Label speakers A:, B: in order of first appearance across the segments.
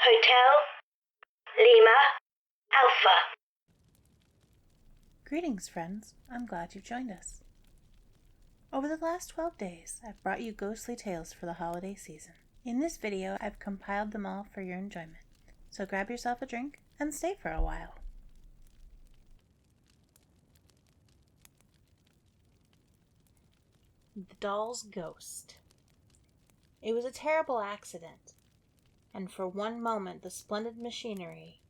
A: Hotel Lima Alpha.
B: Greetings, friends. I'm glad you've joined us. Over the last 12 days, I've brought you ghostly tales for the holiday season. In this video, I've compiled them all for your enjoyment. So grab yourself a drink and stay for a while. The Doll's Ghost. It was a terrible accident, and for one moment the splendid machinery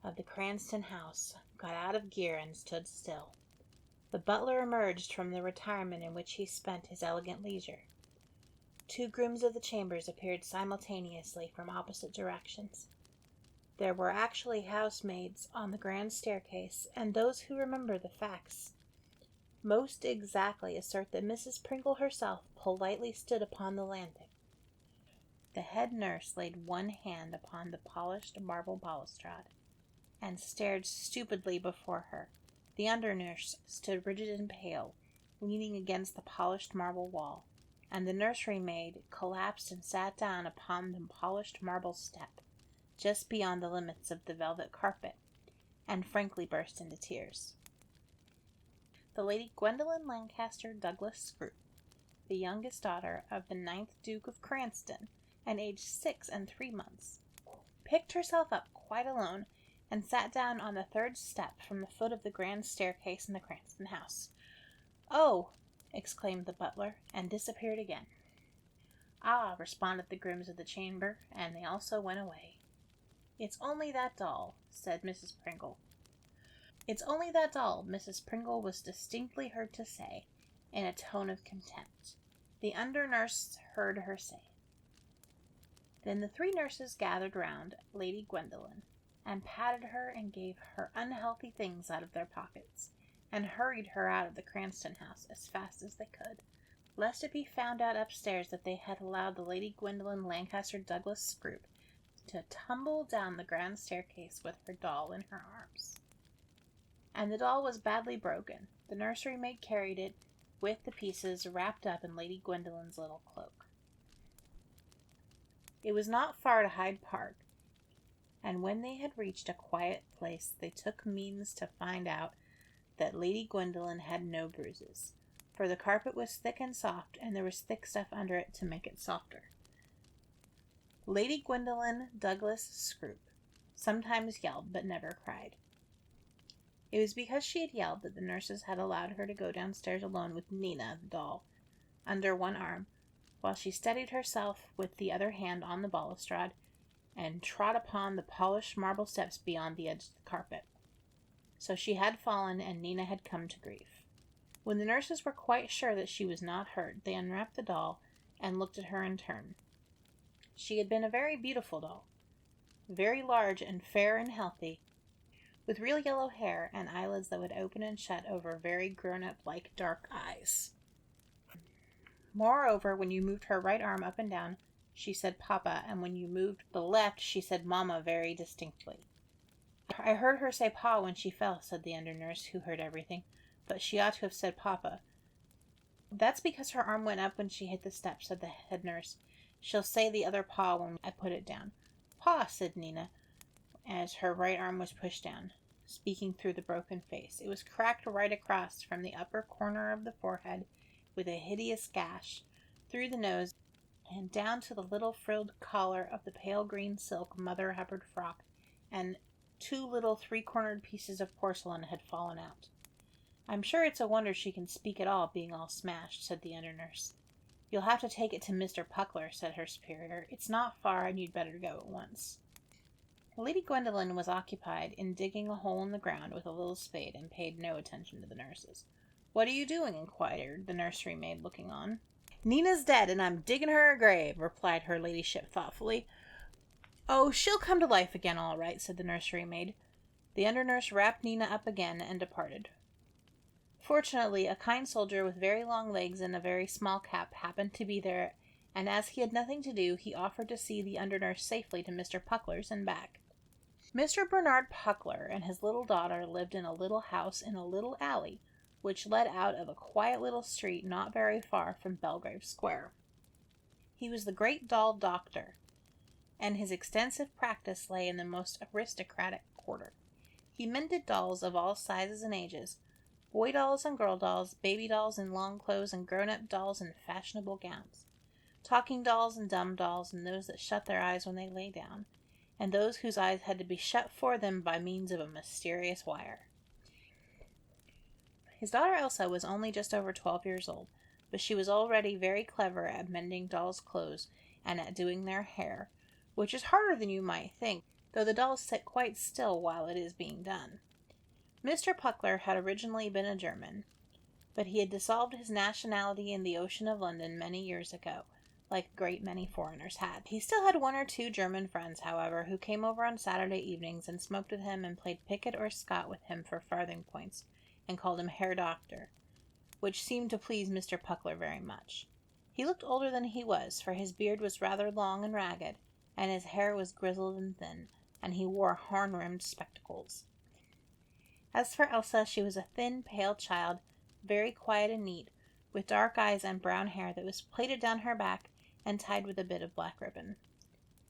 B: of the Cranston house got out of gear and stood still. The butler emerged from the retirement in which he spent his elegant leisure. Two grooms of the chambers appeared simultaneously from opposite directions. There were actually housemaids on the grand staircase, and those who remember the facts most exactly assert that Mrs. Pringle herself politely stood upon the landing. The head nurse laid one hand upon the polished marble balustrade and stared stupidly before her. The under nurse stood rigid and pale, leaning against the polished marble wall, and the nursery maid collapsed and sat down upon the polished marble step, just beyond the limits of the velvet carpet, and frankly burst into tears. The Lady Gwendolen Lancaster Douglas Scroop, the youngest daughter of the 9th Duke of Cranston, and aged 6 3 months, picked herself up quite alone and sat down on the third step from the foot of the grand staircase in the Cranston house. "Oh!" exclaimed the butler, and disappeared again. "Ah!" responded the grooms of the chamber, and they also went away. "It's only that doll," said Mrs. Pringle. "It's only that doll," Mrs. Pringle was distinctly heard to say, in a tone of contempt. The under-nurse heard her say. Then the three nurses gathered round Lady Gwendolen, and patted her and gave her unhealthy things out of their pockets, and hurried her out of the Cranston house as fast as they could, lest it be found out upstairs that they had allowed the Lady Gwendolen Lancaster Douglas Scroop to tumble down the grand staircase with her doll in her arms. And the doll was badly broken. The nursery maid carried it, with the pieces wrapped up in Lady Gwendolen's little cloak. It was not far to Hyde Park, and when they had reached a quiet place, they took means to find out that Lady Gwendolen had no bruises, for the carpet was thick and soft, and there was thick stuff under it to make it softer. Lady Gwendolen Douglas Scroop sometimes yelled, but never cried. It was because she had yelled that the nurses had allowed her to go downstairs alone with Nina, the doll, under one arm, while she steadied herself with the other hand on the balustrade and trod upon the polished marble steps beyond the edge of the carpet. So she had fallen, and Nina had come to grief. When the nurses were quite sure that she was not hurt, they unwrapped the doll and looked at her in turn. She had been a very beautiful doll, very large and fair and healthy, with real yellow hair and eyelids that would open and shut over very grown-up-like dark eyes. Moreover, when you moved her right arm up and down, she said Papa, and when you moved the left, she said Mama very distinctly. "I heard her say Pa when she fell," said the under-nurse, who heard everything, "but she ought to have said Papa." "That's because her arm went up when she hit the step," said the head nurse. "She'll say the other Pa when I put it down." "Pa," said Nina, as her right arm was pushed down, speaking through the broken face. It was cracked right across from the upper corner of the forehead, with a hideous gash, through the nose, and down to the little frilled collar of the pale green silk Mother Hubbard frock, and 2 little 3-cornered pieces of porcelain had fallen out. "I'm sure it's a wonder she can speak at all, being all smashed," said the under-nurse. "You'll have to take it to Mr. Puckler," said her superior. "It's not far, and you'd better go at once." Lady Gwendolen was occupied in digging a hole in the ground with a little spade, and paid no attention to the nurses. "What are you doing?" inquired the nursery maid, looking on. "Nina's dead, and I'm digging her a grave," replied her ladyship thoughtfully. "Oh, she'll come to life again, all right," said the nursery maid. The under-nurse wrapped Nina up again and departed. Fortunately, a kind soldier with very long legs and a very small cap happened to be there, and as he had nothing to do, he offered to see the under-nurse safely to Mr. Puckler's and back. Mr. Bernard Puckler and his little daughter lived in a little house in a little alley, which led out of a quiet little street not very far from Belgrave Square. He was the great doll doctor, and his extensive practice lay in the most aristocratic quarter. He mended dolls of all sizes and ages, boy dolls and girl dolls, baby dolls in long clothes, and grown-up dolls in fashionable gowns, talking dolls and dumb dolls, and those that shut their eyes when they lay down, and those whose eyes had to be shut for them by means of a mysterious wire. His daughter Elsa was only just over 12 years old, but she was already very clever at mending dolls' clothes and at doing their hair, which is harder than you might think, though the dolls sit quite still while it is being done. Mr. Puckler had originally been a German, but he had dissolved his nationality in the ocean of London many years ago, like a great many foreigners had. He still had one or two German friends, however, who came over on Saturday evenings and smoked with him and played piquet or scot with him for farthing points, and called him Herr Doctor, which seemed to please Mr. Puckler very much. He looked older than he was, for his beard was rather long and ragged, and his hair was grizzled and thin, and he wore horn-rimmed spectacles. As for Elsa, she was a thin, pale child, very quiet and neat, with dark eyes and brown hair that was plaited down her back and tied with a bit of black ribbon.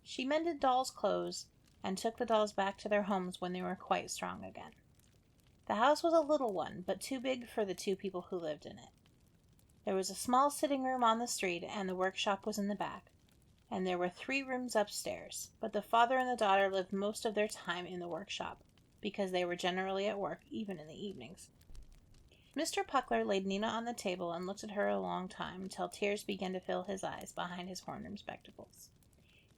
B: She mended dolls' clothes, and took the dolls back to their homes when they were quite strong again. The house was a little one, but too big for the two people who lived in it. There was a small sitting room on the street, and the workshop was in the back, and there were 3 rooms upstairs, but the father and the daughter lived most of their time in the workshop, because they were generally at work, even in the evenings. Mr. Puckler laid Nina on the table and looked at her a long time, till tears began to fill his eyes behind his horn-rimmed spectacles.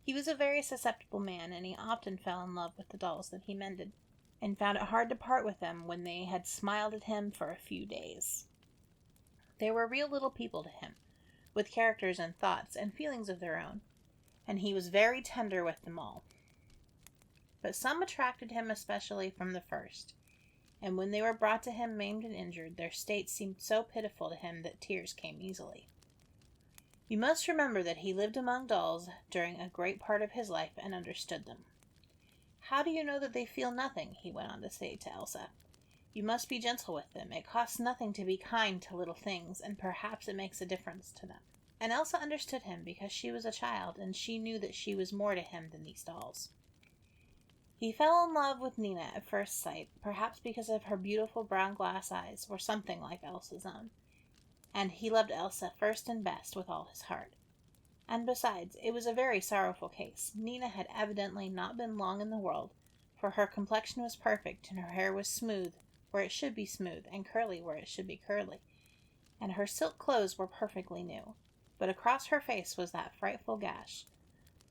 B: He was a very susceptible man, and he often fell in love with the dolls that he mended, and found it hard to part with them when they had smiled at him for a few days. They were real little people to him, with characters and thoughts and feelings of their own, and he was very tender with them all. But some attracted him especially from the first, and when they were brought to him maimed and injured, their state seemed so pitiful to him that tears came easily. You must remember that he lived among dolls during a great part of his life and understood them. "How do you know that they feel nothing?" he went on to say to Elsa. "You must be gentle with them. It costs nothing to be kind to little things, and perhaps it makes a difference to them." And Elsa understood him because she was a child, and she knew that she was more to him than these dolls. He fell in love with Nina at first sight, perhaps because of her beautiful brown glass eyes were something like Elsa's own, and he loved Elsa first and best with all his heart. And besides, it was a very sorrowful case. Nina had evidently not been long in the world, for her complexion was perfect, and her hair was smooth where it should be smooth, and curly where it should be curly, and her silk clothes were perfectly new, but across her face was that frightful gash,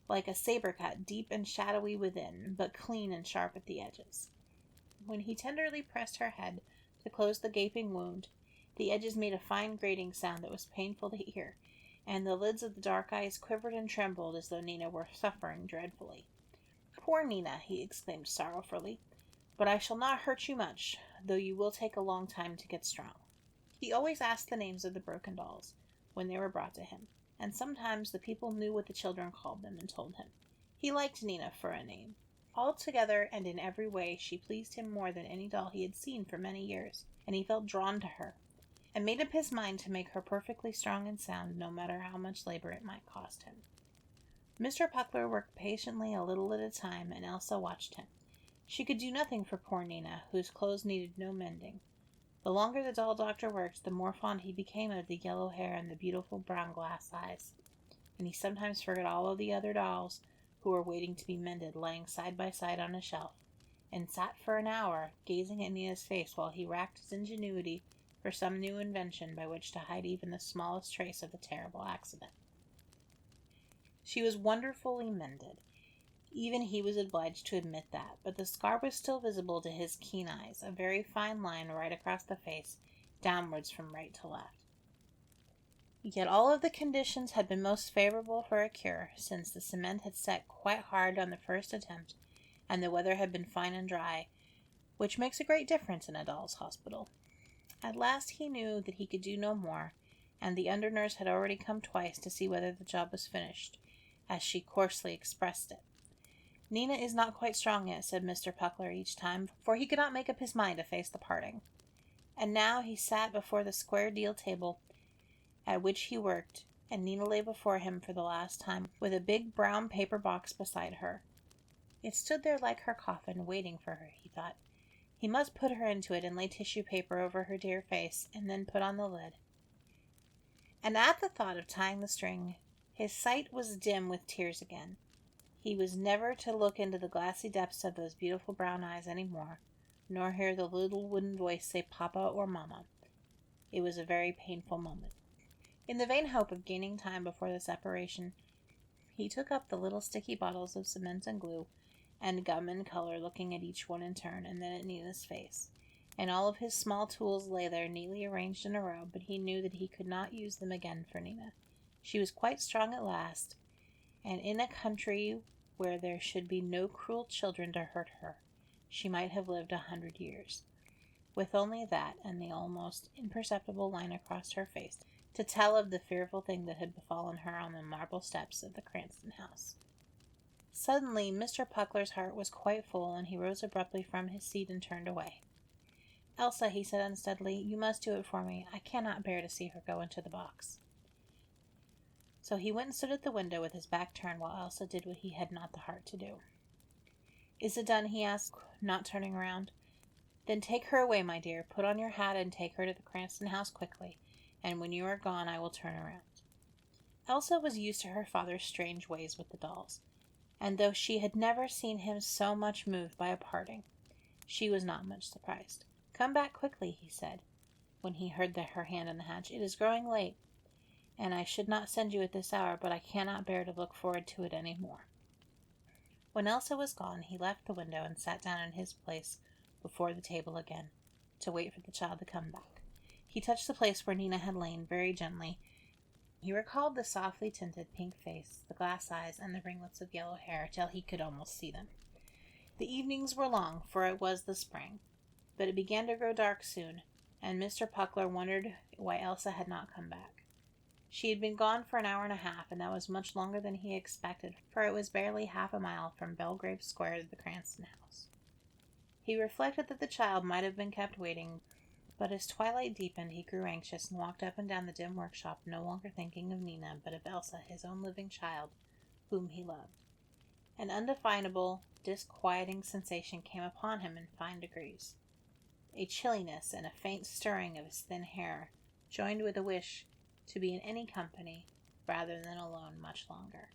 B: like a saber cut, deep and shadowy within, but clean and sharp at the edges. When he tenderly pressed her head to close the gaping wound, the edges made a fine grating sound that was painful to hear, and the lids of the dark eyes quivered and trembled as though Nina were suffering dreadfully. "Poor Nina," he exclaimed sorrowfully, "but I shall not hurt you much, though you will take a long time to get strong." He always asked the names of the broken dolls when they were brought to him, and sometimes the people knew what the children called them and told him. He liked Nina for a name. Altogether and in every way she pleased him more than any doll he had seen for many years, and he felt drawn to her, and made up his mind to make her perfectly strong and sound, no matter how much labor it might cost him. Mr. Puckler worked patiently a little at a time, and Elsa watched him. She could do nothing for poor Nina, whose clothes needed no mending. The longer the doll doctor worked, the more fond he became of the yellow hair and the beautiful brown glass eyes, and he sometimes forgot all of the other dolls who were waiting to be mended, lying side by side on a shelf, and sat for an hour gazing at Nina's face while he racked his ingenuity for some new invention by which to hide even the smallest trace of the terrible accident. She was wonderfully mended. Even he was obliged to admit that, but the scar was still visible to his keen eyes, a very fine line right across the face, downwards from right to left. Yet all of the conditions had been most favorable for a cure, since the cement had set quite hard on the first attempt, and the weather had been fine and dry, which makes a great difference in a doll's hospital. At last he knew that he could do no more, and the under-nurse had already come twice to see whether the job was finished, as she coarsely expressed it. "Nina is not quite strong yet," said Mr. Puckler each time, for he could not make up his mind to face the parting. And now he sat before the square deal table at which he worked, and Nina lay before him for the last time, with a big brown paper box beside her. It stood there like her coffin, waiting for her, he thought. He must put her into it and lay tissue paper over her dear face, and then put on the lid. And at the thought of tying the string, his sight was dim with tears again. He was never to look into the glassy depths of those beautiful brown eyes any more, nor hear the little wooden voice say Papa or Mama. It was a very painful moment. In the vain hope of gaining time before the separation, he took up the little sticky bottles of cement and glue, and gum and color, looking at each one in turn, and then at Nina's face. And all of his small tools lay there neatly arranged in a row, but he knew that he could not use them again for Nina. She was quite strong at last, and in a country where there should be no cruel children to hurt her, she might have lived 100 years, with only that and the almost imperceptible line across her face to tell of the fearful thing that had befallen her on the marble steps of the Cranston house. Suddenly, Mr. Puckler's heart was quite full, and he rose abruptly from his seat and turned away. Elsa, he said unsteadily, you must do it for me. I cannot bear to see her go into the box. So he went and stood at the window with his back turned while Elsa did what he had not the heart to do. Is it done? He asked, not turning around. Then take her away, my dear. Put on your hat and take her to the Cranston house quickly, and when you are gone I will turn around. Elsa was used to her father's strange ways with the dolls, and though she had never seen him so much moved by a parting, she was not much surprised. Come back quickly, he said, when he heard her hand on the hatch. It is growing late, and I should not send you at this hour, but I cannot bear to look forward to it any more. When Elsa was gone, he left the window and sat down in his place before the table again, to wait for the child to come back. He touched the place where Nina had lain very gently. He recalled the softly tinted pink face, the glass eyes, and the ringlets of yellow hair, till he could almost see them. The evenings were long, for it was the spring, but it began to grow dark soon, and Mr. Puckler wondered why Elsa had not come back. She had been gone for an hour and a half, and that was much longer than he expected, for it was barely half a mile from Belgrave Square to the Cranston house. He reflected that the child might have been kept waiting, but as twilight deepened he grew anxious and walked up and down the dim workshop, no longer thinking of Nina, but of Elsa, his own living child, whom he loved. An undefinable, disquieting sensation came upon him in fine degrees. A chilliness and a faint stirring of his thin hair, joined with a wish to be in any company rather than alone much longer.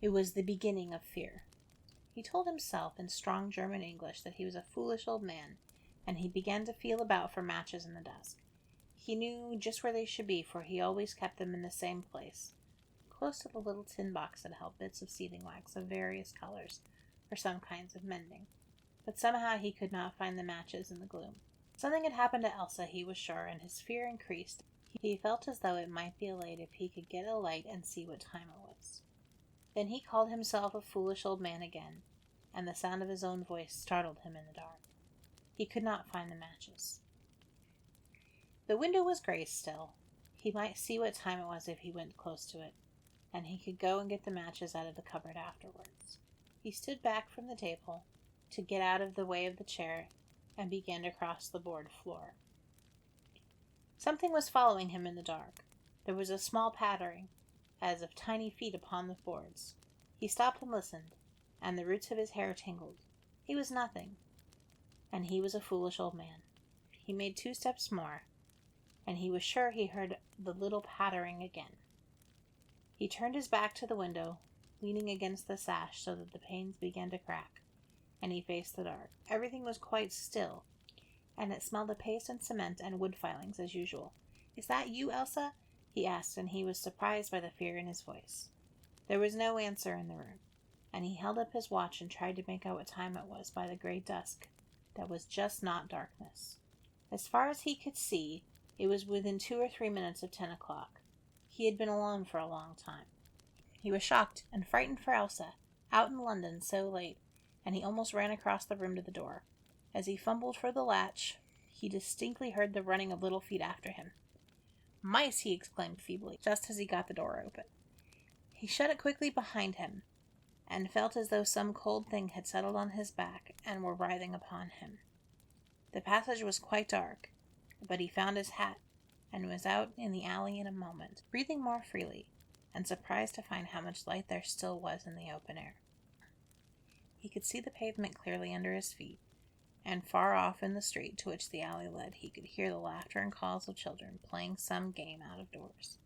B: It was the beginning of fear. He told himself in strong German English that he was a foolish old man, and he began to feel about for matches in the dusk. He knew just where they should be, for he always kept them in the same place, close to the little tin box that held bits of sealing wax of various colors for some kinds of mending. But somehow he could not find the matches in the gloom. Something had happened to Elsa, he was sure, and his fear increased. He felt as though it might be late if he could get a light and see what time it was. Then he called himself a foolish old man again, and the sound of his own voice startled him in the dark. He could not find the matches. The window was gray still. He might see what time it was if he went close to it, and he could go and get the matches out of the cupboard afterwards. He stood back from the table to get out of the way of the chair and began to cross the board floor. Something was following him in the dark. There was a small pattering, as of tiny feet upon the boards. He stopped and listened, and the roots of his hair tingled. He was nothing, and he was a foolish old man. He made 2 steps more, and he was sure he heard the little pattering again. He turned his back to the window, leaning against the sash so that the panes began to crack, and he faced the dark. Everything was quite still, and it smelled of paste and cement and wood filings as usual. "Is that you, Elsa?" he asked, and he was surprised by the fear in his voice. There was no answer in the room, and he held up his watch and tried to make out what time it was by the gray dusk that was just not darkness. As far as he could see, it was within 2 or 3 minutes of 10 o'clock. He had been alone for a long time. He was shocked and frightened for Elsa, out in London so late, and he almost ran across the room to the door. As he fumbled for the latch, he distinctly heard the running of little feet after him. "Mice!" he exclaimed feebly, just as he got the door open. He shut it quickly behind him, and felt as though some cold thing had settled on his back and were writhing upon him. The passage was quite dark, but he found his hat, and was out in the alley in a moment, breathing more freely, and surprised to find how much light there still was in the open air. He could see the pavement clearly under his feet, and far off in the street to which the alley led he could hear the laughter and calls of children playing some game out of doors.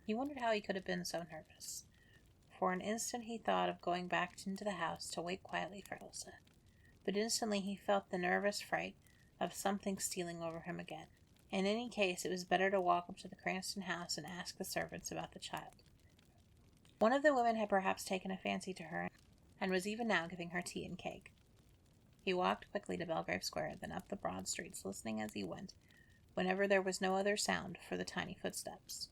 B: He wondered how he could have been so nervous. For an instant he thought of going back into the house to wait quietly for Elsa, but instantly he felt the nervous fright of something stealing over him again. In any case, it was better to walk up to the Cranston house and ask the servants about the child. One of the women had perhaps taken a fancy to her, and was even now giving her tea and cake. He walked quickly to Belgrave Square, then up the broad streets, listening as he went, whenever there was no other sound, for the tiny footsteps.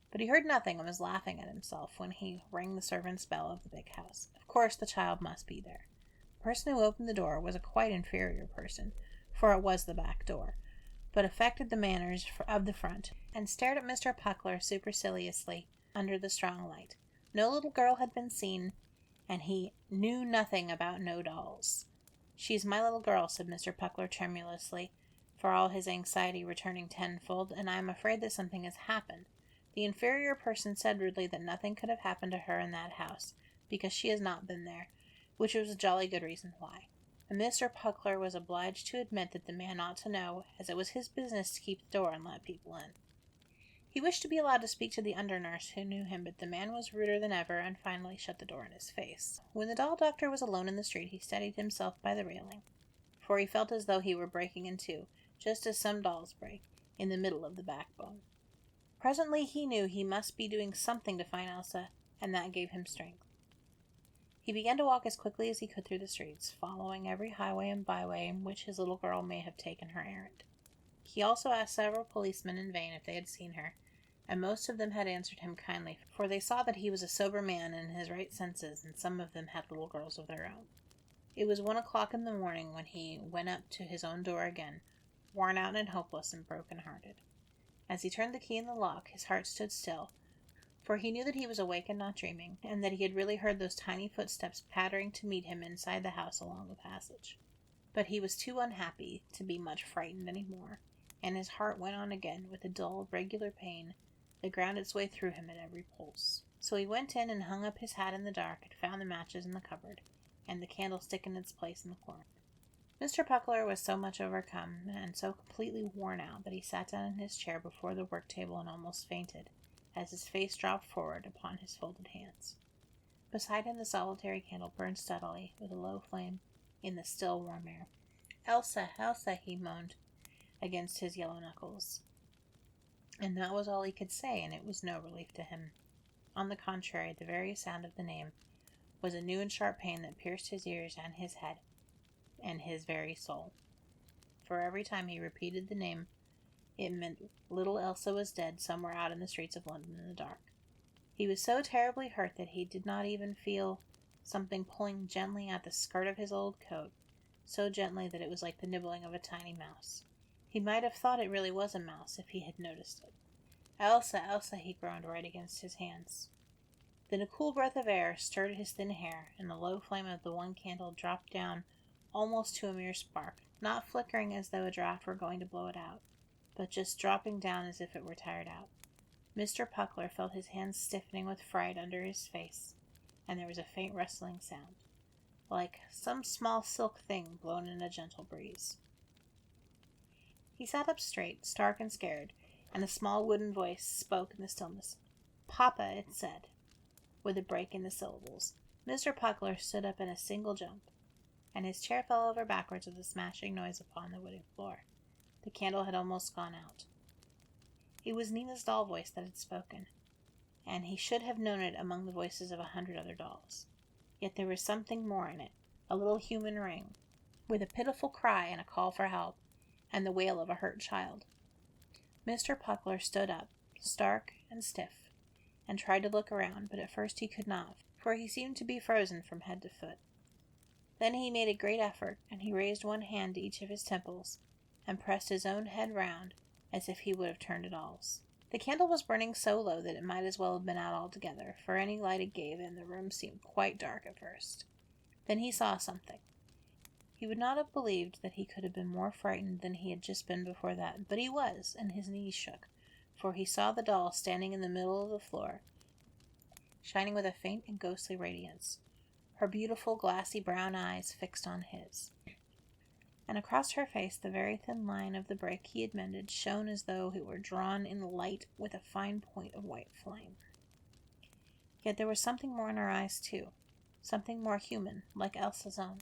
B: But he heard nothing and was laughing at himself when he rang the servant's bell of the big house. Of course the child must be there. The person who opened the door was a quite inferior person, for it was the back door, but affected the manners of the front, and stared at Mr. Puckler superciliously under the strong light. No little girl had been seen, and he knew nothing about no dolls. "She's my little girl," said Mr. Puckler tremulously, for all his anxiety returning tenfold, "and I am afraid that something has happened. The inferior person said rudely that nothing could have happened to her in that house, because she has not been there, which was a jolly good reason why." And Mr. Puckler was obliged to admit that the man ought to know, as it was his business to keep the door and let people in. He wished to be allowed to speak to the under-nurse who knew him, but the man was ruder than ever, and finally shut the door in his face. When the doll doctor was alone in the street, he steadied himself by the railing, for he felt as though he were breaking in two, just as some dolls break, in the middle of the backbone. Presently he knew he must be doing something to find Elsa, and that gave him strength. He began to walk as quickly as he could through the streets, following every highway and byway in which his little girl may have taken her errand. He also asked several policemen in vain if they had seen her, and most of them had answered him kindly, for they saw that he was a sober man in his right senses, and some of them had little girls of their own. It was 1 o'clock in the morning when he went up to his own door again, worn out and hopeless and broken-hearted. As he turned the key in the lock, his heart stood still, for he knew that he was awake and not dreaming, and that he had really heard those tiny footsteps pattering to meet him inside the house along the passage. But he was too unhappy to be much frightened any more, and his heart went on again with a dull, regular pain that ground its way through him at every pulse. So he went in and hung up his hat in the dark, and found the matches in the cupboard, and the candlestick in its place in the corner. Mr. Puckler was so much overcome, and so completely worn out, that he sat down in his chair before the work-table and almost fainted, as his face dropped forward upon his folded hands. Beside him the solitary candle burned steadily, with a low flame, in the still warm air. "Elsa, Elsa," he moaned against his yellow knuckles. And that was all he could say, and it was no relief to him. On the contrary, the very sound of the name was a new and sharp pain that pierced his ears and his head, and his very soul. For every time he repeated the name, it meant little Elsa was dead somewhere out in the streets of London in the dark. He was so terribly hurt that he did not even feel something pulling gently at the skirt of his old coat, so gently that it was like the nibbling of a tiny mouse. He might have thought it really was a mouse if he had noticed it. "Elsa, Elsa," he groaned right against his hands. Then a cool breath of air stirred his thin hair, and the low flame of the one candle dropped down almost to a mere spark, not flickering as though a draught were going to blow it out, but just dropping down as if it were tired out. Mr. Puckler felt his hands stiffening with fright under his face, and there was a faint rustling sound, like some small silk thing blown in a gentle breeze. He sat up straight, stark and scared, and a small wooden voice spoke in the stillness. "Papa," it said, with a break in the syllables. Mr. Puckler stood up in a single jump, and his chair fell over backwards with a smashing noise upon the wooden floor. The candle had almost gone out. It was Nina's doll voice that had spoken, and he should have known it among the voices of 100 other dolls. Yet there was something more in it, a little human ring, with a pitiful cry and a call for help, and the wail of a hurt child. Mr. Puckler stood up, stark and stiff, and tried to look around, but at first he could not, for he seemed to be frozen from head to foot. Then he made a great effort, and he raised one hand to each of his temples, and pressed his own head round, as if he would have turned it all. The candle was burning so low that it might as well have been out altogether, for any light it gave, and the room seemed quite dark at first. Then he saw something. He would not have believed that he could have been more frightened than he had just been before that, but he was, and his knees shook, for he saw the doll standing in the middle of the floor, shining with a faint and ghostly radiance, her beautiful glassy brown eyes fixed on his. And across her face the very thin line of the break he had mended shone as though it were drawn in light with a fine point of white flame. Yet there was something more in her eyes, too, something more human, like Elsa's own.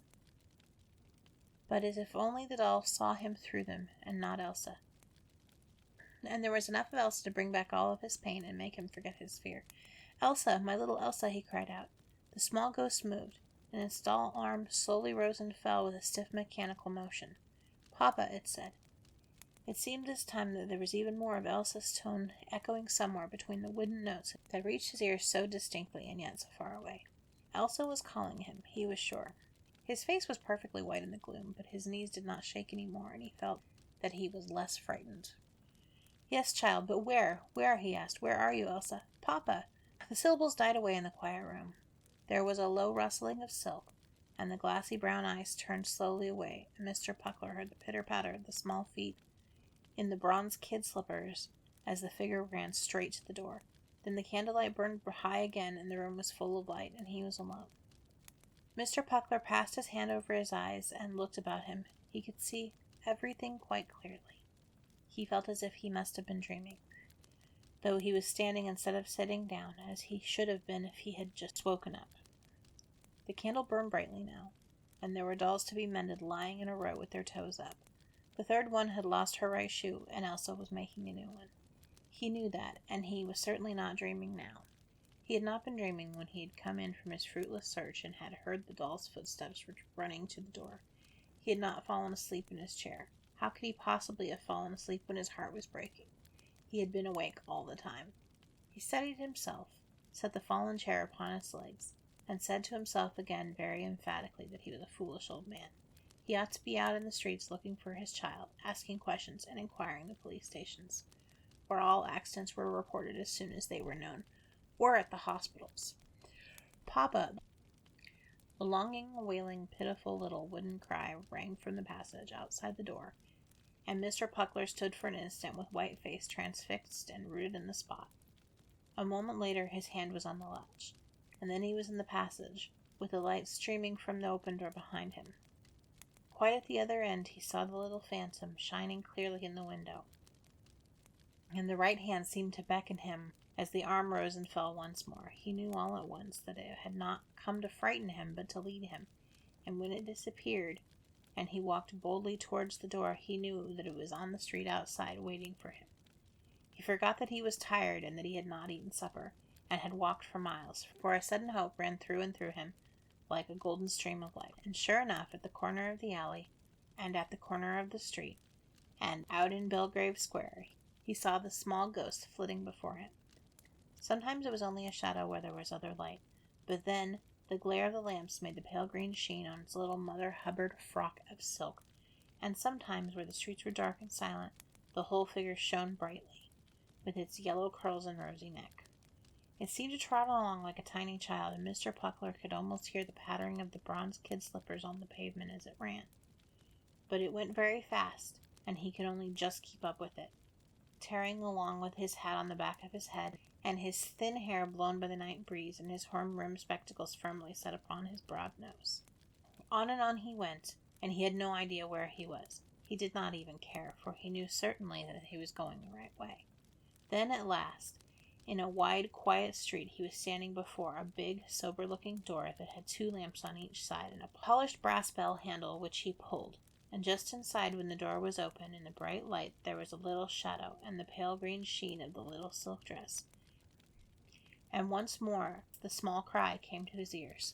B: But as if only the doll saw him through them, and not Elsa. And there was enough of Elsa to bring back all of his pain and make him forget his fear. "Elsa, my little Elsa," he cried out. The small ghost moved, and its doll arm slowly rose and fell with a stiff mechanical motion. "Papa," it said. It seemed this time that there was even more of Elsa's tone echoing somewhere between the wooden notes that reached his ears so distinctly and yet so far away. Elsa was calling him, he was sure. His face was perfectly white in the gloom, but his knees did not shake any more, and he felt that he was less frightened. "Yes, child, but where? Where?" he asked. "Where are you, Elsa?" "Papa!" The syllables died away in the quiet room. There was a low rustling of silk, and the glassy brown eyes turned slowly away, and Mr. Puckler heard the pitter-patter of the small feet in the bronze kid slippers as the figure ran straight to the door. Then the candlelight burned high again, and the room was full of light, and he was alone. Mr. Puckler passed his hand over his eyes and looked about him. He could see everything quite clearly. He felt as if he must have been dreaming, though he was standing instead of sitting down, as he should have been if he had just woken up. The candle burned brightly now, and there were dolls to be mended lying in a row with their toes up. The third one had lost her right shoe, and Elsa was making a new one. He knew that, and he was certainly not dreaming now. He had not been dreaming when he had come in from his fruitless search and had heard the doll's footsteps running to the door. He had not fallen asleep in his chair. How could he possibly have fallen asleep when his heart was breaking? He had been awake all the time. He steadied himself, set the fallen chair upon its legs, and said to himself again very emphatically that he was a foolish old man. He ought to be out in the streets looking for his child, asking questions, and inquiring the police stations, where all accidents were reported as soon as they were known, or at the hospitals. "Papa!" The longing, wailing, pitiful little wooden cry rang from the passage outside the door, and Mr. Puckler stood for an instant with white face transfixed and rooted in the spot. A moment later his hand was on the latch, and then he was in the passage, with the light streaming from the open door behind him. Quite at the other end he saw the little phantom shining clearly in the window, and the right hand seemed to beckon him as the arm rose and fell once more. He knew all at once that it had not come to frighten him, but to lead him, and when it disappeared, and he walked boldly towards the door, he knew that it was on the street outside, waiting for him. He forgot that he was tired, and that he had not eaten supper, and had walked for miles, for a sudden hope ran through and through him, like a golden stream of light. And sure enough, at the corner of the alley, and at the corner of the street, and out in Belgrave Square, he saw the small ghost flitting before him. Sometimes it was only a shadow where there was other light, but then the glare of the lamps made the pale green sheen on its little Mother Hubbard frock of silk, and sometimes, where the streets were dark and silent, the whole figure shone brightly, with its yellow curls and rosy neck. It seemed to trot along like a tiny child, and Mr. Puckler could almost hear the pattering of the bronze kid slippers on the pavement as it ran. But it went very fast, and he could only just keep up with it, tearing along with his hat on the back of his head, and his thin hair blown by the night breeze, and his horn-rimmed spectacles firmly set upon his broad nose. On and on he went, and he had no idea where he was. He did not even care, for he knew certainly that he was going the right way. Then, at last, in a wide, quiet street, he was standing before a big, sober-looking door that had 2 lamps on each side, and a polished brass bell handle which he pulled. And just inside, when the door was open, in the bright light, there was a little shadow, and the pale green sheen of the little silk dress. And once more the small cry came to his ears,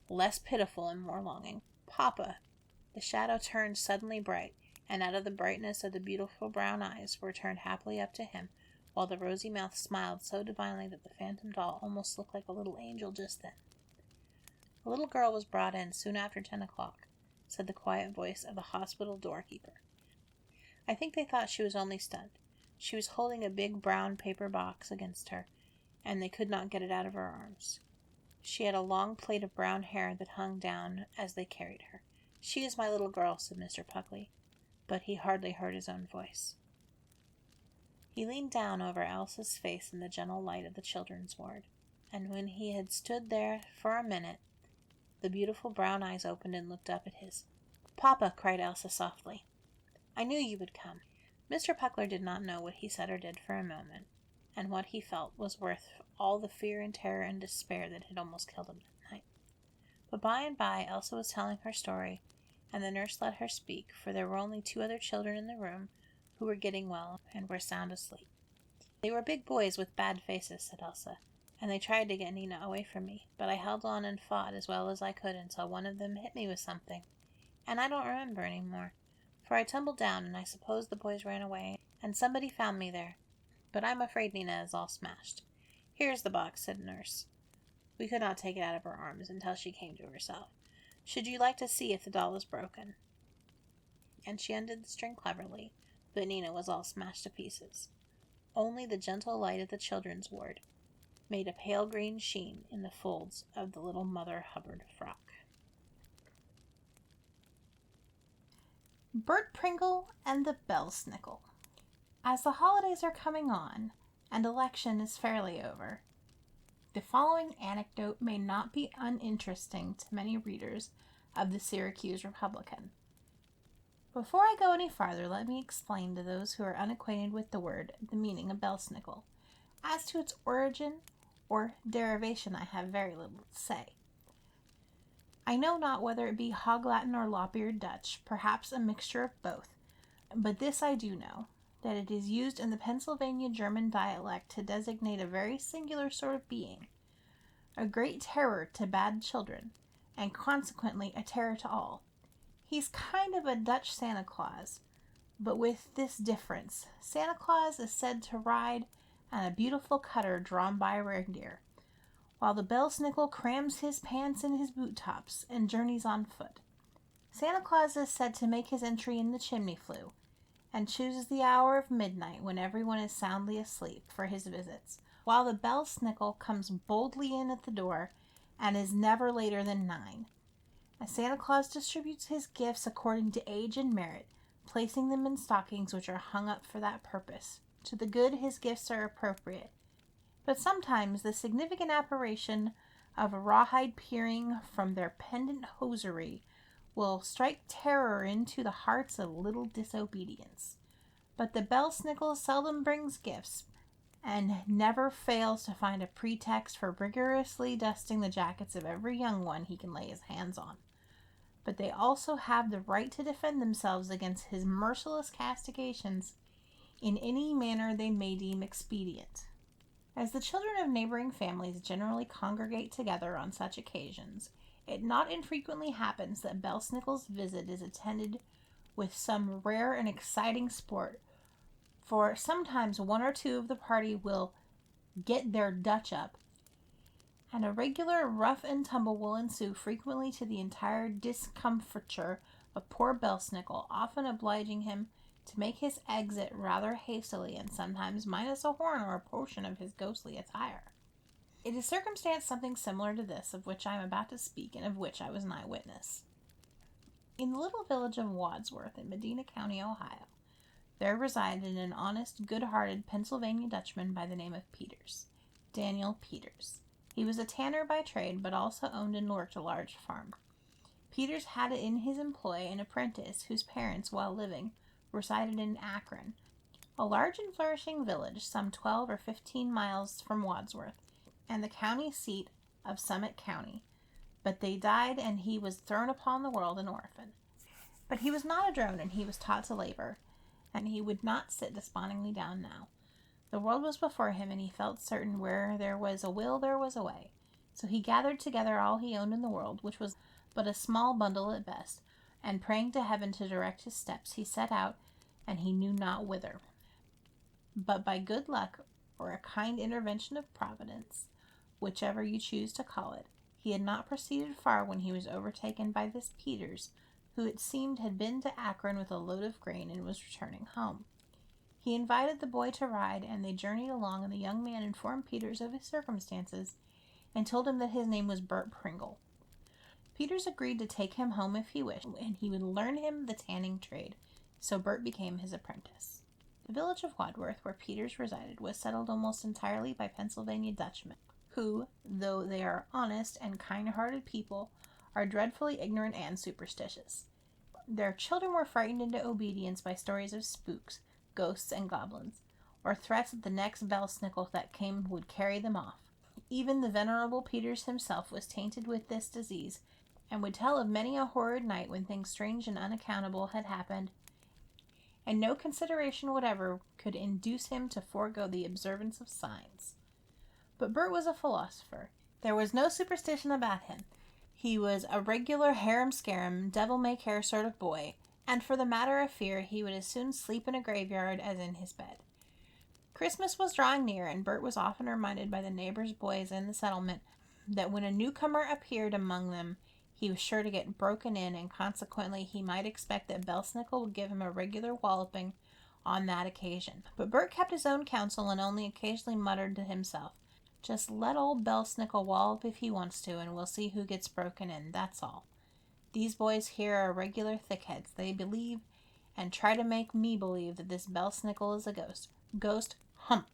B: less pitiful and more longing. "Papa!" The shadow turned suddenly bright, and out of the brightness of the beautiful brown eyes were turned happily up to him, while the rosy mouth smiled so divinely that the phantom doll almost looked like a little angel just then. A little girl was brought in soon after 10 o'clock, said the quiet voice of the hospital doorkeeper. I think they thought she was only stunned. She was holding a big brown paper box against her, and they could not get it out of her arms. She had a long plait of brown hair that hung down as they carried her. "She is my little girl," said Mr. Puckley, but he hardly heard his own voice. He leaned down over Elsa's face in the gentle light of the children's ward, and when he had stood there for a minute, the beautiful brown eyes opened and looked up at his. "Papa," cried Elsa softly, "I knew you would come." Mr. Puckler did not know what he said or did for a moment, and what he felt was worth all the fear and terror and despair that had almost killed him that night. But by and by Elsa was telling her story, and the nurse let her speak, for there were only 2 other children in the room who were getting well and were sound asleep. "They were big boys with bad faces," said Elsa, "and they tried to get Nina away from me, but I held on and fought as well as I could until one of them hit me with something, and I don't remember any more, for I tumbled down, and I suppose the boys ran away, and somebody found me there, but I'm afraid Nina is all smashed. Here's the box," said nurse. We could not take it out of her arms until she came to herself. "Should you like to see if the doll is broken?" And she undid the string cleverly, but Nina was all smashed to pieces. Only the gentle light of the children's ward made a pale green sheen in the folds of the little Mother Hubbard frock. Burt, Pringle, and the Bellesnickle. As the holidays are coming on, and election is fairly over, the following anecdote may not be uninteresting to many readers of the Syracuse Republican. Before I go any farther, let me explain to those who are unacquainted with the word the meaning of Bellesnickle. As to its origin or derivation, I have very little to say. I know not whether it be Hog Latin or lop-eared Dutch, perhaps a mixture of both, but this I do know, that it is used in the Pennsylvania German dialect to designate a very singular sort of being, a great terror to bad children, and consequently a terror to all. He's kind of a Dutch Santa Claus, but with this difference. Santa Claus is said to ride on a beautiful cutter drawn by a reindeer, while the Bellesnickle crams his pants in his boot tops and journeys on foot. Santa Claus is said to make his entry in the chimney flue, and chooses the hour of midnight when everyone is soundly asleep for his visits, while the Bellesnickle comes boldly in at the door and is never later than 9. Santa Claus distributes his gifts according to age and merit, placing them in stockings which are hung up for that purpose. To the good his gifts are appropriate, but sometimes the significant apparition of a rawhide peering from their pendant hosiery will strike terror into the hearts of little disobedience. But the Bellesnickle seldom brings gifts, and never fails to find a pretext for rigorously dusting the jackets of every young one he can lay his hands on. But they also have the right to defend themselves against his merciless castigations in any manner they may deem expedient. As the children of neighboring families generally congregate together on such occasions, it not infrequently happens that Bellesnickle's visit is attended with some rare and exciting sport, for sometimes 1 or 2 of the party will get their Dutch up, and a regular rough and tumble will ensue, frequently to the entire discomfiture of poor Bellesnickle, often obliging him to make his exit rather hastily, and sometimes minus a horn or a portion of his ghostly attire. It is circumstance something similar to this of which I am about to speak, and of which I was an eyewitness. In the little village of Wadsworth, in Medina County, Ohio, there resided an honest, good-hearted Pennsylvania Dutchman by the name of Peters, Daniel Peters. He was a tanner by trade, but also owned and worked a large farm. Peters had in his employ an apprentice whose parents, while living, resided in Akron, a large and flourishing village some 12 or 15 miles from Wadsworth, and the county seat of Summit County. But they died, and he was thrown upon the world an orphan. But he was not a drone, and he was taught to labor, and he would not sit despondingly down now. The world was before him, and he felt certain where there was a will there was a way. So he gathered together all he owned in the world, which was but a small bundle at best, and praying to heaven to direct his steps, he set out, and he knew not whither. But by good luck, or a kind intervention of Providence, whichever you choose to call it, he had not proceeded far when he was overtaken by this Peters, who it seemed had been to Akron with a load of grain and was returning home. He invited the boy to ride, and they journeyed along, and the young man informed Peters of his circumstances, and told him that his name was Burt Pringle. Peters agreed to take him home if he wished, and he would learn him the tanning trade, so Burt became his apprentice. The village of Wadsworth, where Peters resided, was settled almost entirely by Pennsylvania Dutchmen, who, though they are honest and kind-hearted people, are dreadfully ignorant and superstitious. Their children were frightened into obedience by stories of spooks, ghosts, and goblins, or threats that the next Bellesnickle that came would carry them off. Even the venerable Peters himself was tainted with this disease, and would tell of many a horrid night when things strange and unaccountable had happened, and no consideration whatever could induce him to forego the observance of signs. But Burt was a philosopher. There was no superstition about him. He was a regular harum-scarum, devil-may-care sort of boy, and for the matter of fear, he would as soon sleep in a graveyard as in his bed. Christmas was drawing near, and Burt was often reminded by the neighbors' boys in the settlement that when a newcomer appeared among them, he was sure to get broken in, and consequently he might expect that Bellesnickle would give him a regular walloping on that occasion. But Burt kept his own counsel and only occasionally muttered to himself, "Just let old Bellesnickle wallop if he wants to, and we'll see who gets broken in, that's all. These boys here are regular thickheads. They believe, and try to make me believe, that this Bellesnickle is a ghost. Ghost? Humph!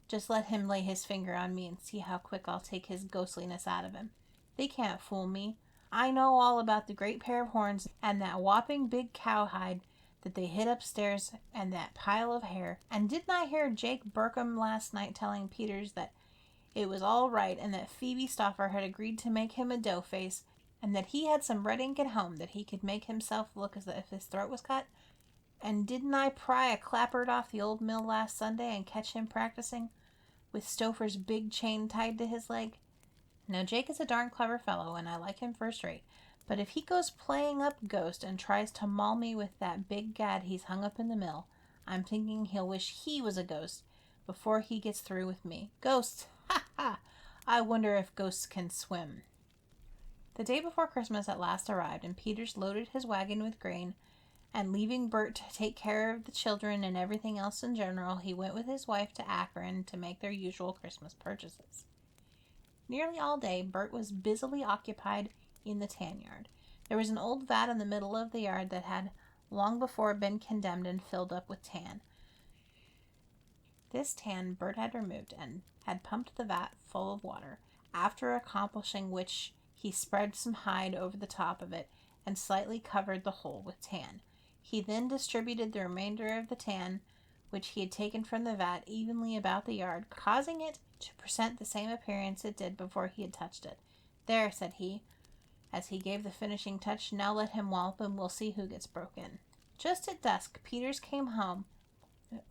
B: Just let him lay his finger on me and see how quick I'll take his ghostliness out of him. They can't fool me. I know all about the great pair of horns and that whopping big cowhide that they hid upstairs and that pile of hair. And didn't I hear Jake Burkham last night telling Peters that it was all right and that Phoebe Stoffer had agreed to make him a dough-face and that he had some red ink at home that he could make himself look as if his throat was cut? And didn't I pry a clapboard off the old mill last Sunday and catch him practicing with Stoffer's big chain tied to his leg? Now, Jake is a darn clever fellow, and I like him first rate, but if he goes playing up ghost and tries to maul me with that big gad he's hung up in the mill, I'm thinking he'll wish he was a ghost before he gets through with me. Ghosts! Ha ha! I wonder if ghosts can swim." The day before Christmas at last arrived, and Peters loaded his wagon with grain, and leaving Burt to take care of the children and everything else in general, he went with his wife to Akron to make their usual Christmas purchases. Nearly all day, Burt was busily occupied in the tan yard. There was an old vat in the middle of the yard that had long before been condemned and filled up with tan. This tan Burt had removed and had pumped the vat full of water, after accomplishing which he spread some hide over the top of it and slightly covered the whole with tan. He then distributed the remainder of the tan, which he had taken from the vat, evenly about the yard, causing it to present the same appearance it did before he had touched it. "There," said he, as he gave the finishing touch, "now let him wallop and we'll see who gets broke in." Just at dusk, Peters came home,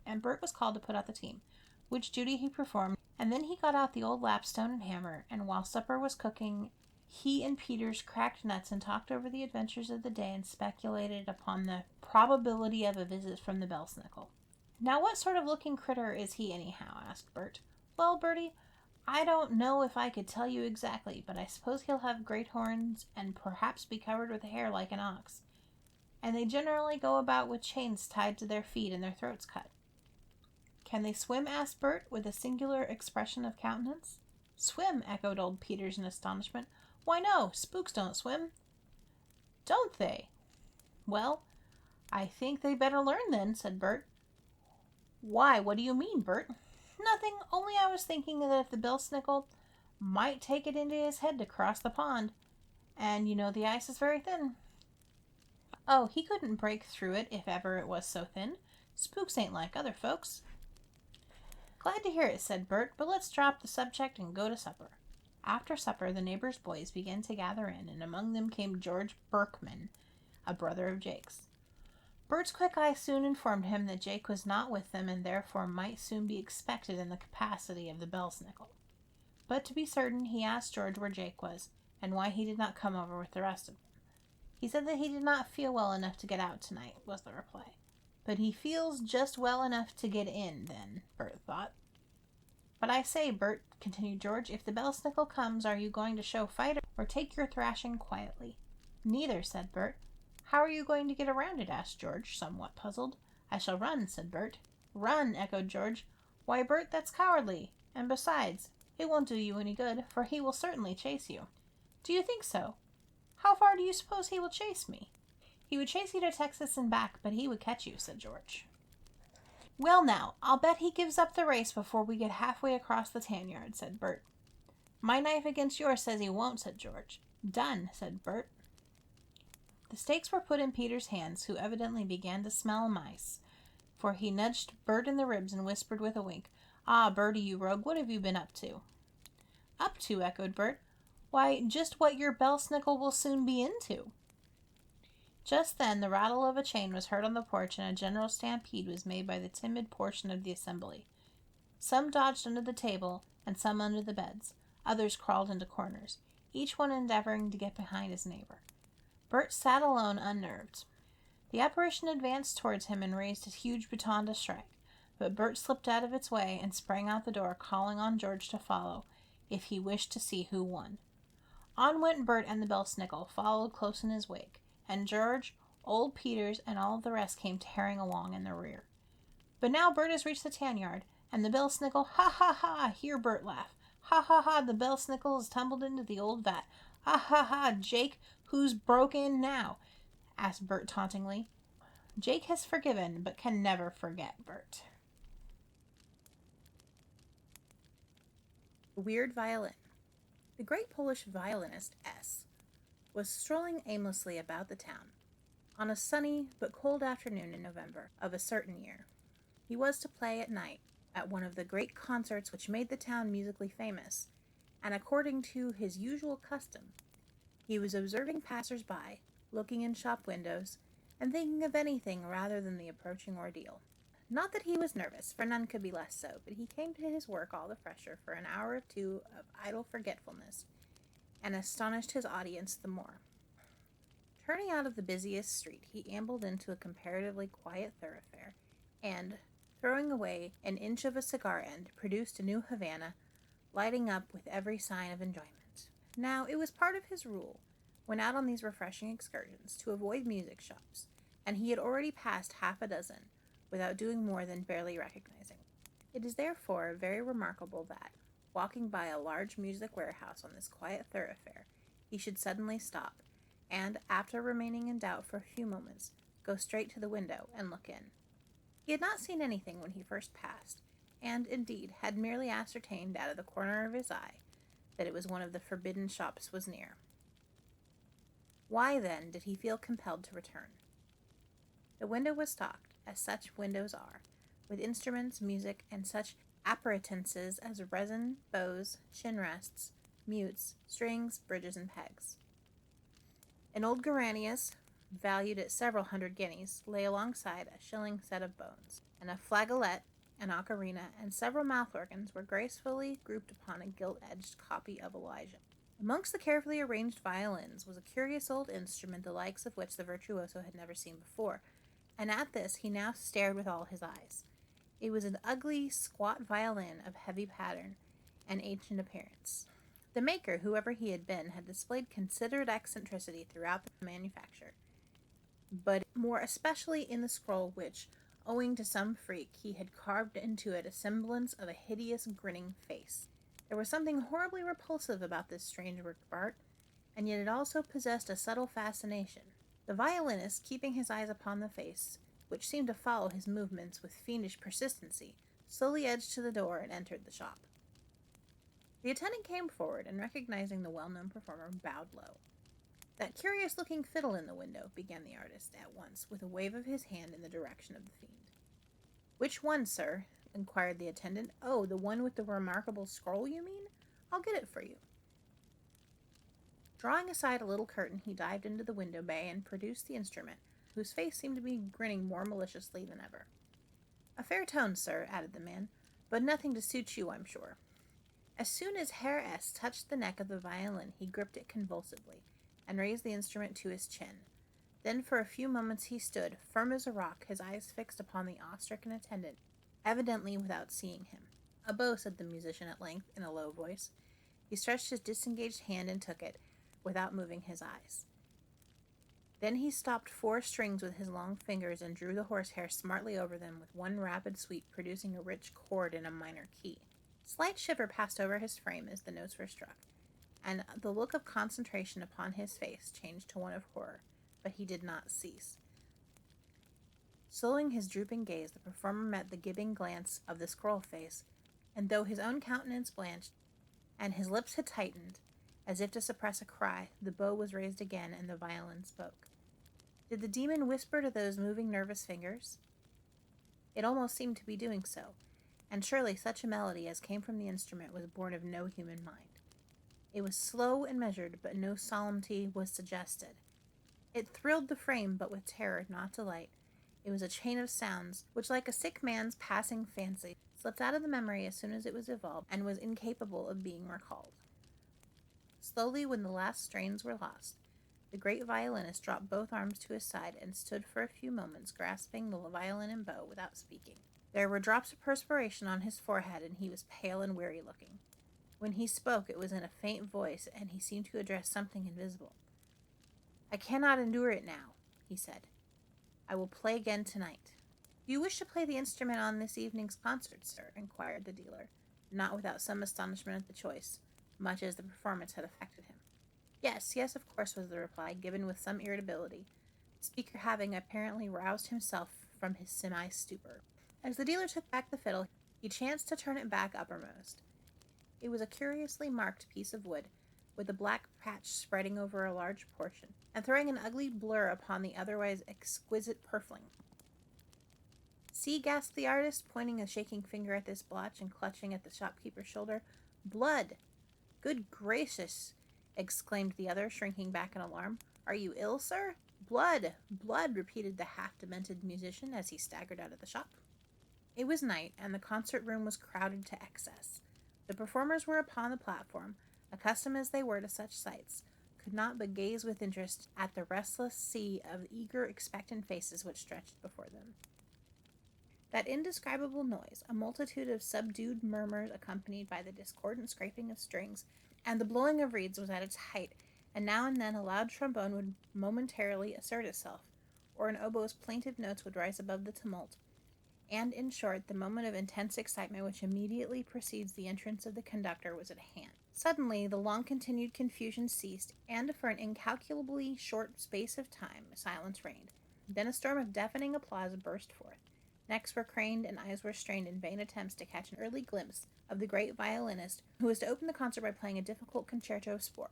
B: and Burt was called to put out the team, which duty he performed, and then he got out the old lapstone and hammer, and while supper was cooking, he and Peters cracked nuts and talked over the adventures of the day and speculated upon the probability of a visit from the Bellesnickle. "Now what sort of looking critter is he anyhow?" asked Burt. "Well, Bertie, I don't know if I could tell you exactly, but I suppose he'll have great horns and perhaps be covered with hair like an ox. And they generally go about with chains tied to their feet and their throats cut." "Can they swim?" asked Burt, with a singular expression of countenance. "Swim?" echoed old Peters in astonishment. "Why, no, spooks don't swim." "Don't they? Well, I think they better learn then," said Burt. "Why, what do you mean, Burt?" "Nothing, only I was thinking that if the Bellesnickle might take it into his head to cross the pond, and you know the ice is very thin." "Oh, he couldn't break through it if ever it was so thin. Spooks ain't like other folks." "Glad to hear it," said Burt, "but let's drop the subject and go to supper." After supper, the neighbors' boys began to gather in, and among them came George Berkman, a brother of Jake's. Bert's quick eye soon informed him that Jake was not with them, and therefore might soon be expected in the capacity of the Bellesnickle. But to be certain, he asked George where Jake was, and why he did not come over with the rest of them. "He said that he did not feel well enough to get out tonight," was the reply. "But he feels just well enough to get in, then," Burt thought. "But I say, Burt," continued George, "if the Bellesnickle comes, are you going to show fight or take your thrashing quietly?" "Neither," said Burt. "How are you going to get around it?" asked George, somewhat puzzled. "I shall run," said Burt. "Run!" echoed George. "Why, Burt, that's cowardly. And besides, it won't do you any good, for he will certainly chase you." "Do you think so? How far do you suppose he will chase me? He would chase you to Texas and back, but he would catch you, said George. Well now, I'll bet he gives up the race before we get halfway across the tan yard, said Burt. My knife against yours says he won't, said George. Done, said Burt. The stakes were put in Peter's hands, who evidently began to smell mice, for he nudged Burt in the ribs and whispered with a wink, Ah, Bertie, you rogue, what have you been up to? Up to, echoed Burt. Why, just what your Bellesnickle will soon be into. Just then the rattle of a chain was heard on the porch, and a general stampede was made by the timid portion of the assembly. Some dodged under the table, and some under the beds. Others crawled into corners, each one endeavoring to get behind his neighbor. Burt sat alone, unnerved. The apparition advanced towards him and raised his huge baton to strike, but Burt slipped out of its way and sprang out the door, calling on George to follow, if he wished to see who won. On went Burt, and the Bellesnickle followed close in his wake, and George, old Peters, and all of the rest came tearing along in the rear. But now Burt has reached the tan yard, and the Bellesnickle, ha ha ha, hear Burt laugh. Ha ha ha, the Bellesnickle has tumbled into the old vat. Ha ha ha, Jake, who's broke in now? Asked Burt tauntingly. Jake has forgiven, but can never forget Burt. Weird Violin. The great Polish violinist S. was strolling aimlessly about the town on a sunny but cold afternoon in November of a certain year. He was to play at night at one of the great concerts which made the town musically famous, and according to his usual custom, he was observing passers-by, looking in shop windows, and thinking of anything rather than the approaching ordeal. Not that he was nervous, for none could be less so, but he came to his work all the fresher for an hour or two of idle forgetfulness, and astonished his audience the more. Turning out of the busiest street, he ambled into a comparatively quiet thoroughfare, and, throwing away an inch of a cigar end, produced a new Havana, lighting up with every sign of enjoyment. Now, it was part of his rule, when out on these refreshing excursions, to avoid music shops, and he had already passed half a dozen, without doing more than barely recognizing. It is therefore very remarkable that, walking by a large music warehouse on this quiet thoroughfare, he should suddenly stop, and, after remaining in doubt for a few moments, go straight to the window and look in. He had not seen anything when he first passed, and, indeed, had merely ascertained out of the corner of his eye that it was one of the forbidden shops was near. Why, then, did he feel compelled to return? The window was stocked, as such windows are, with instruments, music, and such appurtenances as resin, bows, chin rests, mutes, strings, bridges, and pegs. An old Geranius, valued at several hundred guineas, lay alongside a shilling set of bones, and a flageolet, an ocarina, and several mouth organs were gracefully grouped upon a gilt-edged copy of Elijah. Amongst the carefully arranged violins was a curious old instrument the likes of which the virtuoso had never seen before, and at this he now stared with all his eyes. It was an ugly, squat violin of heavy pattern and ancient appearance. The maker, whoever he had been, had displayed considerate eccentricity throughout the manufacture, but more especially in the scroll which, owing to some freak, he had carved into it a semblance of a hideous, grinning face. There was something horribly repulsive about this strange work of art, and yet it also possessed a subtle fascination. The violinist, keeping his eyes upon the face, which seemed to follow his movements with fiendish persistency, slowly edged to the door and entered the shop. The attendant came forward, and recognizing the well-known performer, bowed low. "That curious-looking fiddle in the window," began the artist at once, with a wave of his hand in the direction of the fiend. "Which one, sir?" inquired the attendant. "Oh, the one with the remarkable scroll, you mean? I'll get it for you." Drawing aside a little curtain, he dived into the window bay and produced the instrument, whose face seemed to be grinning more maliciously than ever. "A fair tone, sir," added the man, "but nothing to suit you, I'm sure." As soon as Herr S. touched the neck of the violin, he gripped it convulsively, and raised the instrument to his chin. Then for a few moments he stood, firm as a rock, his eyes fixed upon the awe-stricken attendant, evidently without seeing him. "A bow," said the musician at length, in a low voice. He stretched his disengaged hand and took it, without moving his eyes. Then he stopped 4 strings with his long fingers and drew the horsehair smartly over them with one rapid sweep, producing a rich chord in a minor key. A slight shiver passed over his frame as the notes were struck, and the look of concentration upon his face changed to one of horror, but he did not cease. Slowing his drooping gaze, the performer met the gibing glance of the scroll face, and though his own countenance blanched, and his lips had tightened, as if to suppress a cry, the bow was raised again, and the violin spoke. Did the demon whisper to those moving nervous fingers? It almost seemed to be doing so, and surely such a melody as came from the instrument was born of no human mind. It was slow and measured, but no solemnity was suggested. It thrilled the frame, but with terror, not delight. It was a chain of sounds, which, like a sick man's passing fancy, slipped out of the memory as soon as it was evolved, and was incapable of being recalled. Slowly, when the last strains were lost, the great violinist dropped both arms to his side and stood for a few moments grasping the violin and bow without speaking. There were drops of perspiration on his forehead, and he was pale and weary-looking. When he spoke, it was in a faint voice, and he seemed to address something invisible. "I cannot endure it now," he said. "I will play again tonight." "Do you wish to play the instrument on this evening's concert, sir?" inquired the dealer, not without some astonishment at the choice, much as the performance had affected him. Yes, of course," was the reply, given with some irritability, the speaker having apparently roused himself from his semi-stupor. As the dealer took back the fiddle, he chanced to turn it back uppermost. It was a curiously marked piece of wood, with a black patch spreading over a large portion, and throwing an ugly blur upon the otherwise exquisite purfling. "See," gasped the artist, pointing a shaking finger at this blotch and clutching at the shopkeeper's shoulder. "Blood!" "Good gracious!" exclaimed the other, shrinking back in alarm. "Are you ill, sir?" "Blood! Blood!" repeated the half-demented musician as he staggered out of the shop. It was night, and the concert room was crowded to excess. The performers were upon the platform, accustomed as they were to such sights, could not but gaze with interest at the restless sea of eager, expectant faces which stretched before them. That indescribable noise, a multitude of subdued murmurs accompanied by the discordant scraping of strings and the blowing of reeds, was at its height, and now and then a loud trombone would momentarily assert itself, or an oboe's plaintive notes would rise above the tumult, and, in short, the moment of intense excitement which immediately precedes the entrance of the conductor was at hand. Suddenly, the long-continued confusion ceased, and for an incalculably short space of time, silence reigned. Then a storm of deafening applause burst forth. Necks were craned and eyes were strained in vain attempts to catch an early glimpse of the great violinist, who was to open the concert by playing a difficult concerto of Spohr.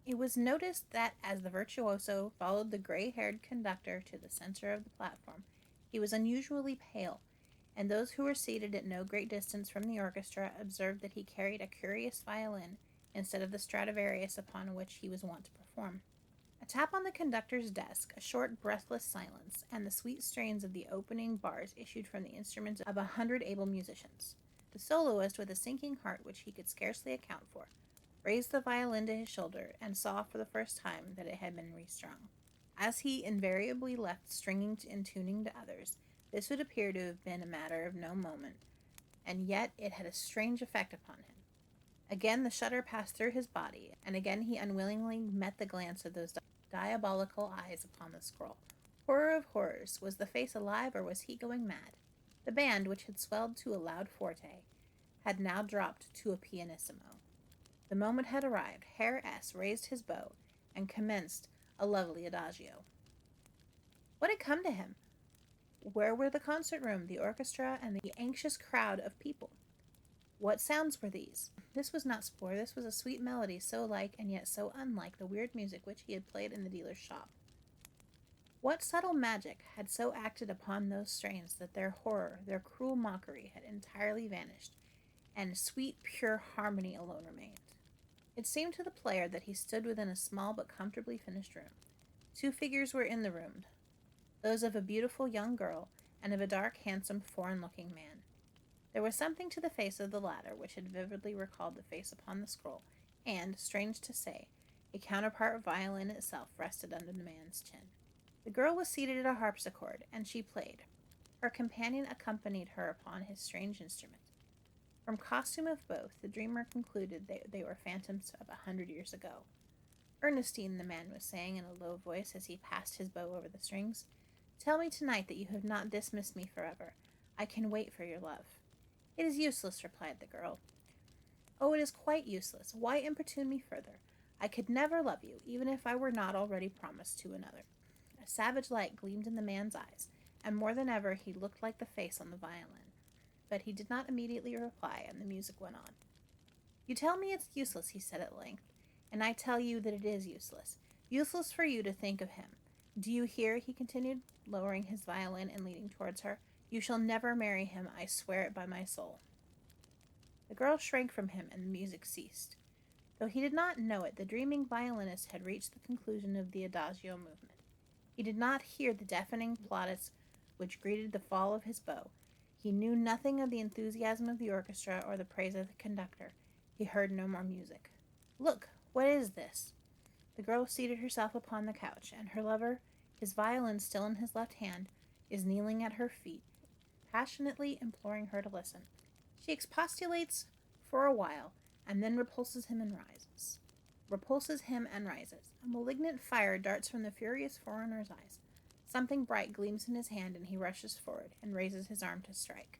B: It was noticed that as the virtuoso followed the gray-haired conductor to the center of the platform, he was unusually pale, and those who were seated at no great distance from the orchestra observed that he carried a curious violin instead of the Stradivarius upon which he was wont to perform. A tap on the conductor's desk, a short, breathless silence, and the sweet strains of the opening bars issued from the instruments of 100 able musicians. The soloist, with a sinking heart which he could scarcely account for, raised the violin to his shoulder, and saw for the first time that it had been restrung. As he invariably left stringing and tuning to others, this would appear to have been a matter of no moment, and yet it had a strange effect upon him. Again the shudder passed through his body, and again he unwillingly met the glance of those diabolical eyes upon the scroll. Horror of horrors! Was the face alive, or was he going mad? The band, which had swelled to a loud forte, had now dropped to a pianissimo. The moment had arrived. Herr S. raised his bow, and commenced a lovely adagio. What had come to him? Where were the concert room, the orchestra, and the anxious crowd of people? What sounds were these? This was not Spohr. This was a sweet melody, so like and yet so unlike the weird music which he had played in the dealer's shop. What subtle magic had so acted upon those strains that their horror, their cruel mockery, had entirely vanished, and sweet, pure harmony alone remained? It seemed to the player that he stood within a small but comfortably finished room. Two figures were in the room, those of a beautiful young girl and of a dark, handsome, foreign-looking man. There was something to the face of the latter which had vividly recalled the face upon the scroll, and, strange to say, a counterpart violin itself rested under the man's chin. The girl was seated at a harpsichord, and she played. Her companion accompanied her upon his strange instrument. From costume of both, the dreamer concluded they were phantoms of 100 years ago. "Ernestine," the man was saying in a low voice as he passed his bow over the strings, "tell me tonight that you have not dismissed me forever. I can wait for your love." "It is useless," replied the girl. "Oh, it is quite useless. Why importune me further? I could never love you, even if I were not already promised to another. A savage light gleamed in the man's eyes, and more than ever he looked like the face on the violin. But he did not immediately reply, and the music went on. You tell me it's useless, he said at length, and I tell you that it is useless. Useless for you to think of him. Do you hear, he continued, lowering his violin and leaning towards her. You shall never marry him, I swear it by my soul. The girl shrank from him, and the music ceased. Though he did not know it, the dreaming violinist had reached the conclusion of the adagio movement. He did not hear the deafening plaudits which greeted the fall of his bow. He knew nothing of the enthusiasm of the orchestra or the praise of the conductor. He heard no more music. Look, what is this? The girl seated herself upon the couch, and her lover, his violin still in his left hand, is kneeling at her feet, passionately imploring her to listen. She expostulates for a while, and then repulses him and rises. A malignant fire darts from the furious foreigner's eyes. Something bright gleams in his hand, and he rushes forward and raises his arm to strike.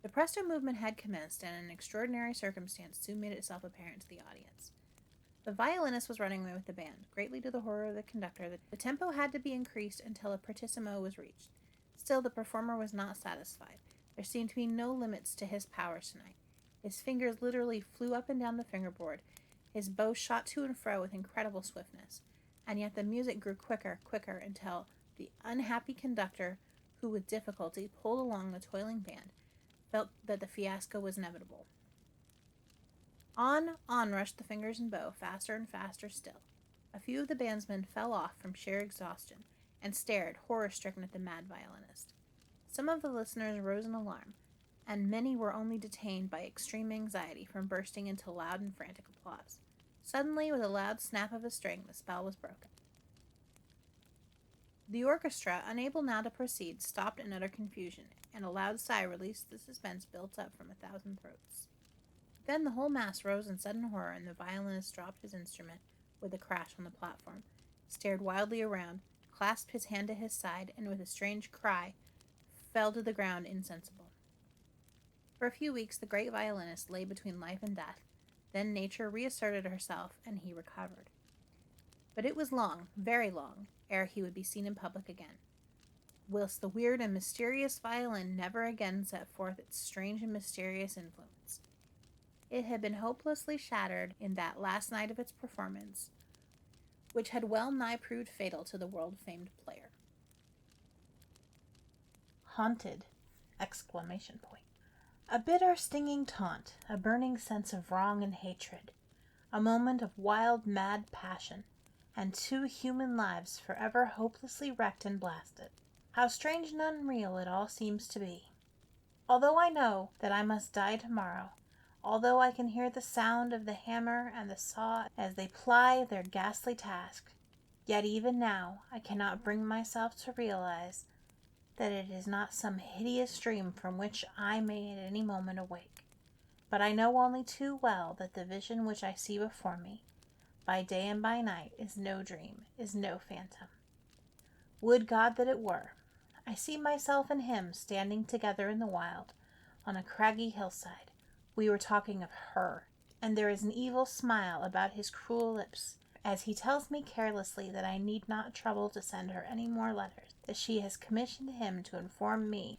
B: The presto movement had commenced, and an extraordinary circumstance soon made itself apparent to the audience. The violinist was running away with the band. Greatly to the horror of the conductor, the tempo had to be increased until a partissimo was reached. Still, the performer was not satisfied. There seemed to be no limits to his powers tonight. His fingers literally flew up and down the fingerboard. His bow shot to and fro with incredible swiftness. And yet the music grew quicker, until the unhappy conductor, who with difficulty pulled along the toiling band, felt that the fiasco was inevitable. On rushed the fingers and bow, faster and faster still. A few of the bandsmen fell off from sheer exhaustion, and stared, horror-stricken, at the mad violinist. Some of the listeners rose in alarm, and many were only detained by extreme anxiety from bursting into loud and frantic applause. Suddenly, with a loud snap of a string, the spell was broken. The orchestra, unable now to proceed, stopped in utter confusion, and a loud sigh released the suspense built up from 1,000 throats. Then the whole mass rose in sudden horror, and the violinist dropped his instrument with a crash on the platform, stared wildly around, clasped his hand to his side, and with a strange cry, fell to the ground insensible. For a few weeks the great violinist lay between life and death. Then nature reasserted herself, and he recovered. But it was long, very long, ere he would be seen in public again, whilst the weird and mysterious violin never again set forth its strange and mysterious influence. It had been hopelessly shattered in that last night of its performance, which had well nigh proved fatal to the world-famed player. Haunted! Exclamation point. A bitter, stinging taunt, a burning sense of wrong and hatred, a moment of wild, mad passion, and 2 human lives forever hopelessly wrecked and blasted. How strange and unreal it all seems to be. Although I know that I must die tomorrow, although I can hear the sound of the hammer and the saw as they ply their ghastly task, yet even now I cannot bring myself to realize that it is not some hideous dream from which I may at any moment awake. But I know only too well that the vision which I see before me, by day and by night, is no dream, is no phantom. Would God that it were! I see myself and him standing together in the wild, on a craggy hillside. We were talking of her, and there is an evil smile about his cruel lips, as he tells me carelessly that I need not trouble to send her any more letters, that she has commissioned him to inform me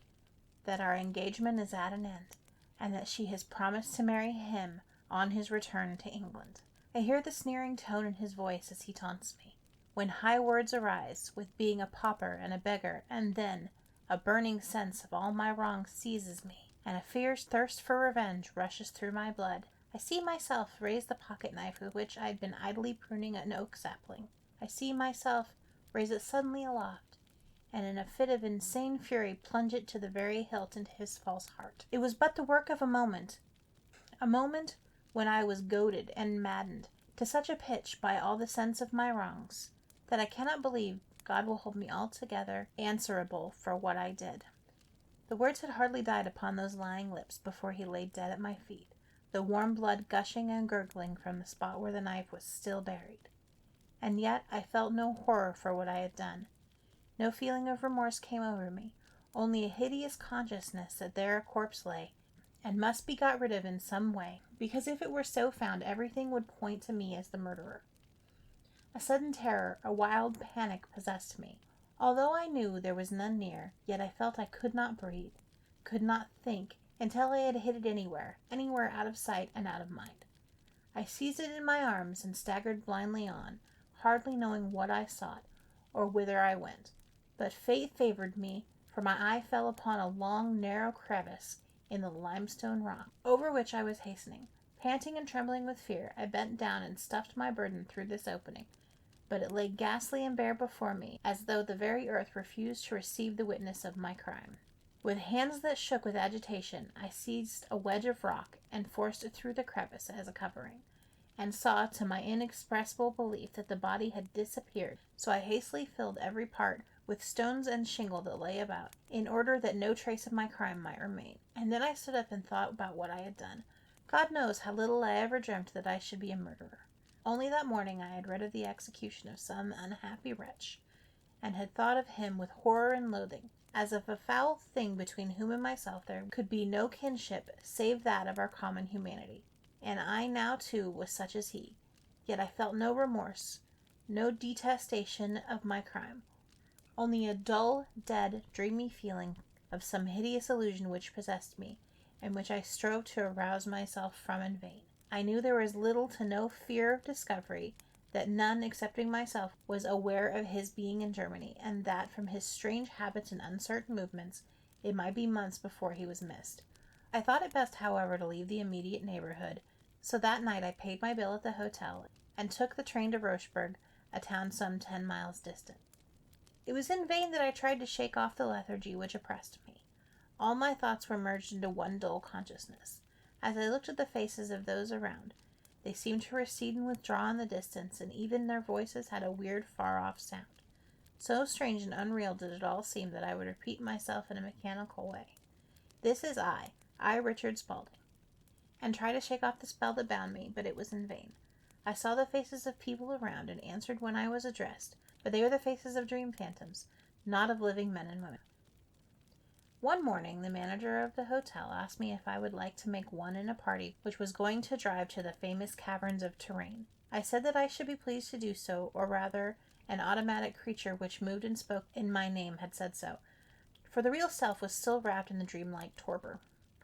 B: that our engagement is at an end, and that she has promised to marry him on his return to England. I hear the sneering tone in his voice as he taunts me, when high words arise, with being a pauper and a beggar, and then a burning sense of all my wrongs seizes me, and a fierce thirst for revenge rushes through my blood. I see myself raise the pocket-knife with which I had been idly pruning an oak sapling. I see myself raise it suddenly aloft, and in a fit of insane fury plunge it to the very hilt into his false heart. It was but the work of a moment when I was goaded and maddened to such a pitch by all the sense of my wrongs, that I cannot believe God will hold me altogether answerable for what I did. The words had hardly died upon those lying lips before he lay dead at my feet, the warm blood gushing and gurgling from the spot where the knife was still buried. And yet I felt no horror for what I had done. No feeling of remorse came over me, only a hideous consciousness that there a corpse lay, and must be got rid of in some way, because if it were so found, everything would point to me as the murderer. A sudden terror, a wild panic possessed me. Although I knew there was none near, yet I felt I could not breathe, could not think, until I had hid it anywhere out of sight and out of mind. I seized it in my arms and staggered blindly on, hardly knowing what I sought, or whither I went. But fate favored me, for my eye fell upon a long, narrow crevice in the limestone rock, over which I was hastening. Panting and trembling with fear, I bent down and stuffed my burden through this opening, but it lay ghastly and bare before me, as though the very earth refused to receive the witness of my crime. With hands that shook with agitation, I seized a wedge of rock and forced it through the crevice as a covering, and saw, to my inexpressible belief, that the body had disappeared. So I hastily filled every part with stones and shingle that lay about, in order that no trace of my crime might remain. And then I stood up and thought about what I had done. God knows how little I ever dreamt that I should be a murderer. Only that morning I had read of the execution of some unhappy wretch, and had thought of him with horror and loathing, as of a foul thing between whom and myself there could be no kinship save that of our common humanity. And I now too was such as he. Yet I felt no remorse, no detestation of my crime, only a dull, dead, dreamy feeling of some hideous illusion which possessed me, and which I strove to arouse myself from in vain. I knew there was little to no fear of discovery, that none excepting myself was aware of his being in Germany, and that from his strange habits and uncertain movements it might be months before he was missed. I thought it best, however, to leave the immediate neighborhood, so that night I paid my bill at the hotel and took the train to Rochburg, a town some 10 miles distant. It was in vain that I tried to shake off the lethargy which oppressed me. All my thoughts were merged into one dull consciousness. As I looked at the faces of those around, they seemed to recede and withdraw in the distance, and even their voices had a weird, far-off sound. So strange and unreal did it all seem that I would repeat myself in a mechanical way. This is I, Richard Spaulding, and try to shake off the spell that bound me, but it was in vain. I saw the faces of people around, and answered when I was addressed, but they were the faces of dream phantoms, not of living men and women. One morning, the manager of the hotel asked me if I would like to make one in a party which was going to drive to the famous caverns of Touraine. I said that I should be pleased to do so, or rather, an automatic creature which moved and spoke in my name had said so, for the real self was still wrapped in the dreamlike torpor.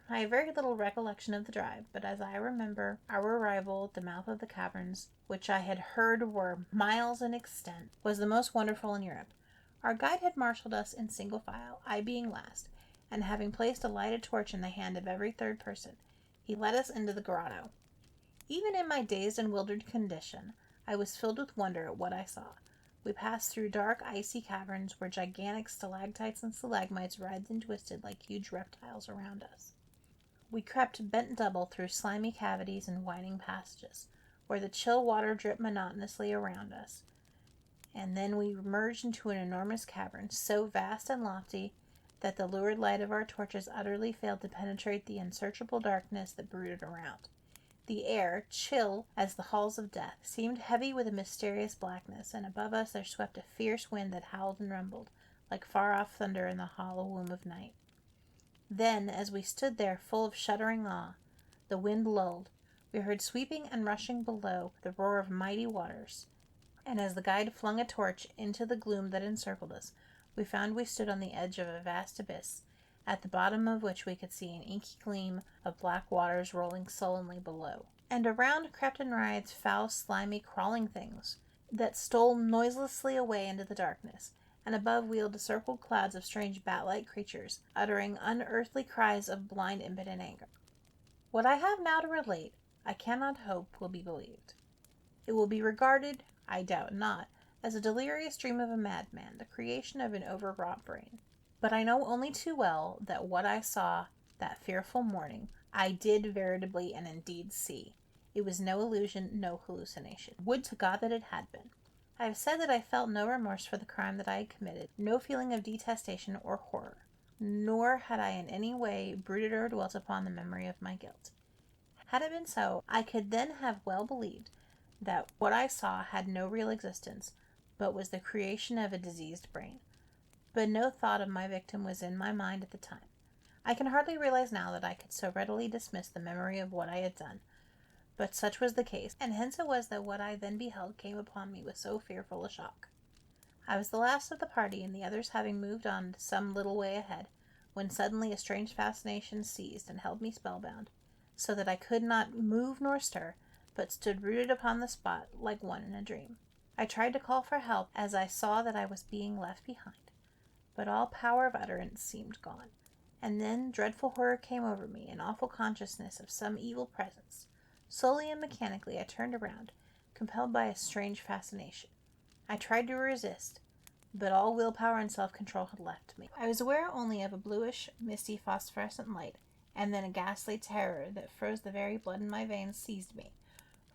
B: I have very little recollection of the drive, but as I remember, our arrival at the mouth of the caverns, which I had heard were miles in extent, was the most wonderful in Europe. Our guide had marshaled us in single file, I being last, and having placed a lighted torch in the hand of every third person, he led us into the grotto. Even in my dazed and wildered condition, I was filled with wonder at what I saw. We passed through dark, icy caverns where gigantic stalactites and stalagmites writhed and twisted like huge reptiles around us. We crept bent double through slimy cavities and winding passages, where the chill water dripped monotonously around us, and then we emerged into an enormous cavern, so vast and lofty that the lurid light of our torches utterly failed to penetrate the unsearchable darkness that brooded around. The air, chill as the halls of death, seemed heavy with a mysterious blackness, and above us there swept a fierce wind that howled and rumbled, like far-off thunder in the hollow womb of night. Then, as we stood there full of shuddering awe, the wind lulled. We heard sweeping and rushing below the roar of mighty waters, and as the guide flung a torch into the gloom that encircled us, we found we stood on the edge of a vast abyss, at the bottom of which we could see an inky gleam of black waters rolling sullenly below. And around crept and writhed foul, slimy, crawling things that stole noiselessly away into the darkness, and above wheeled circled clouds of strange bat-like creatures, uttering unearthly cries of blind, impotent anger. What I have now to relate, I cannot hope will be believed. It will be regarded, I doubt not, as a delirious dream of a madman, the creation of an overwrought brain. But I know only too well that what I saw that fearful morning, I did veritably and indeed see. It was no illusion, no hallucination. Would to God that it had been. I have said that I felt no remorse for the crime that I had committed, no feeling of detestation or horror, nor had I in any way brooded or dwelt upon the memory of my guilt. Had it been so, I could then have well believed that what I saw had no real existence, but was the creation of a diseased brain. But no thought of my victim was in my mind at the time. I can hardly realize now that I could so readily dismiss the memory of what I had done, But such was the case, and hence it was that what I then beheld came upon me with so fearful a shock. I was the last of the party, and the others having moved on some little way ahead, when suddenly a strange fascination seized and held me spellbound, so that I could not move nor stir, but stood rooted upon the spot like one in a dream. I tried to call for help, as I saw that I was being left behind, but all power of utterance seemed gone. And then dreadful horror came over me, an awful consciousness of some evil presence. Slowly and mechanically I turned around, compelled by a strange fascination. I tried to resist, but all willpower and self-control had left me. I was aware only of a bluish, misty, phosphorescent light, and then a ghastly terror that froze the very blood in my veins seized me.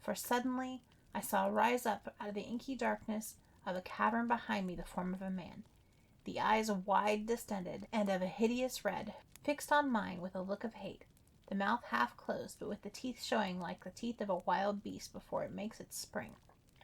B: For suddenly I saw rise up out of the inky darkness of a cavern behind me the form of a man, the eyes wide distended and of a hideous red, fixed on mine with a look of hate, the mouth half closed, but with the teeth showing like the teeth of a wild beast before it makes its spring,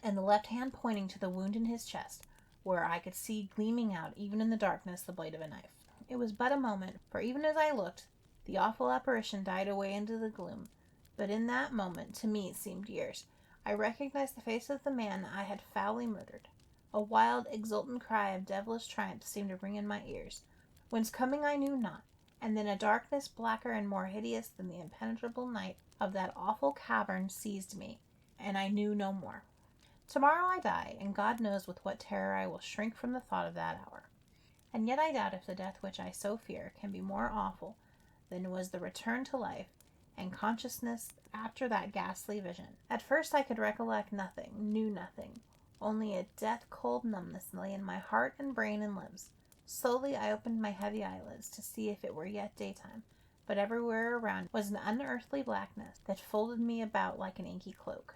B: and the left hand pointing to the wound in his chest, where I could see gleaming out, even in the darkness, the blade of a knife. It was but a moment, for even as I looked, the awful apparition died away into the gloom, but in that moment, to me it seemed years, I recognized the face of the man I had foully murdered. A wild, exultant cry of devilish triumph seemed to ring in my ears, whence coming I knew not, and then a darkness blacker and more hideous than the impenetrable night of that awful cavern seized me, and I knew no more. Tomorrow I die, and God knows with what terror I will shrink from the thought of that hour. And yet I doubt if the death which I so fear can be more awful than was the return to life and consciousness after that ghastly vision. At first I could recollect nothing, knew nothing. Only a death-cold numbness lay in my heart and brain and limbs. Slowly I opened my heavy eyelids to see if it were yet daytime, but everywhere around was an unearthly blackness that folded me about like an inky cloak.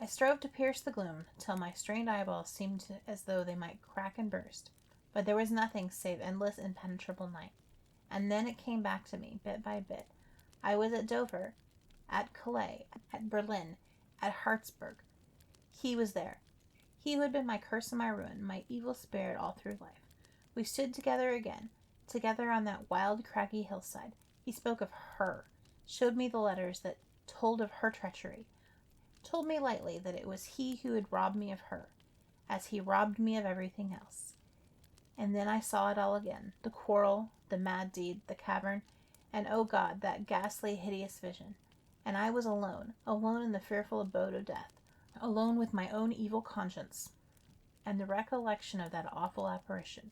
B: I strove to pierce the gloom, till my strained eyeballs seemed as though they might crack and burst, but there was nothing save endless impenetrable night. And then it came back to me, bit by bit. I was at Dover, at Calais, at Berlin, at Hartsburg. He was there. He who had been my curse and my ruin, my evil spirit all through life. We stood together again, together on that wild, craggy hillside. He spoke of her, showed me the letters that told of her treachery, told me lightly that it was he who had robbed me of her, as he robbed me of everything else. And then I saw it all again, the quarrel, the mad deed, the cavern, and, oh God, that ghastly, hideous vision. And I was alone, alone in the fearful abode of death, alone with my own evil conscience, and the recollection of that awful apparition.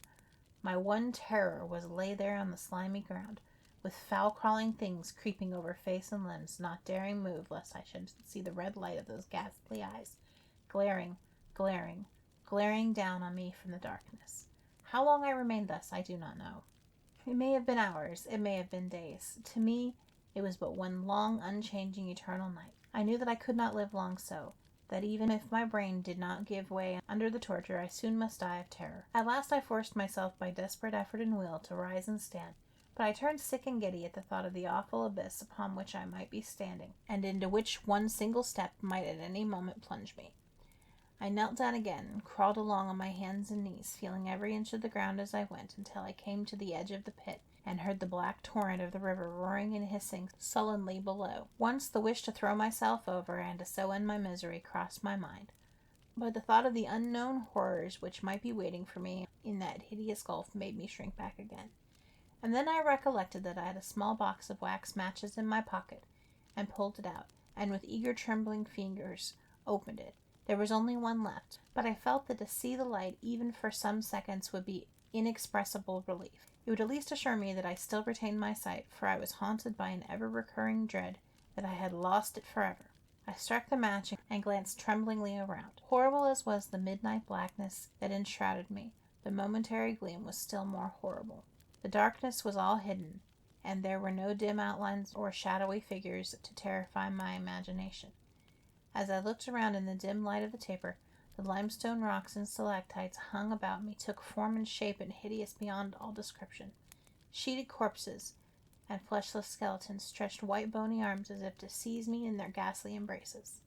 B: My one terror was lay there on the slimy ground, with foul-crawling things creeping over face and limbs, not daring move lest I should see the red light of those ghastly eyes, glaring, glaring, glaring down on me from the darkness. How long I remained thus I do not know. It may have been hours, it may have been days. To me, it was but one long, unchanging, eternal night. I knew that I could not live long so, that even if my brain did not give way under the torture, I soon must die of terror. At last I forced myself by desperate effort and will to rise and stand, but I turned sick and giddy at the thought of the awful abyss upon which I might be standing, and into which one single step might at any moment plunge me. I knelt down again and crawled along on my hands and knees, feeling every inch of the ground as I went, until I came to the edge of the pit, and heard the black torrent of the river roaring and hissing sullenly below. Once the wish to throw myself over and to so end my misery crossed my mind, but the thought of the unknown horrors which might be waiting for me in that hideous gulf made me shrink back again. And then I recollected that I had a small box of wax matches in my pocket, and pulled it out, and with eager trembling fingers opened it. There was only one left, but I felt that to see the light even for some seconds would be inexpressible relief. It would at least assure me that I still retained my sight, for I was haunted by an ever-recurring dread that I had lost it forever. I struck the match and glanced tremblingly around. Horrible as was the midnight blackness that enshrouded me, the momentary gleam was still more horrible. The darkness was all hidden, and there were no dim outlines or shadowy figures to terrify my imagination. As I looked around in the dim light of the taper, the limestone rocks and stalactites hung about me took form and shape and hideous beyond all description. Sheeted corpses and fleshless skeletons stretched white bony arms as if to seize me in their ghastly embraces.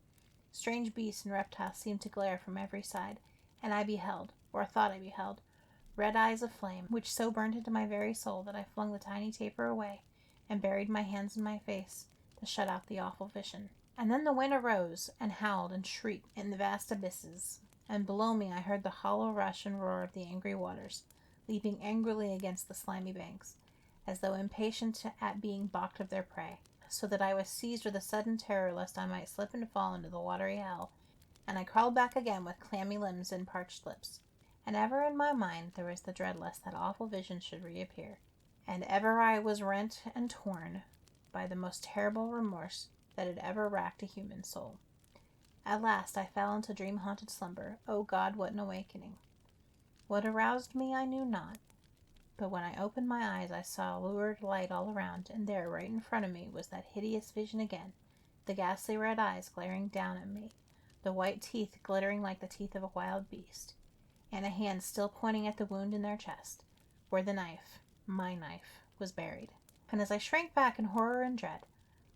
B: Strange beasts and reptiles seemed to glare from every side, and I beheld, or thought I beheld, red eyes of flame, which so burned into my very soul that I flung the tiny taper away, and buried my hands in my face to shut out the awful vision. And then the wind arose and howled and shrieked in the vast abysses, and below me I heard the hollow rush and roar of the angry waters, leaping angrily against the slimy banks, as though impatient at being balked of their prey, so that I was seized with a sudden terror lest I might slip and fall into the watery hell, and I crawled back again with clammy limbs and parched lips. And ever in my mind there was the dread lest that awful vision should reappear, and ever I was rent and torn by the most terrible remorse that had ever racked a human soul. At last I fell into dream-haunted slumber. O God, what an awakening! What aroused me I knew not, but when I opened my eyes I saw a lurid light all around, and there, right in front of me, was that hideous vision again, the ghastly red eyes glaring down at me, the white teeth glittering like the teeth of a wild beast, and a hand still pointing at the wound in their chest, where the knife, my knife, was buried. And as I shrank back in horror and dread,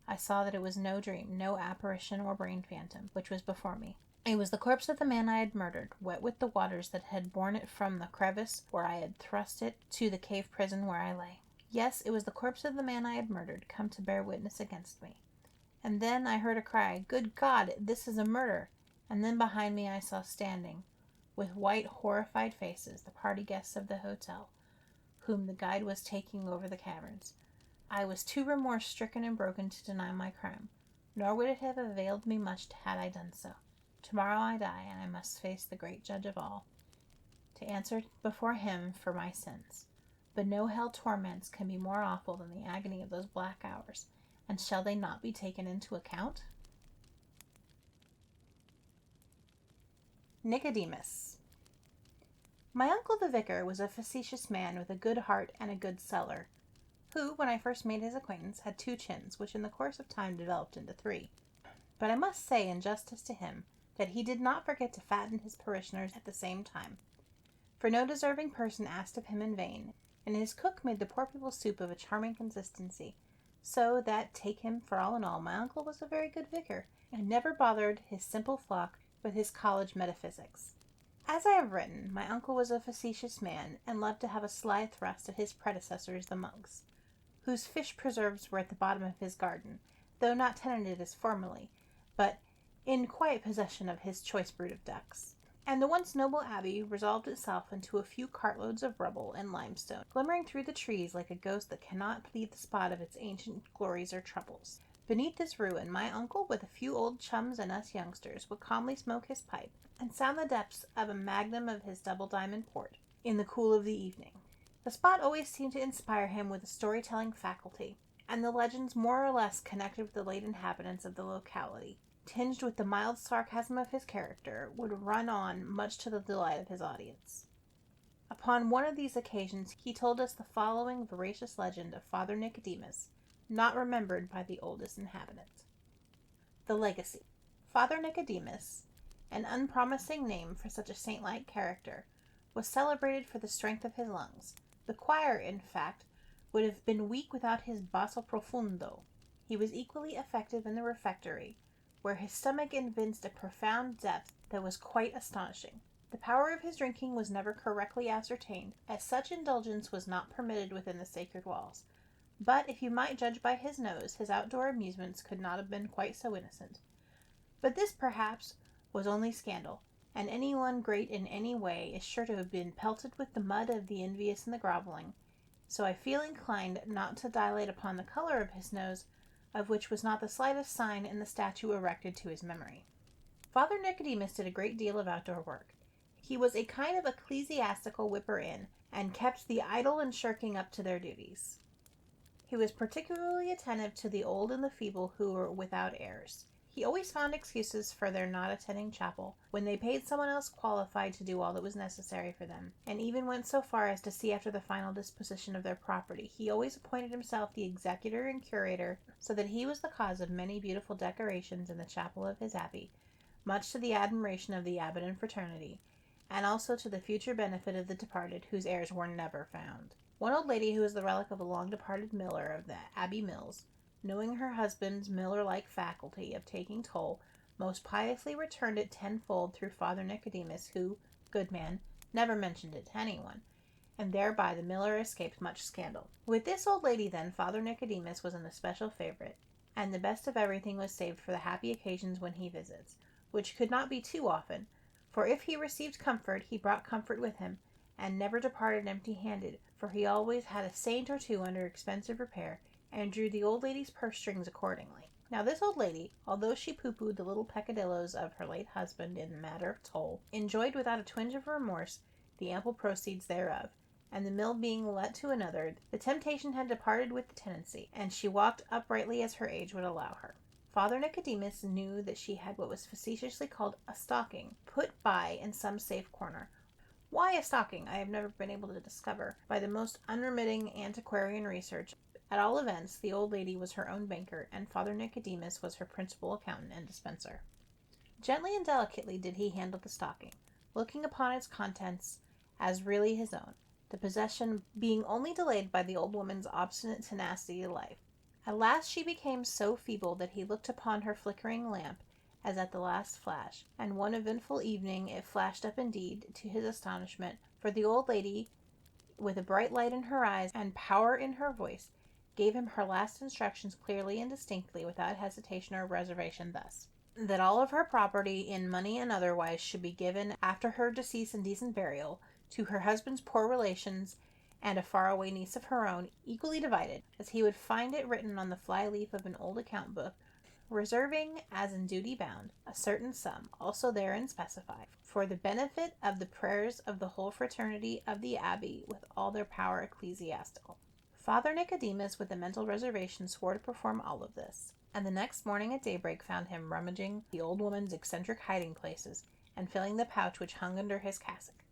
B: I saw that it was no dream, no apparition or brain phantom, which was before me. It was the corpse of the man I had murdered, wet with the waters that had borne it from the crevice where I had thrust it to the cave prison where I lay. Yes, it was the corpse of the man I had murdered, come to bear witness against me. And then I heard a cry, "Good God, this is a murder!" And then behind me I saw standing, with white, horrified faces, the party guests of the hotel, whom the guide was taking over the caverns. I was too remorse-stricken and broken to deny my crime, nor would it have availed me much had I done so. Tomorrow I die, and I must face the great judge of all, to answer before him for my sins. But no hell torments can be more awful than the agony of those black hours, and shall they not be taken into account? Nicodemus. My uncle the vicar was a facetious man with a good heart and a good cellar, who, when I first made his acquaintance, had 2 chins, which in the course of time developed into 3. But I must say, in justice to him, that he did not forget to fatten his parishioners at the same time, for no deserving person asked of him in vain, and his cook made the poor people's soup of a charming consistency, so that, take him for all in all, my uncle was a very good vicar, and never bothered his simple flock with his college metaphysics. As I have written, my uncle was a facetious man, and loved to have a sly thrust at his predecessors the monks, whose fish preserves were at the bottom of his garden, though not tenanted as formerly, but in quiet possession of his choice brood of ducks. And the once noble abbey resolved itself into a few cartloads of rubble and limestone, glimmering through the trees like a ghost that cannot leave the spot of its ancient glories or troubles. Beneath this ruin, my uncle, with a few old chums and us youngsters, would calmly smoke his pipe, and sound the depths of a magnum of his double diamond port, in the cool of the evening. The spot always seemed to inspire him with a storytelling faculty, and the legends more or less connected with the late inhabitants of the locality, tinged with the mild sarcasm of his character, would run on much to the delight of his audience. Upon one of these occasions he told us the following veracious legend of Father Nicodemus, not remembered by the oldest inhabitant. The Legacy. Father Nicodemus, an unpromising name for such a saint-like character, was celebrated for the strength of his lungs. The choir, in fact, would have been weak without his basso profundo. He was equally effective in the refectory, where his stomach evinced a profound depth that was quite astonishing. The power of his drinking was never correctly ascertained, as such indulgence was not permitted within the sacred walls. But if you might judge by his nose, his outdoor amusements could not have been quite so innocent. But this, perhaps, was only scandal, and anyone great in any way is sure to have been pelted with the mud of the envious and the groveling, so I feel inclined not to dilate upon the color of his nose, of which was not the slightest sign in the statue erected to his memory. Father Nicodemus did a great deal of outdoor work. He was a kind of ecclesiastical whipper-in, and kept the idle and shirking up to their duties. He was particularly attentive to the old and the feeble who were without heirs. He always found excuses for their not attending chapel, when they paid someone else qualified to do all that was necessary for them, and even went so far as to see after the final disposition of their property. He always appointed himself the executor and curator, so that he was the cause of many beautiful decorations in the chapel of his abbey, much to the admiration of the abbot and fraternity, and also to the future benefit of the departed, whose heirs were never found. One old lady, who was the relic of a long-departed miller of the Abbey Mills, knowing her husband's miller-like faculty of taking toll, most piously returned it tenfold through Father Nicodemus, who, good man, never mentioned it to anyone, and thereby the miller escaped much scandal. With this old lady, then, Father Nicodemus was an especial favorite, and the best of everything was saved for the happy occasions when he visits, which could not be too often, for if he received comfort, he brought comfort with him, and never departed empty-handed, for he always had a saint or two under expensive repair, and drew the old lady's purse strings accordingly. Now this old lady, although she pooh-poohed the little peccadilloes of her late husband in the matter of toll, enjoyed without a twinge of remorse the ample proceeds thereof, and the mill being let to another, the temptation had departed with the tenancy, and she walked uprightly as her age would allow her. Father Nicodemus knew that she had what was facetiously called a stocking put by in some safe corner. Why a stocking I have never been able to discover by the most unremitting antiquarian research. At all events, the old lady was her own banker, and Father Nicodemus was her principal accountant and dispenser. Gently and delicately did he handle the stocking, looking upon its contents as really his own, the possession being only delayed by the old woman's obstinate tenacity of life. At last she became so feeble that he looked upon her flickering lamp as at the last flash, and one eventful evening it flashed up indeed, to his astonishment, for the old lady, with a bright light in her eyes and power in her voice, gave him her last instructions clearly and distinctly, without hesitation or reservation, thus: that all of her property, in money and otherwise, should be given, after her decease and decent burial, to her husband's poor relations and a faraway niece of her own, equally divided, as he would find it written on the fly-leaf of an old account book, reserving, as in duty bound, a certain sum, also therein specified, for the benefit of the prayers of the whole fraternity of the abbey, with all their power ecclesiastical. Father Nicodemus, with a mental reservation, swore to perform all of this, and the next morning at daybreak found him rummaging the old woman's eccentric hiding-places, and filling the pouch which hung under his cassock.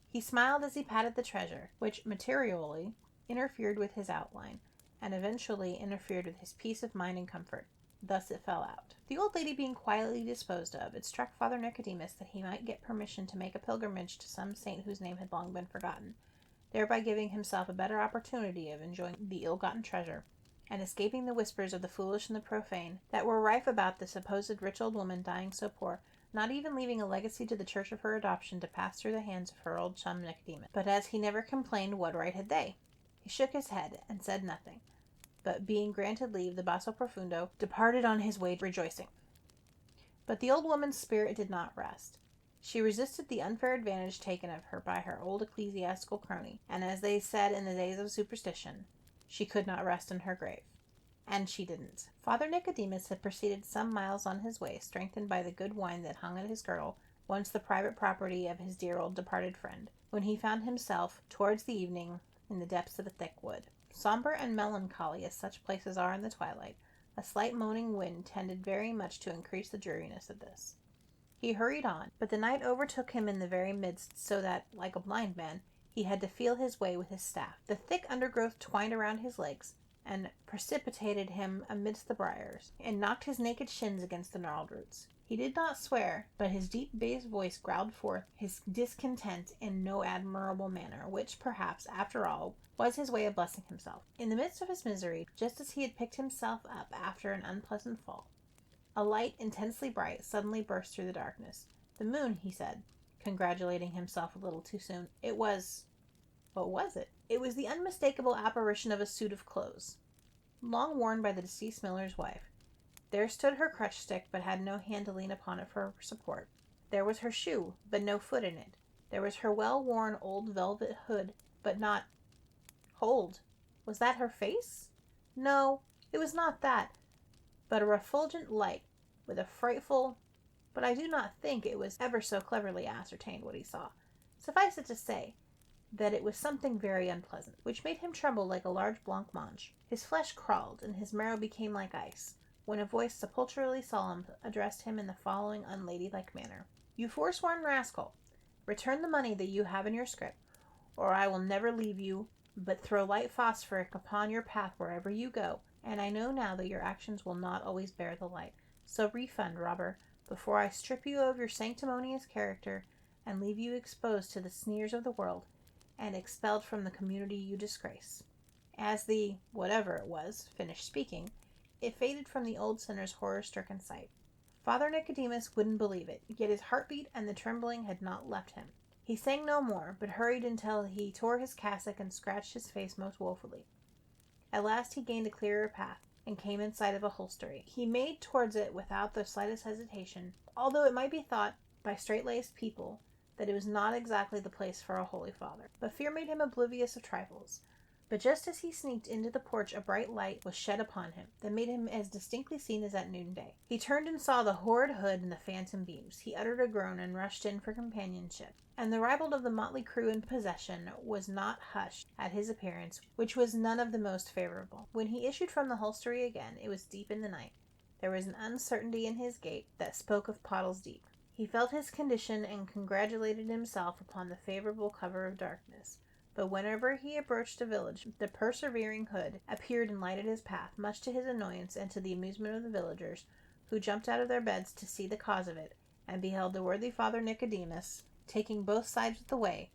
B: He smiled as he patted the treasure, which materially interfered with his outline, and eventually interfered with his peace of mind and comfort. Thus it fell out. The old lady being quietly disposed of, it struck Father Nicodemus that he might get permission to make a pilgrimage to some saint whose name had long been forgotten, thereby giving himself a better opportunity of enjoying the ill-gotten treasure, and escaping the whispers of the foolish and the profane that were rife about the supposed rich old woman dying so poor, not even leaving a legacy to the church of her adoption to pass through the hands of her old chum Nicodemus. But as he never complained, what right had they? He shook his head and said nothing, but being granted leave, the basso profundo departed on his way rejoicing. But the old woman's spirit did not rest. She resisted the unfair advantage taken of her by her old ecclesiastical crony, and as they said in the days of superstition, she could not rest in her grave. And she didn't. Father Nicodemus had proceeded some miles on his way, strengthened by the good wine that hung at his girdle, once the private property of his dear old departed friend, when he found himself, towards the evening, in the depths of a thick wood. Sombre and melancholy as such places are in the twilight, a slight moaning wind tended very much to increase the dreariness of this. He hurried on, but the night overtook him in the very midst, so that, like a blind man, he had to feel his way with his staff. The thick undergrowth twined around his legs, and precipitated him amidst the briars, and knocked his naked shins against the gnarled roots. He did not swear, but his deep bass voice growled forth his discontent in no admirable manner, which, perhaps, after all, was his way of blessing himself. In the midst of his misery, just as he had picked himself up after an unpleasant fall, a light, intensely bright, suddenly burst through the darkness. The moon, he said, congratulating himself a little too soon. It was... what was it? It was the unmistakable apparition of a suit of clothes, long worn by the deceased miller's wife. There stood her crutch stick, but had no hand to lean upon it for support. There was her shoe, but no foot in it. There was her well-worn old velvet hood, but not... Hold! Was that her face? No, it was not that, but a refulgent light, with a frightful... But I do not think it was ever so cleverly ascertained what he saw. Suffice it to say, that it was something very unpleasant, which made him tremble like a large blancmange. His flesh crawled, and his marrow became like ice, when a voice sepulchrally solemn addressed him in the following unladylike manner: "You forsworn rascal, return the money that you have in your scrip, or I will never leave you, but throw light phosphoric upon your path wherever you go, and I know now that your actions will not always bear the light. So refund, robber, before I strip you of your sanctimonious character, and leave you exposed to the sneers of the world, and expelled from the community you disgrace." As the whatever it was finished speaking, it faded from the old sinner's horror-stricken sight. Father Nicodemus wouldn't believe it, yet his heartbeat and the trembling had not left him. He sang no more, but hurried until he tore his cassock and scratched his face most woefully. At last he gained a clearer path, and came in sight of a hostelry. He made towards it without the slightest hesitation, although it might be thought by straight-laced people that it was not exactly the place for a holy father. But fear made him oblivious of trifles. But just as he sneaked into the porch, a bright light was shed upon him that made him as distinctly seen as at noonday. He turned and saw the horrid hood and the phantom beams. He uttered a groan and rushed in for companionship. And the ribald of the motley crew in possession was not hushed at his appearance, which was none of the most favorable. When he issued from the hostelry again, it was deep in the night. There was an uncertainty in his gait that spoke of Pottle's Deep. He felt his condition and congratulated himself upon the favorable cover of darkness. But whenever he approached a village, the persevering hood appeared and lighted his path, much to his annoyance and to the amusement of the villagers, who jumped out of their beds to see the cause of it, and beheld the worthy Father Nicodemus taking both sides of the way,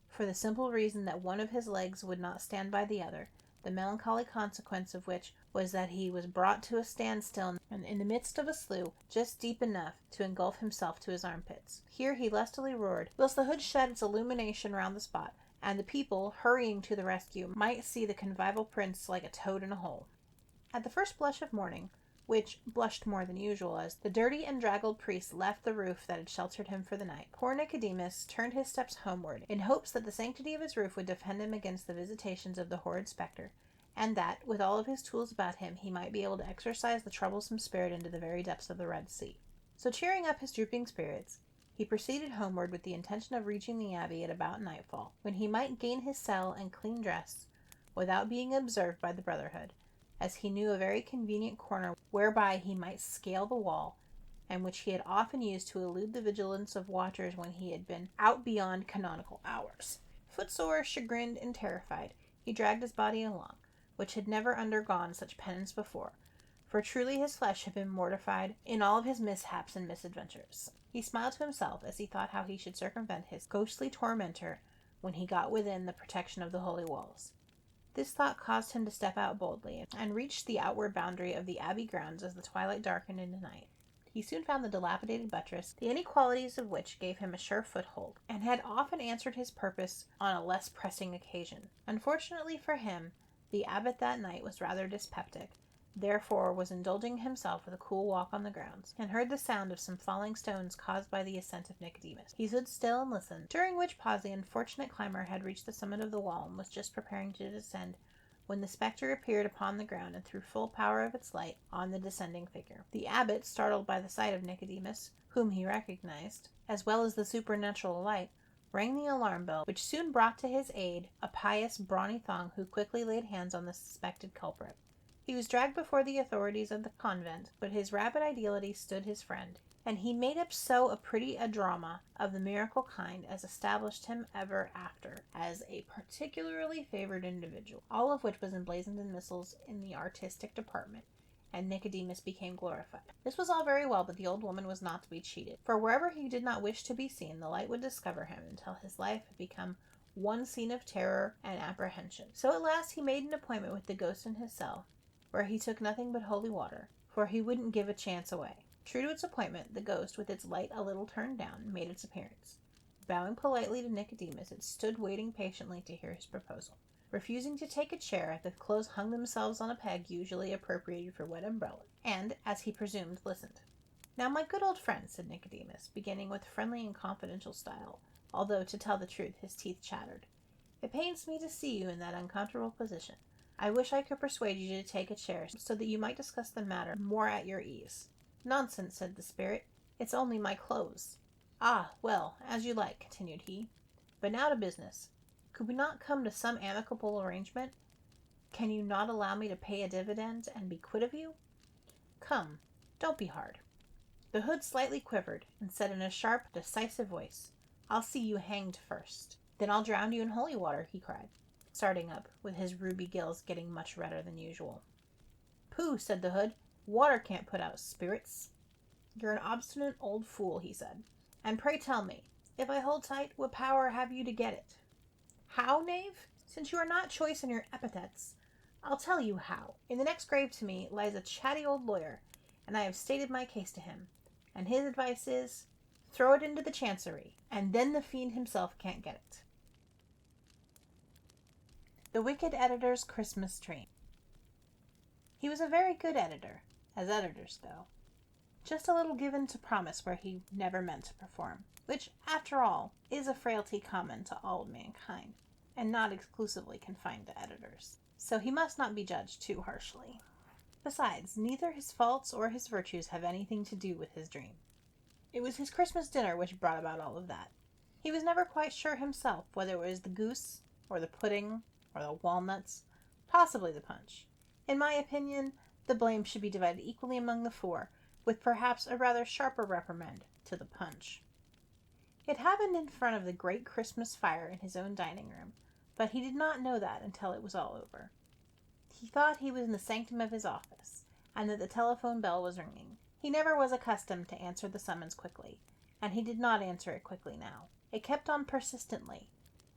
B: for the simple reason that one of his legs would not stand by the other, the melancholy consequence of which was that he was brought to a standstill in the midst of a slough, just deep enough to engulf himself to his armpits. Here he lustily roared, whilst the hood shed its illumination round the spot, and the people, hurrying to the rescue, might see the convivial prince like a toad in a hole. At the first blush of morning, which blushed more than usual as the dirty and draggled priest left the roof that had sheltered him for the night, poor Nicodemus turned his steps homeward, in hopes that the sanctity of his roof would defend him against the visitations of the horrid spectre, and that, with all of his tools about him, he might be able to exorcise the troublesome spirit into the very depths of the Red Sea. So, cheering up his drooping spirits, he proceeded homeward with the intention of reaching the abbey at about nightfall, when he might gain his cell and clean dress without being observed by the brotherhood, as he knew a very convenient corner whereby he might scale the wall, and which he had often used to elude the vigilance of watchers when he had been out beyond canonical hours. Footsore, chagrined, and terrified, he dragged his body along, which had never undergone such penance before, for truly his flesh had been mortified in all of his mishaps and misadventures. He smiled to himself as he thought how he should circumvent his ghostly tormentor when he got within the protection of the holy walls. This thought caused him to step out boldly, and reached the outward boundary of the abbey grounds as the twilight darkened into night. He soon found the dilapidated buttress, the inequalities of which gave him a sure foothold, and had often answered his purpose on a less pressing occasion. Unfortunately for him, the abbot that night was rather dyspeptic, therefore was indulging himself with a cool walk on the grounds, and heard the sound of some falling stones caused by the ascent of Nicodemus. He stood still and listened, during which pause the unfortunate climber had reached the summit of the wall and was just preparing to descend, when the spectre appeared upon the ground and threw full power of its light on the descending figure. The abbot, startled by the sight of Nicodemus, whom he recognized, as well as the supernatural light, rang the alarm bell, which soon brought to his aid a pious brawny thong who quickly laid hands on the suspected culprit. He was dragged before the authorities of the convent, but his rapid ideality stood his friend, and he made up so pretty a drama of the miracle kind as established him ever after as a particularly favored individual, all of which was emblazoned in missals in the artistic department, and Nicodemus became glorified. This was all very well, but the old woman was not to be cheated, for wherever he did not wish to be seen, the light would discover him until his life had become one scene of terror and apprehension. So at last he made an appointment with the ghost in his cell, where he took nothing but holy water, for he wouldn't give a chance away. True to its appointment, the ghost, with its light a little turned down, made its appearance. Bowing politely to Nicodemus, it stood waiting patiently to hear his proposal, refusing to take a chair. The clothes hung themselves on a peg usually appropriated for wet umbrellas, and, as he presumed, listened. "Now, my good old friend," said Nicodemus, beginning with friendly and confidential style, although, to tell the truth, his teeth chattered, "it pains me to see you in that uncomfortable position. I wish I could persuade you to take a chair, so that you might discuss the matter more at your ease." "Nonsense," said the spirit. "It's only my clothes." "Ah, well, as you like," continued he. "But now to business. Could we not come to some amicable arrangement? Can you not allow me to pay a dividend and be quit of you? Come, don't be hard." The hood slightly quivered, and said in a sharp, decisive voice, "I'll see you hanged first." "Then I'll drown you in holy water," he cried, starting up, with his ruby gills getting much redder than usual. "Pooh," said the hood. "Water can't put out spirits." "You're an obstinate old fool," he said. "And pray tell me, if I hold tight, what power have you to get it?" "How, knave? Since you are not choice in your epithets, I'll tell you how. In the next grave to me lies a chatty old lawyer, and I have stated my case to him, and his advice is, throw it into the chancery, and then the fiend himself can't get it." The wicked editor's Christmas dream. He was a very good editor, as editors go. Just a little given to promise where he never meant to perform, which, after all, is a frailty common to all mankind, and not exclusively confined to editors. So he must not be judged too harshly. Besides, neither his faults or his virtues have anything to do with his dream. It was his Christmas dinner which brought about all of that. He was never quite sure himself whether it was the goose, or the pudding, or the walnuts, possibly the punch. In my opinion, the blame should be divided equally among the four, with perhaps a rather sharper reprimand to the punch. It happened in front of the great Christmas fire in his own dining room, but he did not know that until it was all over. He thought he was in the sanctum of his office, and that the telephone bell was ringing. He never was accustomed to answer the summons quickly, and he did not answer it quickly now. It kept on persistently,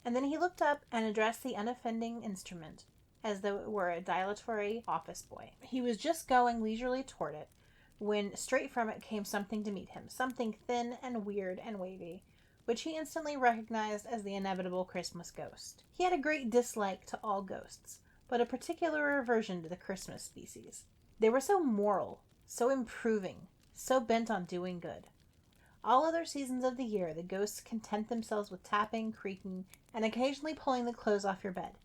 B: and then he looked up and addressed the unoffending instrument, as though it were a dilatory office boy. He was just going leisurely toward it, when straight from it came something to meet him, something thin and weird and wavy, which he instantly recognized as the inevitable Christmas ghost. He had a great dislike to all ghosts, but a particular aversion to the Christmas species. They were so moral, so improving, so bent on doing good. All other seasons of the year, the ghosts content themselves with tapping, creaking, and occasionally pulling the clothes off your bed.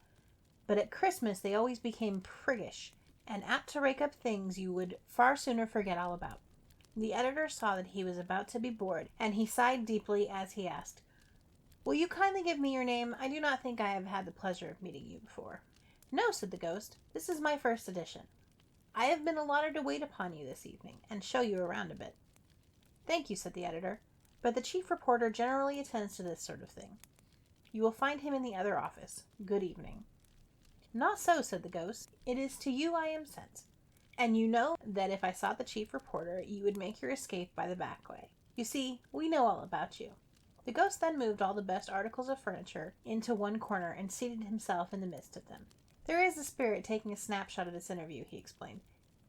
B: But at Christmas, they always became priggish, and apt to rake up things you would far sooner forget all about. The editor saw that he was about to be bored, and he sighed deeply as he asked, "Will you kindly give me your name? I do not think I have had the pleasure of meeting you before." "No," said the ghost. "This is my first edition. I have been allotted to wait upon you this evening, and show you around a bit." "Thank you," said the editor, "but the chief reporter generally attends to this sort of thing. You will find him in the other office. Good evening." "Not so," said the ghost. "It is to you I am sent. And you know that if I sought the chief reporter, you would make your escape by the back way. You see, we know all about you." The ghost then moved all the best articles of furniture into one corner and seated himself in the midst of them. "There is a spirit taking a snapshot of this interview," he explained,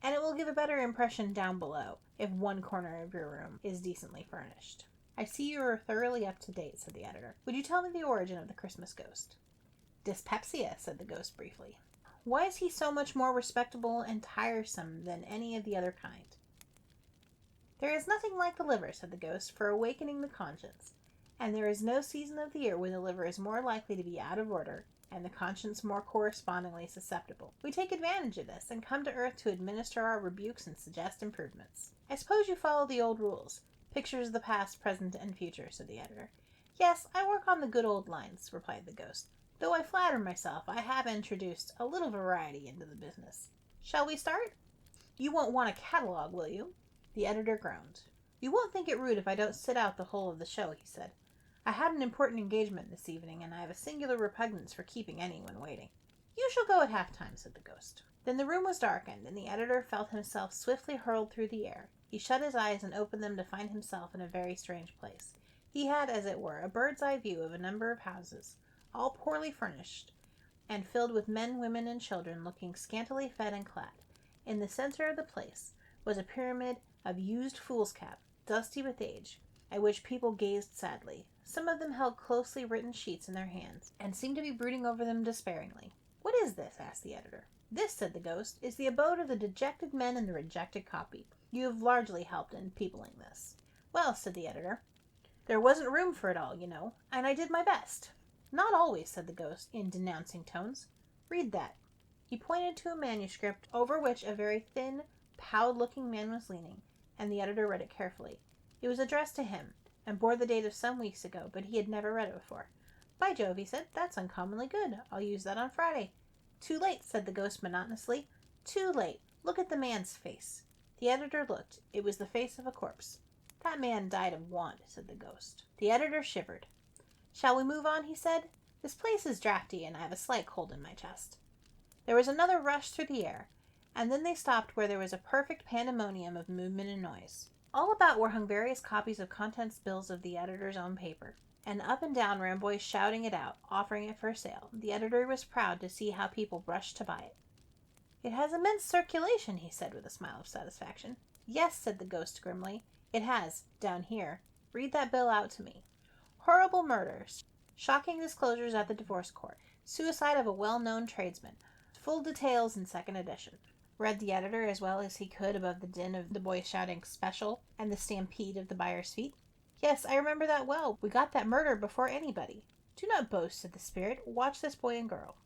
B: "and it will give a better impression down below if one corner of your room is decently furnished." "I see you are thoroughly up to date," said the editor. "Would you tell me the origin of the Christmas ghost?" "Dyspepsia," said the ghost briefly. "Why is he so much more respectable and tiresome than any of the other kind?" "There is nothing like the liver," said the ghost, "for awakening the conscience, and there is no season of the year when the liver is more likely to be out of order and the conscience more correspondingly susceptible. We take advantage of this, and come to earth to administer our rebukes and suggest improvements. I suppose you follow the old rules, pictures of the past, present, and future," said the editor. "Yes, I work on the good old lines," replied the ghost, "though I flatter myself I have introduced a little variety into the business. Shall we start? You won't want a catalogue, will you?" The editor groaned. "You won't think it rude if I don't sit out the whole of the show," he said. "I had an important engagement this evening, and I have a singular repugnance for keeping anyone waiting." "You shall go at half-time," said the ghost. Then the room was darkened, and the editor felt himself swiftly hurled through the air. He shut his eyes and opened them to find himself in a very strange place. He had, as it were, a bird's-eye view of a number of houses, all poorly furnished, and filled with men, women, and children looking scantily fed and clad. In the center of the place was a pyramid of used foolscap, dusty with age, at which people gazed sadly. Some of them held closely written sheets in their hands, and seemed to be brooding over them despairingly. "What is this?" asked the editor. "This," said the ghost, "is the abode of the dejected men and the rejected copy. You have largely helped in peopling this." "Well," said the editor, "there wasn't room for it all, you know, and I did my best." "Not always," said the ghost, in denouncing tones. "Read that." He pointed to a manuscript over which a very thin, pallid-looking man was leaning, and the editor read it carefully. It was addressed to him, and bore the date of some weeks ago, but he had never read it before. "By Jove," he said, "that's uncommonly good. I'll use that on Friday." "Too late," said the ghost monotonously. "Too late. Look at the man's face." The editor looked. It was the face of a corpse. "That man died of want," said the ghost. The editor shivered. "Shall we move on?" he said. "This place is draughty, and I have a slight cold in my chest." There was another rush through the air, and then they stopped where there was a perfect pandemonium of movement and noise. All about were hung various copies of contents bills of the editor's own paper, and up and down ran boys shouting it out, offering it for sale. The editor was proud to see how people rushed to buy it. "It has immense circulation," he said with a smile of satisfaction. "Yes," said the ghost grimly, "it has, down here. Read that bill out to me. Horrible murders. Shocking disclosures at the divorce court. Suicide of a well-known tradesman. Full details in second edition. read the editor as well as he could above the din of the boys shouting "Special" and the stampede of the buyer's feet. "Yes, I remember that well. We got that murder before anybody." "Do not boast," said the spirit. "Watch this boy and girl."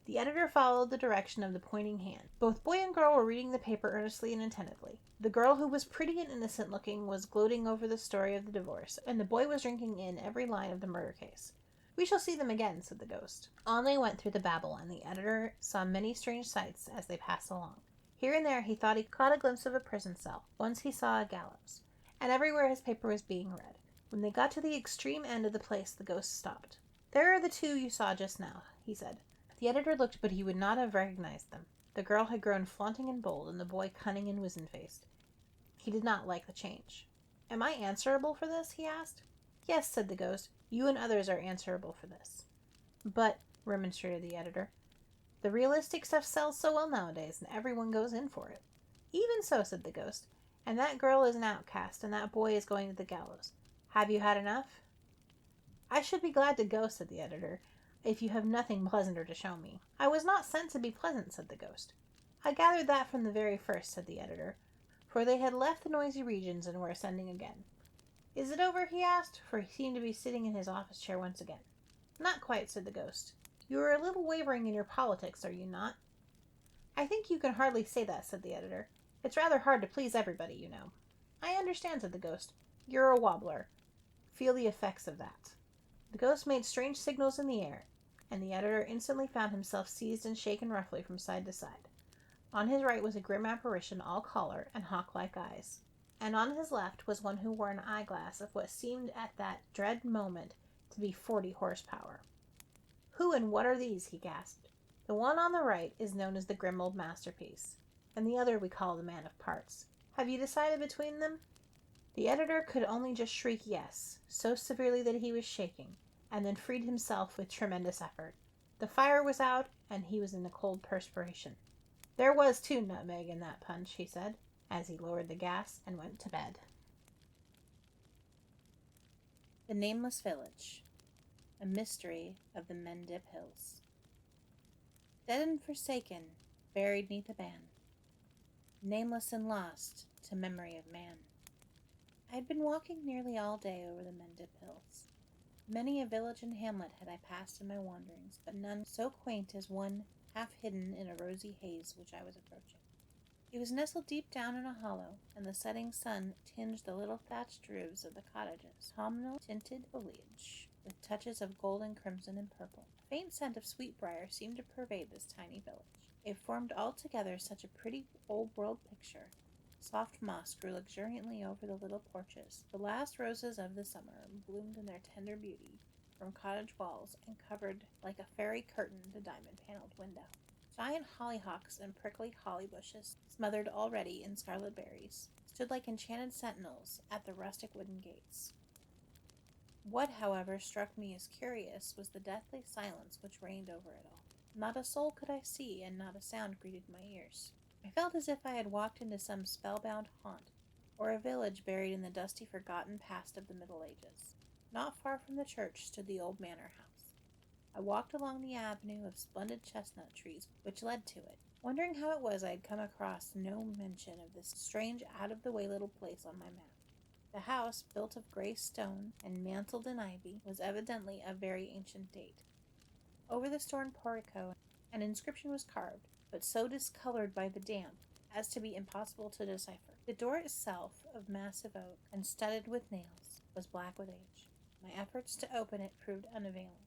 B: The editor followed the direction of the pointing hand. Both boy and girl were reading the paper earnestly and attentively. The girl, who was pretty and innocent looking, was gloating over the story of the divorce, and the boy was drinking in every line of the murder case. "We shall see them again," said the ghost. On they went through the babel, and the editor saw many strange sights as they passed along. Here and there he thought he caught a glimpse of a prison cell. Once he saw a gallows, and everywhere his paper was being read. When they got to the extreme end of the place, the ghost stopped. "There are the two you saw just now," he said. The editor looked, but he would not have recognized them. The girl had grown flaunting and bold, and the boy cunning and wizen-faced. He did not like the change. "Am I answerable for this?" he asked. "Yes," said the ghost. "You and others are answerable for this." "But," remonstrated the editor, "the realistic stuff sells so well nowadays, and everyone goes in for it." "Even so," said the ghost. "And that girl is an outcast, and that boy is going to the gallows. Have you had enough?" "I should be glad to go," said the editor, "if you have nothing pleasanter to show me." "I was not sent to be pleasant," said the ghost. "I gathered that from the very first," said the editor, for they had left the noisy regions and were ascending again. "Is it over?" he asked, for he seemed to be sitting in his office chair once again. "Not quite," said the ghost. "You are a little wavering in your politics, are you not?" "I think you can hardly say that," said the editor. "It's rather hard to please everybody, you know." "I understand," said the ghost. "You're a wobbler. Feel the effects of that." The ghost made strange signals in the air, and the editor instantly found himself seized and shaken roughly from side to side. On his right was a grim apparition, all collar and hawk-like eyes, and on his left was one who wore an eyeglass of what seemed at that dread moment to be 40 horsepower. "Who and what are these?" he gasped. "The one on the right is known as the grim old masterpiece, and the other we call the man of parts. Have you decided between them?" The editor could only just shriek yes, so severely that he was shaking, and then freed himself with tremendous effort. The fire was out, and he was in a cold perspiration. "There was 2 nutmeg in that punch," he said, as he lowered the gas and went to bed. The Nameless Village, a mystery of the Mendip Hills. Dead and forsaken, buried 'neath a ban, nameless and lost to memory of man. I had been walking nearly all day over the Mendip Hills. Many a village and hamlet had I passed in my wanderings, but none so quaint as one half hidden in a rosy haze which I was approaching. It was nestled deep down in a hollow, and the setting sun tinged the little thatched roofs of the cottages, autumnal-tinted foliage, with touches of gold and crimson and purple. A faint scent of sweetbriar seemed to pervade this tiny village. It formed altogether such a pretty old-world picture. Soft moss grew luxuriantly over the little porches. The last roses of the summer bloomed in their tender beauty from cottage walls and covered like a fairy curtain the diamond-paneled window. Giant hollyhocks and prickly holly bushes, smothered already in scarlet berries, stood like enchanted sentinels at the rustic wooden gates. What, however, struck me as curious was the deathly silence which reigned over it all. Not a soul could I see, and not a sound greeted my ears. I felt as if I had walked into some spellbound haunt, or a village buried in the dusty forgotten past of the Middle Ages. Not far from the church stood the old manor house. I walked along the avenue of splendid chestnut trees which led to it, wondering how it was I had come across no mention of this strange out-of-the-way little place on my map. The house, built of gray stone and mantled in ivy, was evidently of very ancient date. Over the stone portico an inscription was carved, but so discolored by the damp as to be impossible to decipher. The door itself, of massive oak and studded with nails, was black with age. My efforts to open it proved unavailing.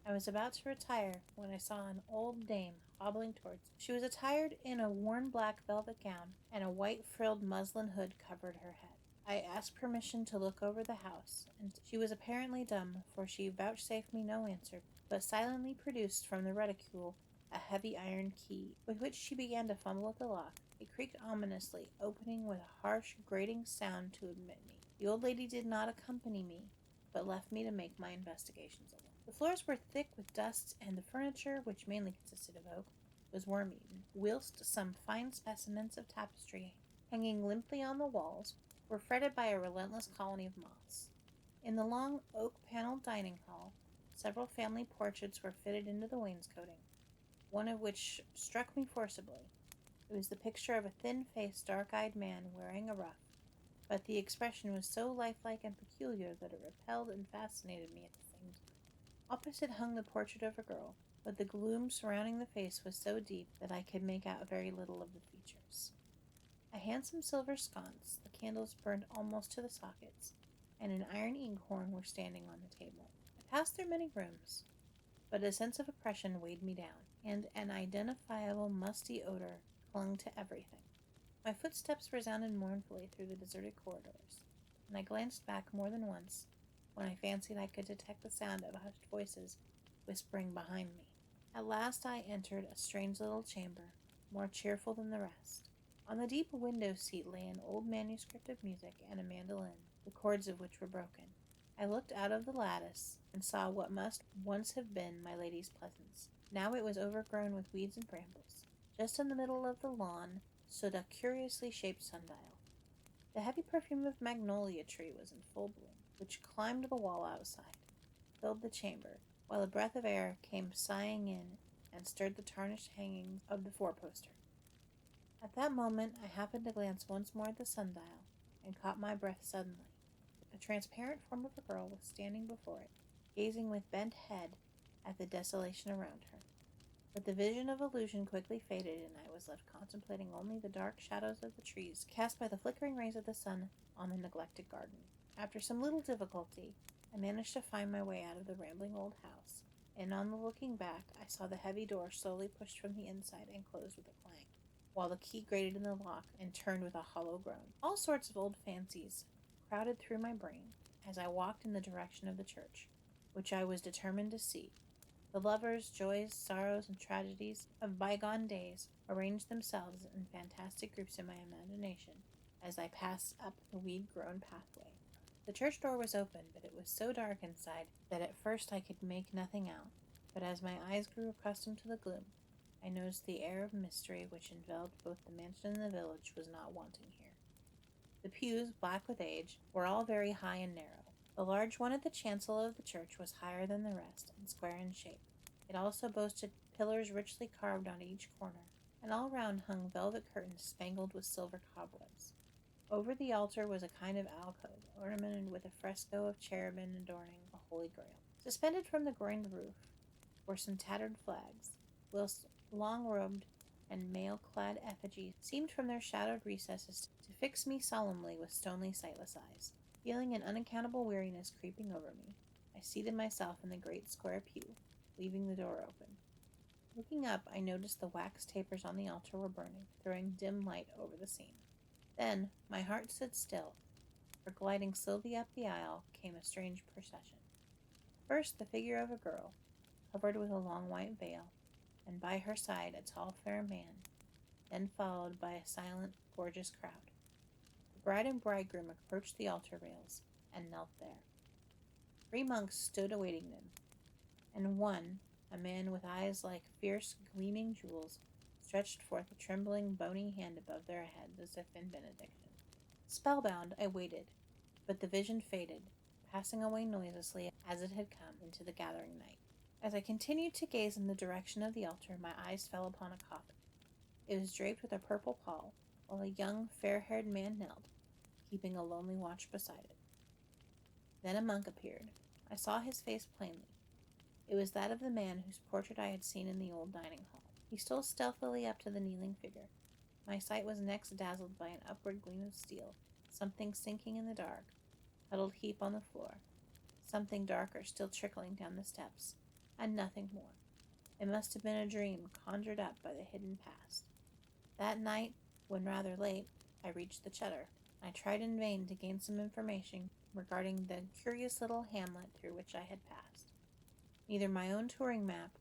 B: I was about to retire when I saw an old dame hobbling towards me. She was attired in a worn black velvet gown, and a white frilled muslin hood covered her head. I asked permission to look over the house, and she was apparently dumb, for she vouchsafed me no answer, but silently produced from the reticule a heavy iron key, with which she began to fumble at the lock. It creaked ominously, opening with a harsh, grating sound to admit me. The old lady did not accompany me, but left me to make my investigations alone. The floors were thick with dust, and the furniture, which mainly consisted of oak, was worm-eaten, whilst some fine specimens of tapestry, hanging limply on the walls, were fretted by a relentless colony of moths. In the long oak-paneled dining hall, several family portraits were fitted into the wainscoting, one of which struck me forcibly. It was the picture of a thin-faced, dark-eyed man wearing a ruff, but the expression was so lifelike and peculiar that it repelled and fascinated me at the same time. Opposite hung the portrait of a girl, but the gloom surrounding the face was so deep that I could make out very little of the features. A handsome silver sconce, the candles burned almost to the sockets, and an iron inkhorn were standing on the table. I passed through many rooms, but a sense of oppression weighed me down, and an identifiable musty odor clung to everything. My footsteps resounded mournfully through the deserted corridors, and I glanced back more than once when I fancied I could detect the sound of hushed voices whispering behind me. At last I entered a strange little chamber, more cheerful than the rest. On the deep window seat lay an old manuscript of music and a mandolin, the chords of which were broken. I looked out of the lattice and saw what must once have been my lady's pleasance. Now it was overgrown with weeds and brambles. Just in the middle of the lawn stood a curiously shaped sundial. The heavy perfume of magnolia tree was in full bloom, which climbed the wall outside, filled the chamber, while a breath of air came sighing in and stirred the tarnished hangings of the four-poster. At that moment I happened to glance once more at the sundial, and caught my breath suddenly. A transparent form of a girl was standing before it, gazing with bent head at the desolation around her. But the vision of illusion quickly faded, and I was left contemplating only the dark shadows of the trees cast by the flickering rays of the sun on the neglected garden. After some little difficulty, I managed to find my way out of the rambling old house, and on the looking back, I saw the heavy door slowly pushed from the inside and closed with a clang, while the key grated in the lock and turned with a hollow groan. All sorts of old fancies crowded through my brain as I walked in the direction of the church, which I was determined to see. The lovers, joys, sorrows, and tragedies of bygone days arranged themselves in fantastic groups in my imagination as I passed up the weed-grown pathway. The church door was open, but it was so dark inside that at first I could make nothing out, but as my eyes grew accustomed to the gloom, I noticed the air of mystery which enveloped both the mansion and the village was not wanting here. The pews, black with age, were all very high and narrow. The large one at the chancel of the church was higher than the rest, and square in shape. It also boasted pillars richly carved on each corner, and all round hung velvet curtains spangled with silver cobwebs. Over the altar was a kind of alcove, ornamented with a fresco of cherubim adorning a holy grail. Suspended from the groined roof were some tattered flags, whilst long-robed and mail-clad effigies seemed from their shadowed recesses to fix me solemnly with stony sightless eyes. Feeling an unaccountable weariness creeping over me, I seated myself in the great square pew, leaving the door open. Looking up, I noticed the wax tapers on the altar were burning, throwing dim light over the scene. Then my heart stood still, for gliding slowly up the aisle came a strange procession. First the figure of a girl, covered with a long white veil, and by her side a tall fair man, then followed by a silent, gorgeous crowd. The bride and bridegroom approached the altar rails and knelt there. 3 monks stood awaiting them, and one, a man with eyes like fierce, gleaming jewels, stretched forth a trembling, bony hand above their heads as if in benediction. Spellbound, I waited, but the vision faded, passing away noiselessly as it had come into the gathering night. As I continued to gaze in the direction of the altar, my eyes fell upon a coffin. It was draped with a purple pall, while a young, fair-haired man knelt, keeping a lonely watch beside it. Then a monk appeared. I saw his face plainly. It was that of the man whose portrait I had seen in the old dining hall. He stole stealthily up to the kneeling figure. My sight was next dazzled by an upward gleam of steel, something sinking in the dark, huddled heap on the floor, something darker still trickling down the steps, and nothing more. It must have been a dream conjured up by the hidden past. That night, when rather late, I reached the Cheddar. I tried in vain to gain some information regarding the curious little hamlet through which I had passed. Neither my own touring map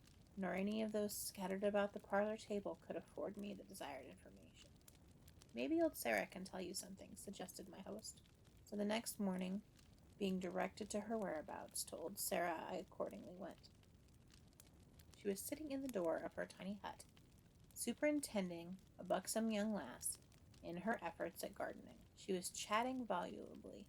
B: nor any of those scattered about the parlor table could afford me the desired information. "Maybe old Sarah can tell you something," suggested my host. So the next morning, being directed to her whereabouts, to old Sarah I accordingly went. She was sitting in the door of her tiny hut, superintending a buxom young lass in her efforts at gardening. She was chatting volubly,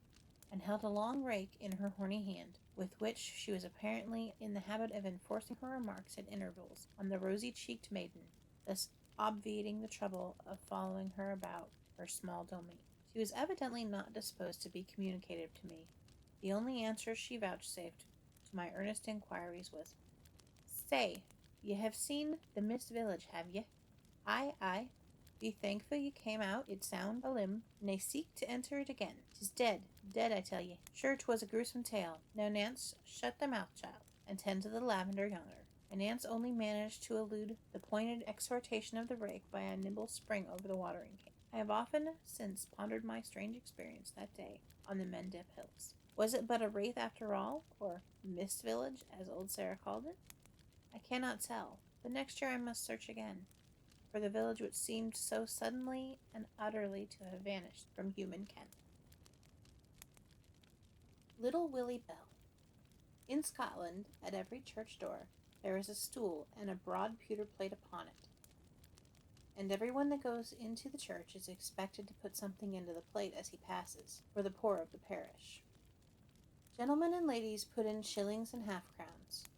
B: and held a long rake in her horny hand, with which she was apparently in the habit of enforcing her remarks at intervals on the rosy-cheeked maiden, thus obviating the trouble of following her about her small domain. She was evidently not disposed to be communicative to me. The only answer she vouchsafed to my earnest inquiries was, "Say, ye have seen the Mist Village, have ye?" "Aye, aye. Be thankful ye came out. It's sound a limb. Nae seek to enter it again. 'Tis dead, dead, I tell ye. Sure 'twas a gruesome tale. Now, Nance, shut thy mouth, child, and tend to the lavender yonder." And Nance only managed to elude the pointed exhortation of the rake by a nimble spring over the watering can. I have often since pondered my strange experience that day on the Mendip Hills. Was it but a wraith after all, or Mist Village, as old Sarah called it? I cannot tell, but next year I must search again for the village which seemed so suddenly and utterly to have vanished from human ken. Little Willie Bell. In Scotland, at every church door, there is a stool and a broad pewter plate upon it, and everyone that goes into the church is expected to put something into the plate as he passes, for the poor of the parish. Gentlemen and ladies put in shillings and half-crowns,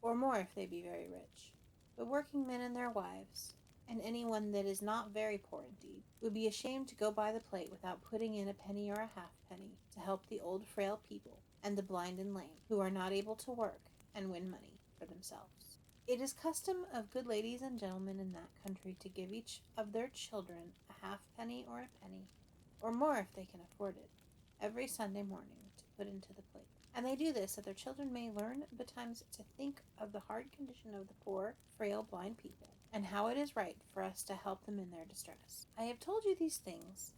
B: or more if they be very rich, but working men and their wives, and anyone that is not very poor indeed, would be ashamed to go by the plate without putting in a penny or a halfpenny to help the old frail people and the blind and lame, who are not able to work and win money for themselves. It is custom of good ladies and gentlemen in that country to give each of their children a halfpenny or a penny, or more if they can afford it, every Sunday morning to put into the plate. And they do this that their children may learn betimes to think of the hard condition of the poor, frail, blind people, and how it is right for us to help them in their distress. I have told you these things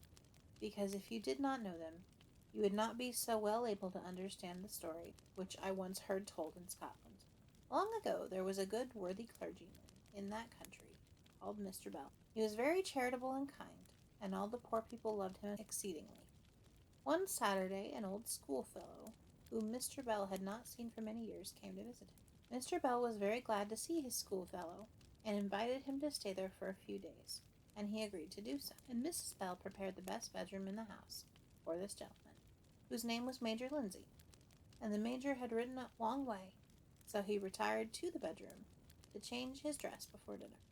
B: because if you did not know them, you would not be so well able to understand the story which I once heard told in Scotland. Long ago there was a good worthy clergyman in that country called Mr. Bell. He was very charitable and kind, and all the poor people loved him exceedingly. One Saturday an old schoolfellow, whom Mr. Bell had not seen for many years, came to visit him. Mr. Bell was very glad to see his schoolfellow, and invited him to stay there for a few days, and he agreed to do so. And Mrs. Bell prepared the best bedroom in the house for this gentleman, whose name was Major Lindsay, and the Major had ridden a long way, so he retired to the bedroom to change his dress before dinner,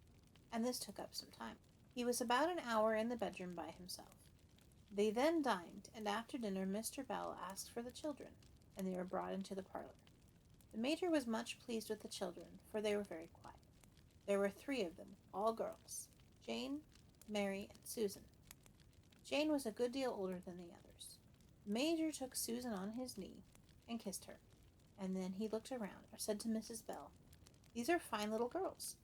B: and this took up some time. He was about an hour in the bedroom by himself. They then dined, and after dinner Mr. Bell asked for the children, and they were brought into the parlor. The Major was much pleased with the children, for they were very quiet. There were 3 of them, all girls, Jane, Mary, and Susan. Jane was a good deal older than the others. The Major took Susan on his knee and kissed her, and then he looked around and said to Mrs. Bell, "These are fine little girls,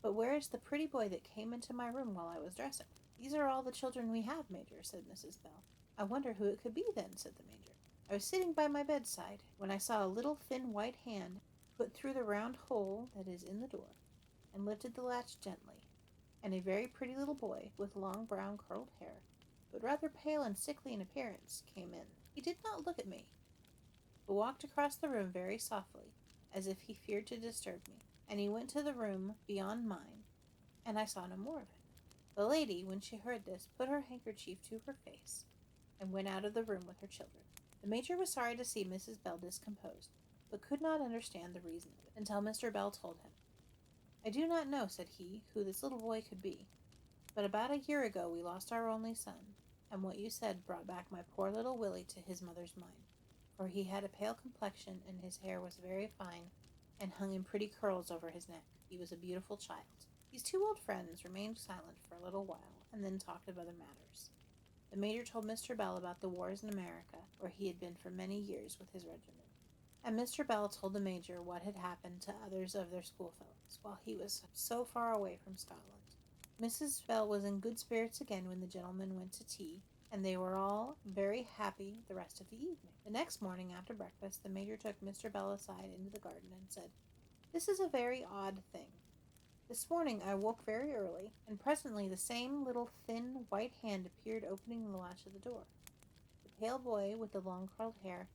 B: but where is the pretty boy that came into my room while I was dressing?" "These are all the children we have, Major," said Mrs. Bell. "I wonder who it could be then," said the Major. "I was sitting by my bedside when I saw a little thin white hand put through the round hole that is in the door, and lifted the latch gently, and a very pretty little boy, with long brown curled hair, but rather pale and sickly in appearance, came in. He did not look at me, but walked across the room very softly, as if he feared to disturb me, and he went to the room beyond mine, and I saw no more of him." The lady, when she heard this, put her handkerchief to her face, and went out of the room with her children. The Major was sorry to see Mrs. Bell discomposed, but could not understand the reason of it, until Mr. Bell told him. "I do not know," said he, "who this little boy could be, but about a year ago we lost our only son, and what you said brought back my poor little Willie to his mother's mind, for he had a pale complexion, and his hair was very fine, and hung in pretty curls over his neck. He was a beautiful child." These 2 old friends remained silent for a little while, and then talked of other matters. The Major told Mr. Bell about the wars in America, where he had been for many years with his regiment, and Mr. Bell told the Major what had happened to others of their schoolfellows, while he was so far away from Scotland. Mrs. Bell was in good spirits again when the gentlemen went to tea, and they were all very happy the rest of the evening. The next morning after breakfast the Major took Mr. Bell aside into the garden and said, "This is a very odd thing. This morning I woke very early, and presently the same little thin white hand appeared opening the latch of the door. The pale boy with the long curled hair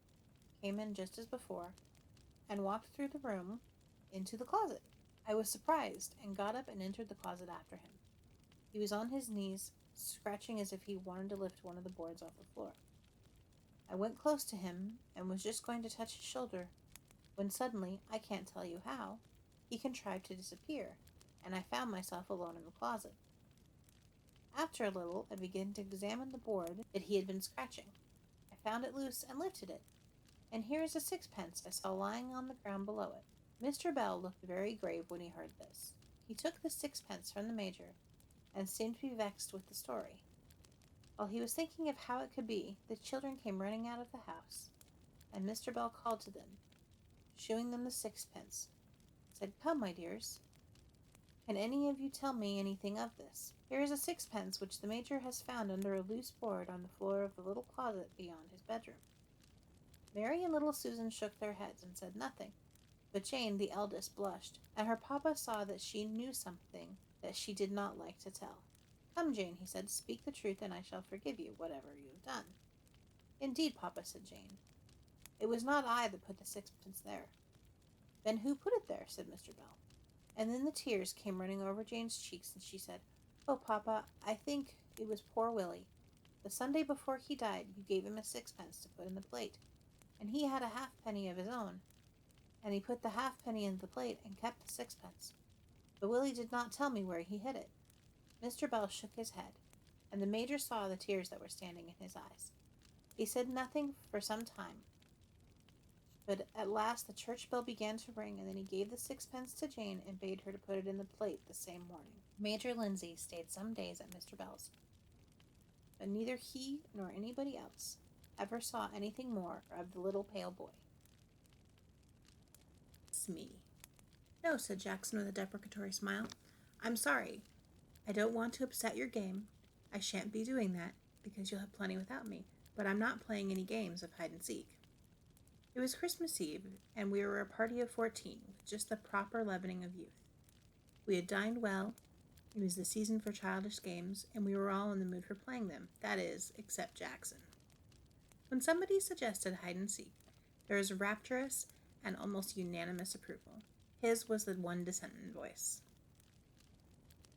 B: came in just as before, and walked through the room into the closet. I was surprised, and got up and entered the closet after him. He was on his knees, scratching as if he wanted to lift one of the boards off the floor. I went close to him, and was just going to touch his shoulder, when suddenly, I can't tell you how, he contrived to disappear, and I found myself alone in the closet. After a little, I began to examine the board that he had been scratching. I found it loose and lifted it, and here is a sixpence I saw lying on the ground below it. Mr. Bell looked very grave when he heard this. He took the sixpence from the Major, and seemed to be vexed with the story. While he was thinking of how it could be, the children came running out of the house, and Mr. Bell called to them, shewing them the sixpence, said, "Come, my dears, can any of you tell me anything of this? Here is a sixpence which the Major has found under a loose board on the floor of the little closet beyond his bedroom." Mary and little Susan shook their heads and said nothing, but Jane, the eldest, blushed, and her papa saw that she knew something that she did not like to tell. "Come, Jane," he said, "speak the truth, and I shall forgive you, whatever you have done." "Indeed, papa," said Jane, "it was not I that put the sixpence there." "Then who put it there?" said Mr. Bell. And then the tears came running over Jane's cheeks, and she said, "Oh, papa, I think it was poor Willie. The Sunday before he died, you gave him a sixpence to put in the plate, and he had a halfpenny of his own, and he put the halfpenny in the plate and kept the sixpence. But Willie did not tell me where he hid it." Mr. Bell shook his head, and the Major saw the tears that were standing in his eyes. He said nothing for some time, but at last the church bell began to ring, and then he gave the sixpence to Jane and bade her to put it in the plate the same morning. Major Lindsay stayed some days at Mr. Bell's, but neither he nor anybody else ever saw anything more of the little pale boy. Smee. "No," said Jackson with a deprecatory smile. "I'm sorry. I don't want to upset your game. I shan't be doing that, because you'll have plenty without me, but I'm not playing any games of hide-and-seek." It was Christmas Eve, and we were a party of 14, with just the proper leavening of youth. We had dined well, it was the season for childish games, and we were all in the mood for playing them, that is, except Jackson. When somebody suggested hide-and-seek, there was rapturous and almost unanimous approval. His was the one dissentient voice.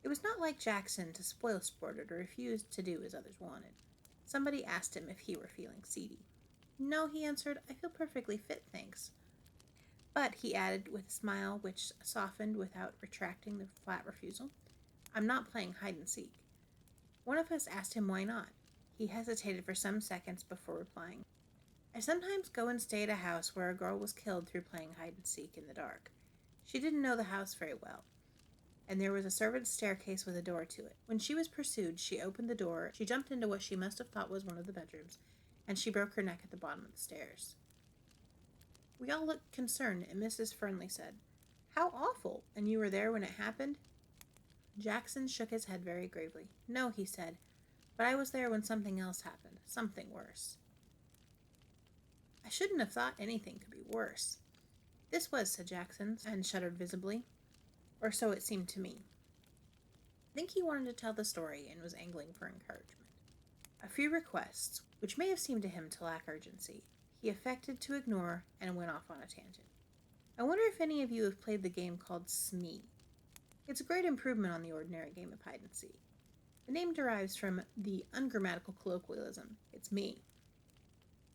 B: It was not like Jackson to spoil sport or to refuse to do as others wanted. Somebody asked him if he were feeling seedy. "No," he answered, "I feel perfectly fit, thanks." "But," he added with a smile which softened without retracting the flat refusal, "I'm not playing hide-and-seek." One of us asked him why not. He hesitated for some seconds before replying, "I sometimes go and stay at a house where a girl was killed through playing hide-and-seek in the dark. She didn't know the house very well, and there was a servant's staircase with a door to it. When she was pursued, she opened the door, she jumped into what she must have thought was one of the bedrooms, and she broke her neck at the bottom of the stairs." We all looked concerned, and Mrs. Fernley said, "How awful! And you were there when it happened?" Jackson shook his head very gravely. "No," he said, "but I was there when something else happened, something worse." "I shouldn't have thought anything could be worse." "This was," said Jackson, and shuddered visibly. "Or so it seemed to me." I think he wanted to tell the story and was angling for encouragement. A few requests, which may have seemed to him to lack urgency, he affected to ignore and went off on a tangent. I wonder if any of you have played the game called Smee. It's a great improvement on the ordinary game of hide-and-seek. The name derives from the ungrammatical colloquialism, "it's me."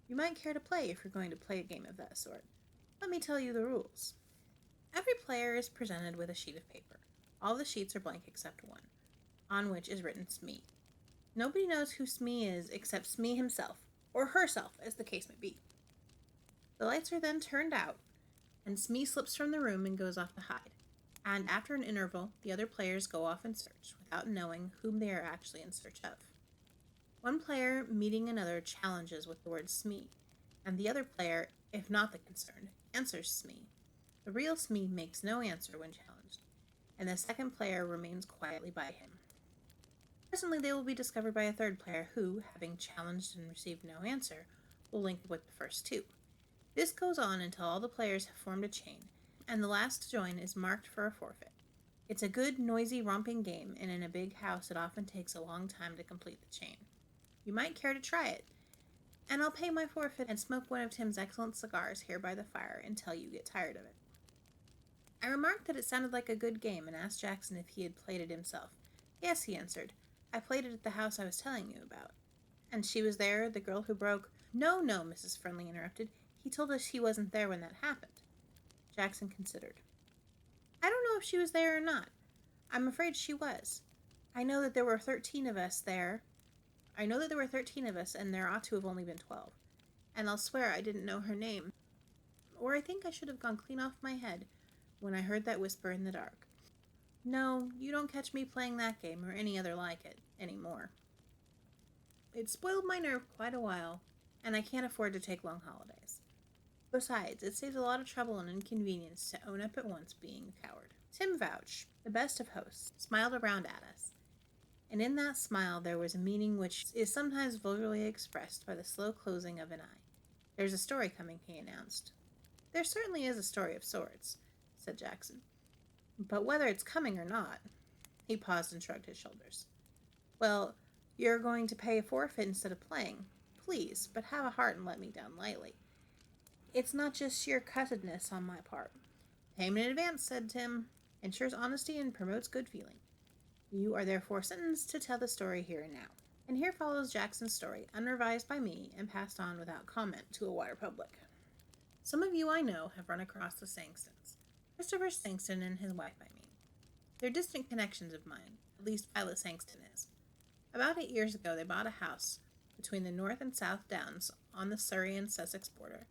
B: You might care to play if you're going to play a game of that sort. Let me tell you the rules. Every player is presented with a sheet of paper. All the sheets are blank except one, on which is written Smee. Nobody knows who Smee is except Smee himself, or herself, as the case may be. The lights are then turned out, and Smee slips from the room and goes off to hide. And after an interval, the other players go off in search, without knowing whom they are actually in search of. One player, meeting another, challenges with the word Smee, and the other player, if not the concerned, answers Smee. The real Smee makes no answer when challenged, and the second player remains quietly by him. Presently they will be discovered by a third player who, having challenged and received no answer, will link with the first two. This goes on until all the players have formed a chain, and the last to join is marked for a forfeit. It's a good, noisy, romping game, and in a big house it often takes a long time to complete the chain. You might care to try it, and I'll pay my forfeit and smoke one of Tim's excellent cigars here by the fire until you get tired of it. I remarked that it sounded like a good game, and asked Jackson if he had played it himself. Yes, he answered. I played it at the house I was telling you about. And she was there, the girl who broke... No, Mrs. Fernley interrupted. He told us he wasn't there when that happened. Jackson considered. I don't know if she was there or not. I'm afraid she was. I know that there were 13 of us there. And there ought to have only been 12. And I'll swear I didn't know her name. Or I think I should have gone clean off my head when I heard that whisper in the dark. No, you don't catch me playing that game or any other like it anymore. It spoiled my nerve quite a while, and I can't afford to take long holidays. Besides, it saves a lot of trouble and inconvenience to own up at once being a coward. Tim Vouch, the best of hosts, smiled around at us, and in that smile there was a meaning which is sometimes vulgarly expressed by the slow closing of an eye. There's a story coming, he announced. There certainly is a story of sorts, said Jackson. But whether it's coming or not, he paused and shrugged his shoulders. Well, you're going to pay a forfeit instead of playing. Please, but have a heart and let me down lightly. It's not just sheer cussedness on my part. Payment in advance, said Tim, ensures honesty and promotes good feeling. You are therefore sentenced to tell the story here and now. And here follows Jackson's story, unrevised by me and passed on without comment to a wider public. Some of you I know have run across the Sangstons. Christopher Sangston and his wife, I mean. They're distant connections of mine, at least Violet Sangston is. About 8 years ago, they bought a house between the North and South Downs on the Surrey and Sussex border.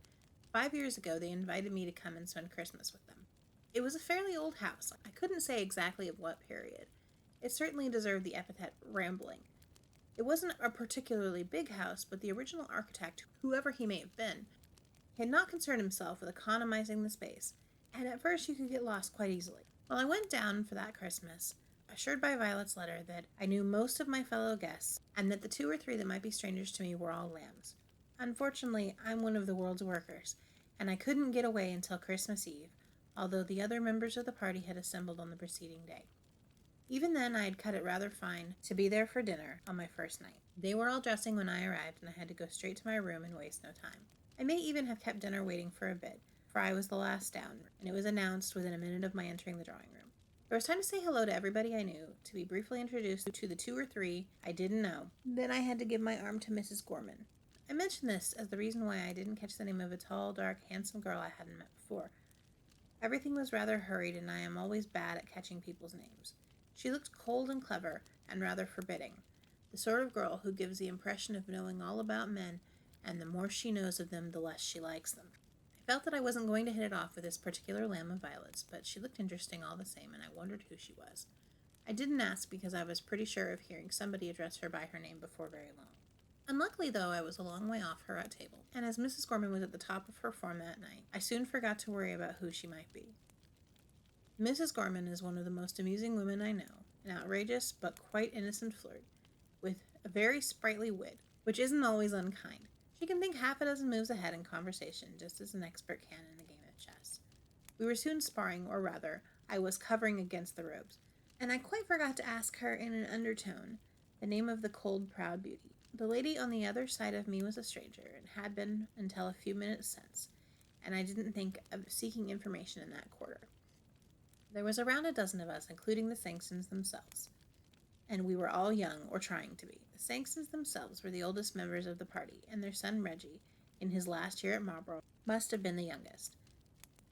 B: 5 years ago, they invited me to come and spend Christmas with them. It was a fairly old house. I couldn't say exactly of what period. It certainly deserved the epithet rambling. It wasn't a particularly big house, but the original architect, whoever he may have been, had not concerned himself with economizing the space, and at first you could get lost quite easily. Well, I went down for that Christmas, assured by Violet's letter that I knew most of my fellow guests, and that the 2 or 3 that might be strangers to me were all lambs. Unfortunately, I'm one of the world's workers, and I couldn't get away until Christmas Eve, although the other members of the party had assembled on the preceding day. Even then, I had cut it rather fine to be there for dinner on my first night. They were all dressing when I arrived, and I had to go straight to my room and waste no time. I may even have kept dinner waiting for a bit, for I was the last down, and it was announced within a minute of my entering the drawing room. There was time to say hello to everybody I knew, to be briefly introduced to the 2 or 3 I didn't know. Then I had to give my arm to Mrs. Gorman. I mention this as the reason why I didn't catch the name of a tall, dark, handsome girl I hadn't met before. Everything was rather hurried, and I am always bad at catching people's names. She looked cold and clever, and rather forbidding, the sort of girl who gives the impression of knowing all about men, and the more she knows of them, the less she likes them. I felt that I wasn't going to hit it off with this particular lamb of Violet's, but she looked interesting all the same, and I wondered who she was. I didn't ask because I was pretty sure of hearing somebody address her by her name before very long. Unluckily, though, I was a long way off her at table, and as Mrs. Gorman was at the top of her form that night, I soon forgot to worry about who she might be. Mrs. Gorman is one of the most amusing women I know, an outrageous but quite innocent flirt, with a very sprightly wit, which isn't always unkind. She can think half a dozen moves ahead in conversation, just as an expert can in a game of chess. We were soon sparring, or rather, I was covering against the ropes, and I quite forgot to ask her in an undertone the name of the cold, proud beauty. The lady on the other side of me was a stranger, and had been until a few minutes since, and I didn't think of seeking information in that quarter. There was around a dozen of us, including the Sangstons themselves, and we were all young, or trying to be. The Sangstons themselves were the oldest members of the party, and their son Reggie, in his last year at Marlborough, must have been the youngest.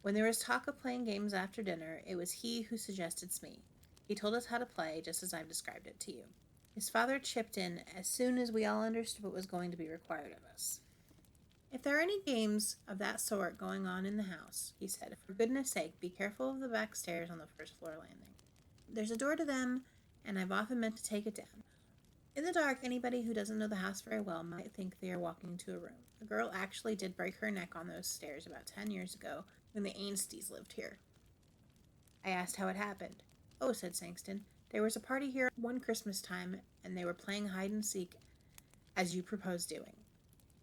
B: When there was talk of playing games after dinner, it was he who suggested Smee. He told us how to play, just as I've described it to you. His father chipped in as soon as we all understood what was going to be required of us. If there are any games of that sort going on in the house, he said, for goodness sake, be careful of the back stairs on the first floor landing. There's a door to them, and I've often meant to take it down. In the dark, anybody who doesn't know the house very well might think they are walking into a room. The girl actually did break her neck on those stairs about 10 years ago when the Ainsteys lived here. I asked how it happened. Oh, said Sangston, there was a party here one Christmas time, and they were playing hide-and-seek, as you proposed doing.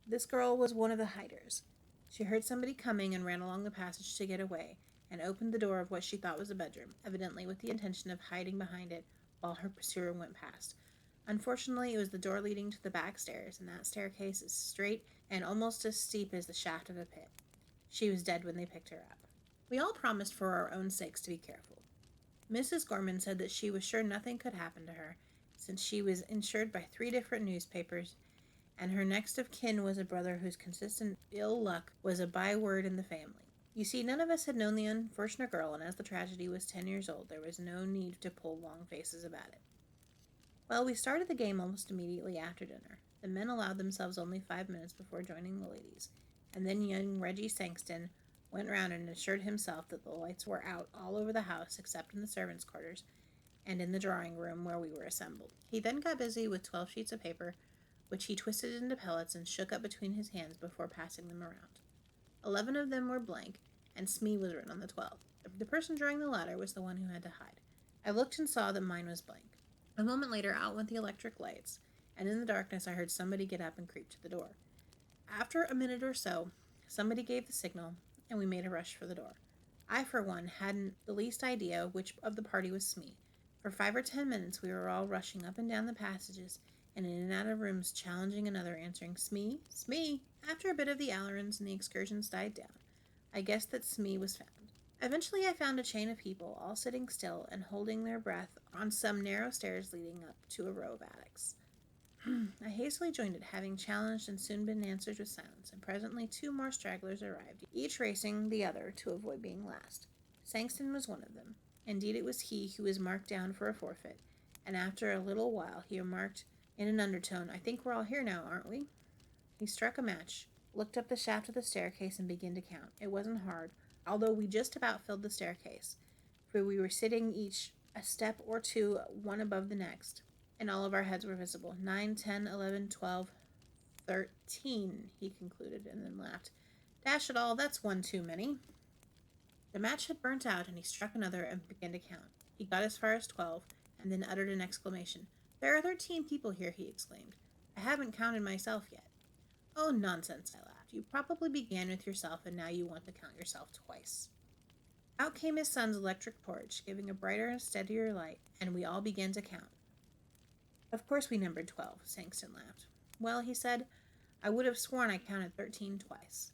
B: This girl was one of the hiders. She heard somebody coming and ran along the passage to get away, and opened the door of what she thought was a bedroom, evidently with the intention of hiding behind it while her pursuer went past. Unfortunately, it was the door leading to the back stairs, and that staircase is straight and almost as steep as the shaft of a pit. She was dead when they picked her up. We all promised for our own sakes to be careful. Mrs. Gorman said that she was sure nothing could happen to her, since she was insured by 3 different newspapers, and her next of kin was a brother whose consistent ill luck was a byword in the family. You see, none of us had known the unfortunate girl, and as the tragedy was 10 years old, there was no need to pull long faces about it. Well, we started the game almost immediately after dinner. The men allowed themselves only 5 minutes before joining the ladies, and then young Reggie Sankston went round and assured himself that the lights were out all over the house except in the servants' quarters and in the drawing room where we were assembled. He then got busy with 12 sheets of paper, which he twisted into pellets and shook up between his hands before passing them around. 11 of them were blank, and Smee was written on the 12th. The person drawing the latter was the one who had to hide. I looked and saw that mine was blank. A moment later, out went the electric lights, and in the darkness I heard somebody get up and creep to the door. After a minute or so, somebody gave the signal, and we made a rush for the door. I, for one, hadn't the least idea which of the party was Smee. For 5 or 10 minutes we were all rushing up and down the passages, and in and out of rooms, challenging another, answering, "Smee, Smee." After a bit of the Allerons and the excursions died down, I guessed that Smee was found. Eventually I found a chain of people, all sitting still and holding their breath on some narrow stairs leading up to a row of attics. I hastily joined it, having challenged and soon been answered with silence, and presently 2 more stragglers arrived, each racing the other to avoid being last. Sankston was one of them. Indeed, it was he who was marked down for a forfeit, and after a little while he remarked in an undertone, "I think we're all here now, aren't we?" He struck a match, looked up the shaft of the staircase, and began to count. It wasn't hard, although we just about filled the staircase, for we were sitting each a step or 2 one above the next, and all of our heads were visible. 9, 10, 11, 12, 13, he concluded, and then laughed. "Dash it all, that's one too many." The match had burnt out, and he struck another and began to count. He got as far as 12, and then uttered an exclamation. "There are 13 people here," he exclaimed. "I haven't counted myself yet." "Oh, nonsense," I laughed. "You probably began with yourself, and now you want to count yourself twice." Out came his son's electric torch, giving a brighter and steadier light, and we all began to count. "Of course we numbered 12, Sankston laughed. "Well," he said, "I would have sworn I counted 13 twice.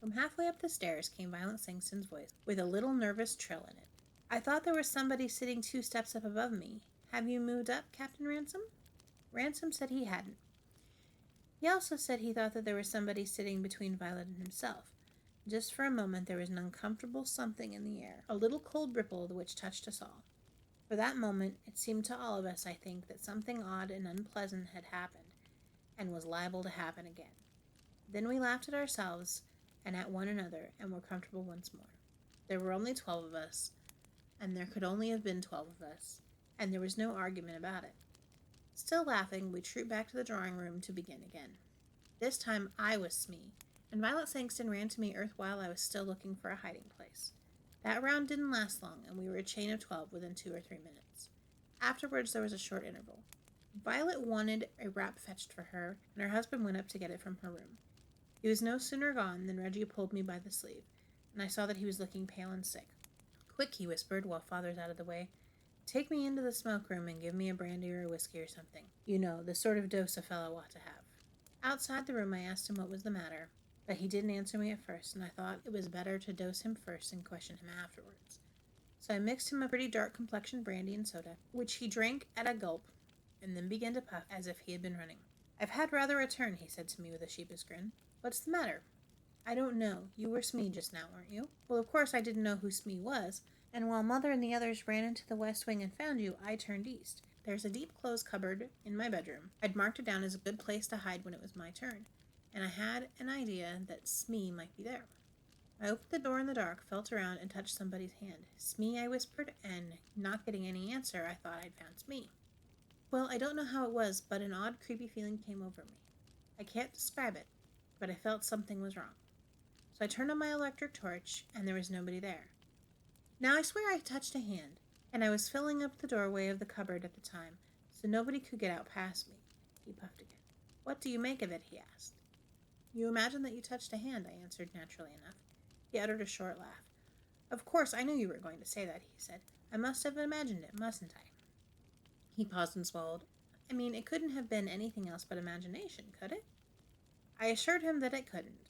B: From halfway up the stairs came Violet Sankston's voice, with a little nervous trill in it. "I thought there was somebody sitting 2 steps up above me. Have you moved up, Captain Ransom?" Ransom said he hadn't. He also said he thought that there was somebody sitting between Violet and himself. Just for a moment there was an uncomfortable something in the air, a little cold ripple which touched us all. For that moment it seemed to all of us, I think, that something odd and unpleasant had happened, and was liable to happen again. Then we laughed at ourselves and at one another, and were comfortable once more. There were only 12 of us, and there could only have been 12 of us, and there was no argument about it. Still laughing, we trooped back to the drawing room to begin again. This time I was Smee, and Violet Sankston ran to me while I was still looking for a hiding place. That round didn't last long, and we were a chain of 12 within 2 or 3 minutes. Afterwards there was a short interval. Violet wanted a wrap fetched for her, and her husband went up to get it from her room. He was no sooner gone than Reggie pulled me by the sleeve, and I saw that he was looking pale and sick. "Quick," he whispered, while Father's out of the way. "Take me into the smoke room and give me a brandy or a whiskey or something. You know, the sort of dose a fellow ought to have." Outside the room I asked him what was the matter, but he didn't answer me at first, and I thought it was better to dose him first and question him afterwards. So I mixed him a pretty dark-complexioned brandy and soda, which he drank at a gulp, and then began to puff as if he had been running. "I've had rather a turn," he said to me with a sheepish grin. "What's the matter?" "I don't know. You were Smee just now, weren't you?" "Well, of course I didn't know who Smee was, and while Mother and the others ran into the west wing and found you, I turned east. There's a deep clothes cupboard in my bedroom. I'd marked it down as a good place to hide when it was my turn, and I had an idea that Smee might be there. I opened the door in the dark, felt around, and touched somebody's hand. 'Smee,' I whispered, and not getting any answer, I thought I'd found Smee. Well, I don't know how it was, but an odd, creepy feeling came over me. I can't describe it, but I felt something was wrong. So I turned on my electric torch, and there was nobody there. Now I swear I touched a hand, and I was filling up the doorway of the cupboard at the time, so nobody could get out past me." He puffed again. "What do you make of it?" he asked. "You imagine that you touched a hand," I answered naturally enough. He uttered a short laugh. "Of course, I knew you were going to say that," he said. "I must have imagined it, mustn't I?" He paused and swallowed. "I mean, it couldn't have been anything else but imagination, could it?" I assured him that it couldn't,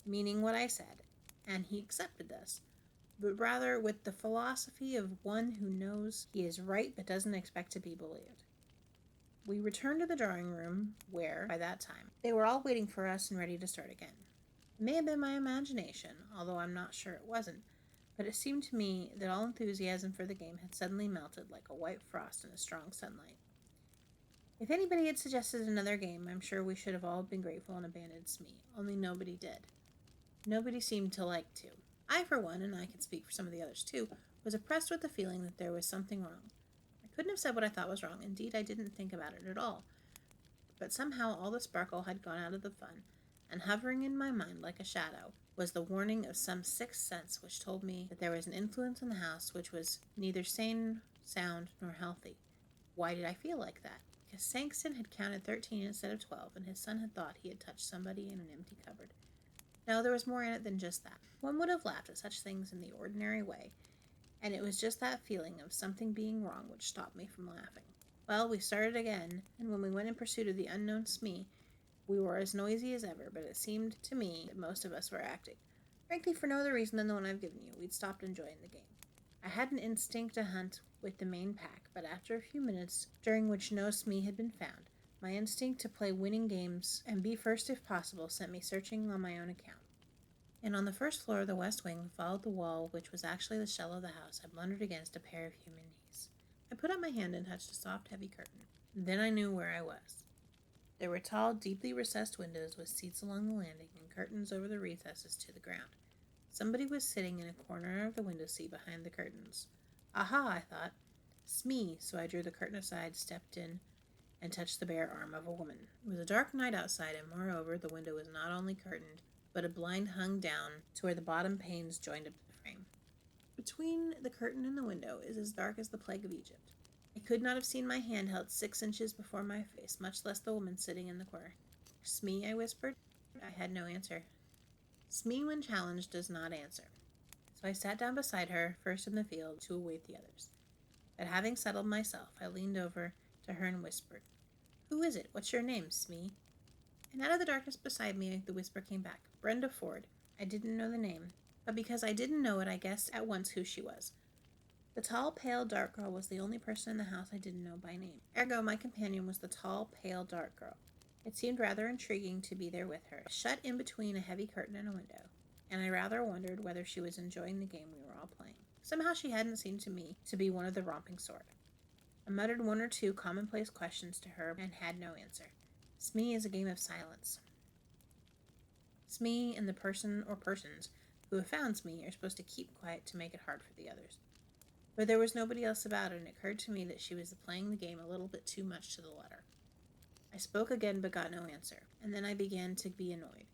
B: meaning what I said, and he accepted this, but rather with the philosophy of one who knows he is right but doesn't expect to be believed. We returned to the drawing room, where, by that time, they were all waiting for us and ready to start again. It may have been my imagination, although I'm not sure it wasn't, but it seemed to me that all enthusiasm for the game had suddenly melted like a white frost in a strong sunlight. If anybody had suggested another game, I'm sure we should have all been grateful and abandoned Smee, only nobody did. Nobody seemed to like to. I, for one, and I can speak for some of the others too, was oppressed with the feeling that there was something wrong. I couldn't have said what I thought was wrong. Indeed, I didn't think about it at all. But somehow all the sparkle had gone out of the fun, and hovering in my mind like a shadow was the warning of some sixth sense which told me that there was an influence in the house which was neither sane, sound, nor healthy. Why did I feel like that? Because Sankston had counted 13 instead of 12, and his son had thought he had touched somebody in an empty cupboard. No, there was more in it than just that. One would have laughed at such things in the ordinary way, and it was just that feeling of something being wrong which stopped me from laughing. Well, we started again, and when we went in pursuit of the unknown Smee, we were as noisy as ever, but it seemed to me that most of us were acting. Frankly, for no other reason than the one I've given you, we'd stopped enjoying the game. I had an instinct to hunt with the main pack, but after a few minutes, during which no Smee had been found, my instinct to play winning games and be first if possible sent me searching on my own account. And on the first floor of the west wing, followed the wall, which was actually the shell of the house, I blundered against a pair of human knees. I put up my hand and touched a soft, heavy curtain. Then I knew where I was. There were tall, deeply recessed windows with seats along the landing and curtains over the recesses to the ground. Somebody was sitting in a corner of the window seat behind the curtains. Aha, I thought. Smee, so I drew the curtain aside, stepped in, and touched the bare arm of a woman. It was a dark night outside, and moreover, the window was not only curtained, but a blind hung down to where the bottom panes joined up the frame. Between the curtain and the window is as dark as the plague of Egypt. I could not have seen my hand held 6 inches before my face, much less the woman sitting in the corner. Smee, I whispered. I had no answer. Smee, when challenged, does not answer. So I sat down beside her, first in the field, to await the others. But having settled myself, I leaned over to her and whispered, "Who is it? What's your name, Smee?" And out of the darkness beside me, the whisper came back, "Brenda Ford." I didn't know the name, but because I didn't know it, I guessed at once who she was. The tall, pale, dark girl was the only person in the house I didn't know by name. Ergo, my companion was the tall, pale, dark girl. It seemed rather intriguing to be there with her, shut in between a heavy curtain and a window, and I rather wondered whether she was enjoying the game we were all playing. Somehow she hadn't seemed to me to be one of the romping sort. I muttered one or two commonplace questions to her and had no answer. Smee is a game of silence. Smee and the person or persons who have found Smee are supposed to keep quiet to make it hard for the others. But there was nobody else about her, and it occurred to me that she was playing the game a little bit too much to the letter. I spoke again but got no answer, and then I began to be annoyed.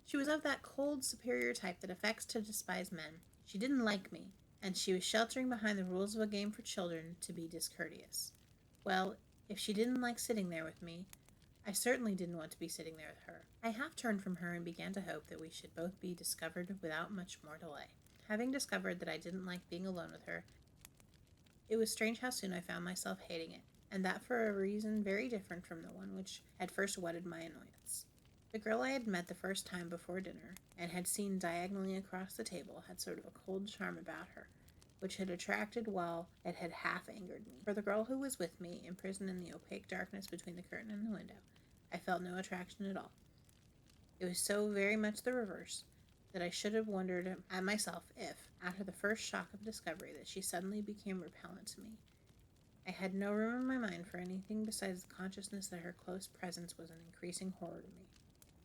B: She was of that cold, superior type that affects to despise men. She didn't like me, and she was sheltering behind the rules of a game for children to be discourteous. Well, if she didn't like sitting there with me, I certainly didn't want to be sitting there with her. I half turned from her and began to hope that we should both be discovered without much more delay. Having discovered that I didn't like being alone with her, it was strange how soon I found myself hating it, and that for a reason very different from the one which had first whetted my annoyance. The girl I had met the first time before dinner, and had seen diagonally across the table, had sort of a cold charm about her, which had attracted while it had half angered me. For the girl who was with me, imprisoned in the opaque darkness between the curtain and the window, I felt no attraction at all. It was so very much the reverse that I should have wondered at myself if, after the first shock of discovery, that she suddenly became repellent to me. I had no room in my mind for anything besides the consciousness that her close presence was an increasing horror to me.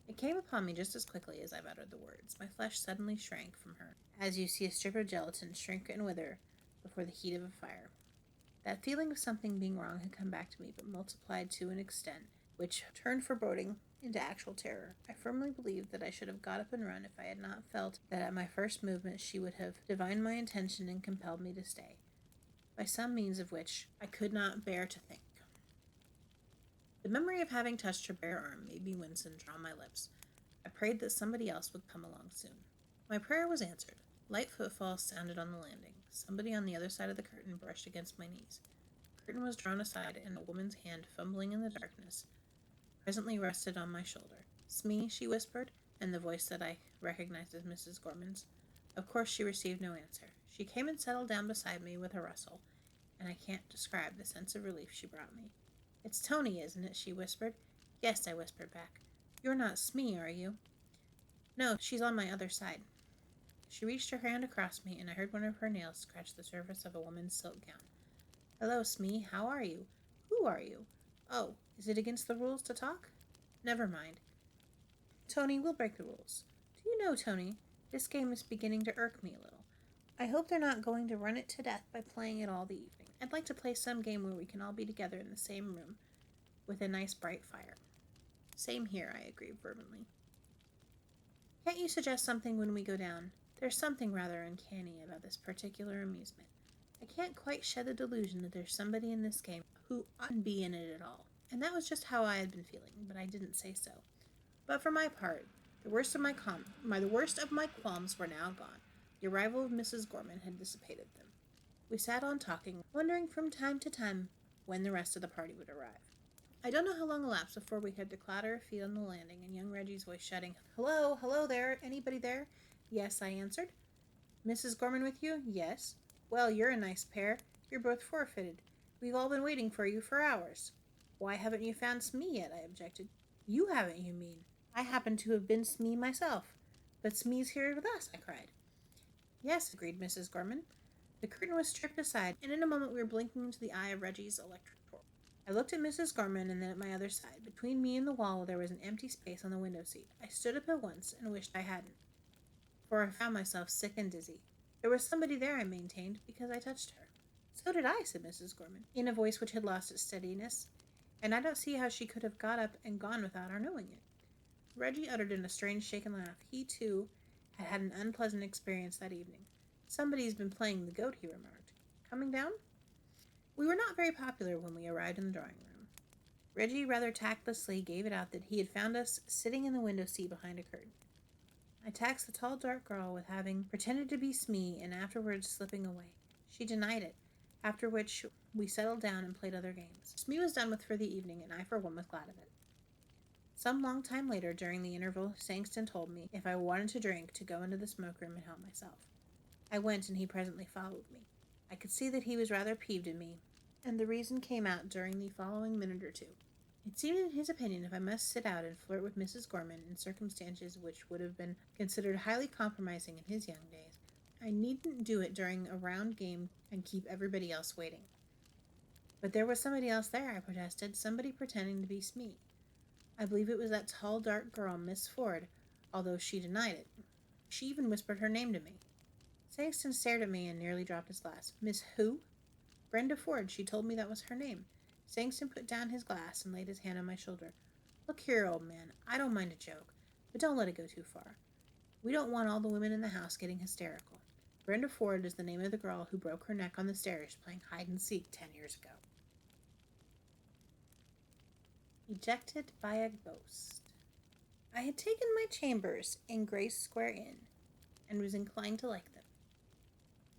B: It came upon me just as quickly as I uttered the words. My flesh suddenly shrank from her, as you see a strip of gelatin shrink and wither before the heat of a fire. That feeling of something being wrong had come back to me, but multiplied to an extent which turned foreboding into actual terror. I firmly believed that I should have got up and run if I had not felt that at my first movement she would have divined my intention and compelled me to stay, by some means of which I could not bear to think. The memory of having touched her bare arm made me wince and draw my lips. I prayed that somebody else would come along soon. My prayer was answered. Light footfalls sounded on the landing. Somebody on the other side of the curtain brushed against my knees. The curtain was drawn aside, and a woman's hand, fumbling in the darkness, presently rested on my shoulder. "Smee," she whispered, in the voice that I recognized as Mrs. Gorman's. Of course she received no answer. She came and settled down beside me with a rustle, and I can't describe the sense of relief she brought me. "It's Tony, isn't it?" she whispered. "Yes," I whispered back. "You're not Smee, are you?" No, she's on my other side. She reached her hand across me, and I heard one of her nails scratch the surface of a woman's silk gown. Hello, Smee. How are you? Who are you? Oh, is it against the rules to talk? Never mind. Tony, we'll break the rules. Do you know, Tony, this game is beginning to irk me a little. I hope they're not going to run it to death by playing it all the evening. I'd like to play some game where we can all be together in the same room with a nice bright fire. Same here, I agreed fervently. Can't you suggest something when we go down? There's something rather uncanny about this particular amusement. I can't quite shed the delusion that there's somebody in this game who oughtn't be in it at all. And that was just how I had been feeling, but I didn't say so. But for my part, the worst of my qualms were now gone. The arrival of Mrs. Gorman had dissipated them. We sat on talking, wondering from time to time when the rest of the party would arrive. I don't know how long elapsed before we heard the clatter of feet on the landing and young Reggie's voice shouting, Hello, hello there, anybody there? Yes, I answered. Mrs. Gorman with you? Yes. Well, you're a nice pair. You're both forfeited. We've all been waiting for you for hours. Why haven't you found Smee yet? I objected. You haven't, you mean? I happen to have been Smee myself. But Smee's here with us, I cried. Yes, agreed Mrs. Gorman. The curtain was stripped aside, and in a moment we were blinking into the eye of Reggie's electric torch. I looked at Mrs. Gorman and then at my other side. Between me and the wall there was an empty space on the window seat. I stood up at once and wished I hadn't, for I found myself sick and dizzy. There was somebody there, I maintained, because I touched her. So did I, said Mrs. Gorman, in a voice which had lost its steadiness, and I don't see how she could have got up and gone without our knowing it. Reggie uttered in a strange shaken laugh. He, too, had had an unpleasant experience that evening. Somebody's been playing the goat, he remarked. Coming down? We were not very popular when we arrived in the drawing room. Reggie rather tactlessly gave it out that he had found us sitting in the window seat behind a curtain. I taxed the tall, dark girl with having pretended to be Smee and afterwards slipping away. She denied it, after which we settled down and played other games. Smee was done with for the evening, and I for one was glad of it. Some long time later, during the interval, Sangston told me, if I wanted to drink, to go into the smoke room and help myself. I went, and he presently followed me. I could see that he was rather peeved at me, and the reason came out during the following minute or two. It seemed in his opinion if I must sit out and flirt with Mrs. Gorman in circumstances which would have been considered highly compromising in his young days, I needn't do it during a round game and keep everybody else waiting. But there was somebody else there, I protested, somebody pretending to be Smee. I believe it was that tall, dark girl, Miss Ford, although she denied it. She even whispered her name to me. Sangston stared at me and nearly dropped his glass. Miss who? Brenda Ford. She told me that was her name. Sangston put down his glass and laid his hand on my shoulder. Look here, old man, I don't mind a joke, but don't let it go too far. We don't want all the women in the house getting hysterical. Brenda Ford is the name of the girl who broke her neck on the stairs playing hide-and-seek 10 years ago. Ejected by a Ghost. I had taken my chambers in Grace Square Inn, and was inclined to like them.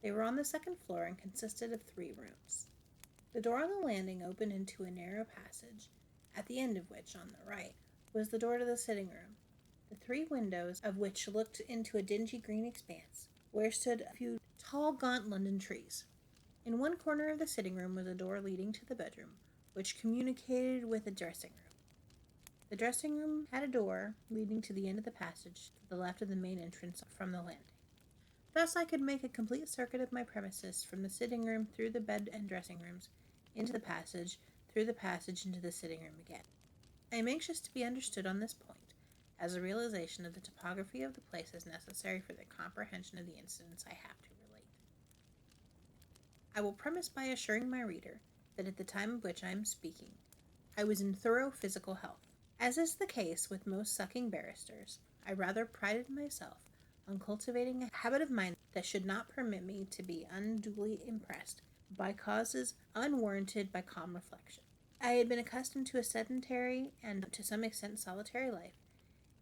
B: They were on the second floor and consisted of 3 rooms. The door on the landing opened into a narrow passage, at the end of which, on the right, was the door to the sitting room, the 3 windows of which looked into a dingy green expanse, where stood a few tall, gaunt London trees. In one corner of the sitting room was a door leading to the bedroom, which communicated with a dressing room. The dressing room had a door leading to the end of the passage, to the left of the main entrance from the landing. Thus I could make a complete circuit of my premises, from the sitting room through the bed and dressing rooms, into the passage, through the passage into the sitting room again. I am anxious to be understood on this point, as a realization of the topography of the place is necessary for the comprehension of the incidents I have to relate. I will premise by assuring my reader that at the time of which I am speaking, I was in thorough physical health. As is the case with most sucking barristers, I rather prided myself on cultivating a habit of mind that should not permit me to be unduly impressed by causes unwarranted by calm reflection. I had been accustomed to a sedentary and to some extent solitary life,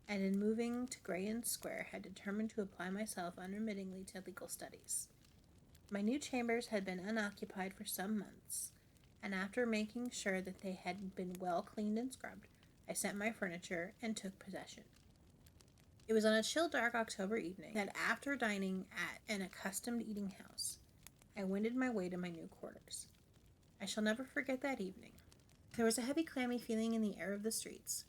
B: and in moving to Grey Inn Square had determined to apply myself unremittingly to legal studies. My new chambers had been unoccupied for some months, and after making sure that they had been well cleaned and scrubbed, I sent my furniture and took possession. It was on a chill, dark October evening that, after dining at an accustomed eating house, I wended my way to my new quarters. I shall never forget that evening. There was a heavy, clammy feeling in the air of the streets,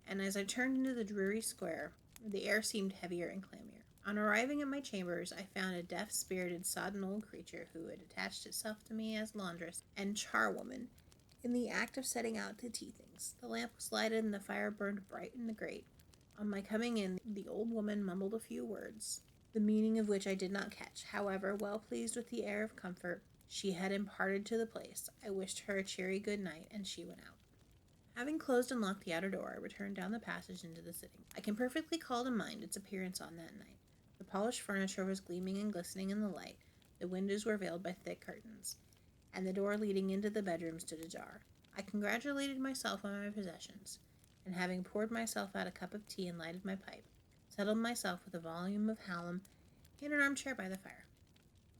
B: and as I turned into the dreary square, The air seemed heavier and clammier. On arriving at my chambers, I found a deaf-spirited, sodden old creature who had attached itself to me as laundress and charwoman in the act of setting out to tea things. The lamp was lighted and the fire burned bright in the grate. On my coming in, the old woman mumbled a few words, the meaning of which I did not catch. However, well pleased with the air of comfort she had imparted to the place, I wished her a cheery good night, and she went out. Having closed and locked the outer door, I returned down the passage into the sitting room. I can perfectly call to mind its appearance on that night. The polished furniture was gleaming and glistening in the light, the windows were veiled by thick curtains, and the door leading into the bedroom stood ajar. I congratulated myself on my possessions, and having poured myself out a cup of tea and lighted my pipe, settled myself with a volume of Hallam in an armchair by the fire.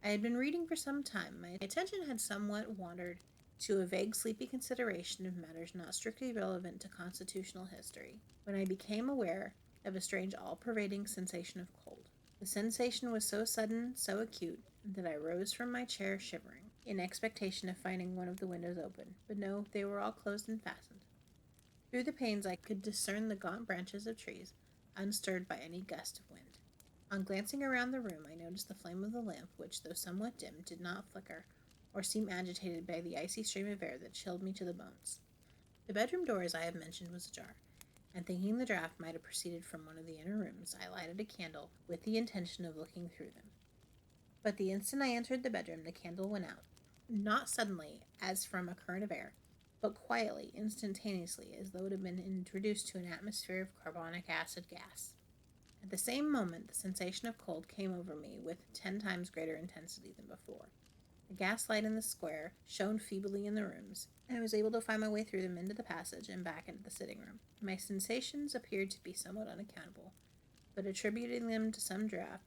B: I had been reading for some time. My attention had somewhat wandered to a vague, sleepy consideration of matters not strictly relevant to constitutional history, when I became aware of a strange, all-pervading sensation of cold. The sensation was so sudden, so acute, that I rose from my chair shivering, in expectation of finding one of the windows open, but no, they were all closed and fastened. Through the panes I could discern the gaunt branches of trees, unstirred by any gust of wind. On glancing around the room, I noticed the flame of the lamp, which, though somewhat dim, did not flicker, or seem agitated by the icy stream of air that chilled me to the bones. The bedroom door, as I have mentioned, was ajar, and thinking the draught might have proceeded from one of the inner rooms, I lighted a candle with the intention of looking through them. But the instant I entered the bedroom, the candle went out, not suddenly, as from a current of air, but quietly, instantaneously, as though it had been introduced to an atmosphere of carbonic acid gas. At the same moment, the sensation of cold came over me with 10 times greater intensity than before. The gas light in the square shone feebly in the rooms, and I was able to find my way through them into the passage and back into the sitting room. My sensations appeared to be somewhat unaccountable, but attributing them to some draught,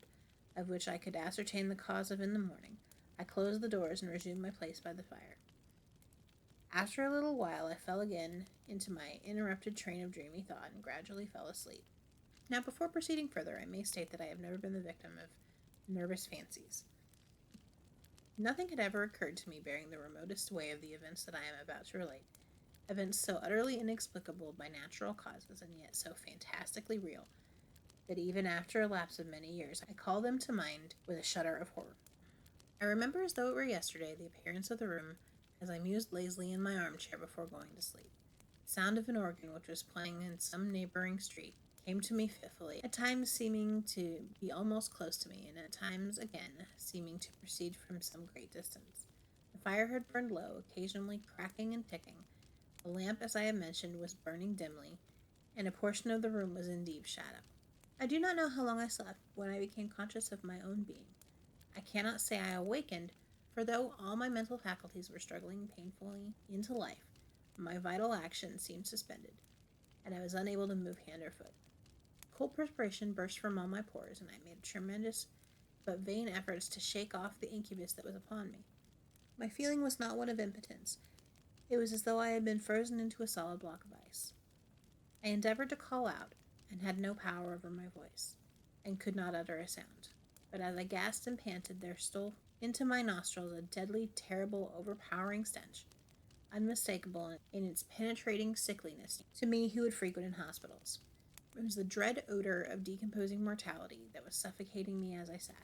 B: of which I could ascertain the cause of in the morning, I closed the doors and resumed my place by the fire. After a little while, I fell again into my interrupted train of dreamy thought and gradually fell asleep. Now, before proceeding further, I may state that I have never been the victim of nervous fancies. Nothing had ever occurred to me bearing the remotest way of the events that I am about to relate, events so utterly inexplicable by natural causes and yet so fantastically real, that even after a lapse of many years I call them to mind with a shudder of horror. I remember as though it were yesterday the appearance of the room as I mused lazily in my armchair before going to sleep. The sound of an organ which was playing in some neighboring street came to me fitfully, at times seeming to be almost close to me, and at times again seeming to proceed from some great distance. The fire had burned low, occasionally cracking and ticking. The lamp, as I have mentioned, was burning dimly, and a portion of the room was in deep shadow. I do not know how long I slept when I became conscious of my own being. I cannot say I awakened, for though all my mental faculties were struggling painfully into life, my vital action seemed suspended, and I was unable to move hand or foot. Cold perspiration burst from all my pores, and I made tremendous but vain efforts to shake off the incubus that was upon me. My feeling was not one of impotence. It was as though I had been frozen into a solid block of ice. I endeavored to call out, and had no power over my voice, and could not utter a sound. But as I gasped and panted, there stole into my nostrils a deadly, terrible, overpowering stench, unmistakable in its penetrating sickliness to me who had frequented hospitals. It was the dread odor of decomposing mortality that was suffocating me as I sat.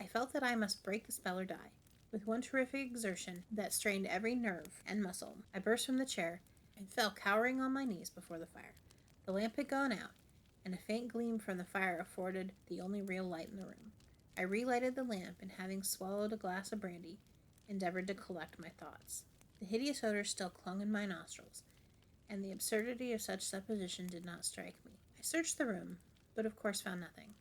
B: I felt that I must break the spell or die. With one terrific exertion that strained every nerve and muscle, I burst from the chair and fell cowering on my knees before the fire. The lamp had gone out, and a faint gleam from the fire afforded the only real light in the room. I relighted the lamp, and having swallowed a glass of brandy, endeavored to collect my thoughts. The hideous odor still clung in my nostrils, and the absurdity of such supposition did not strike me. I searched the room, but of course found nothing.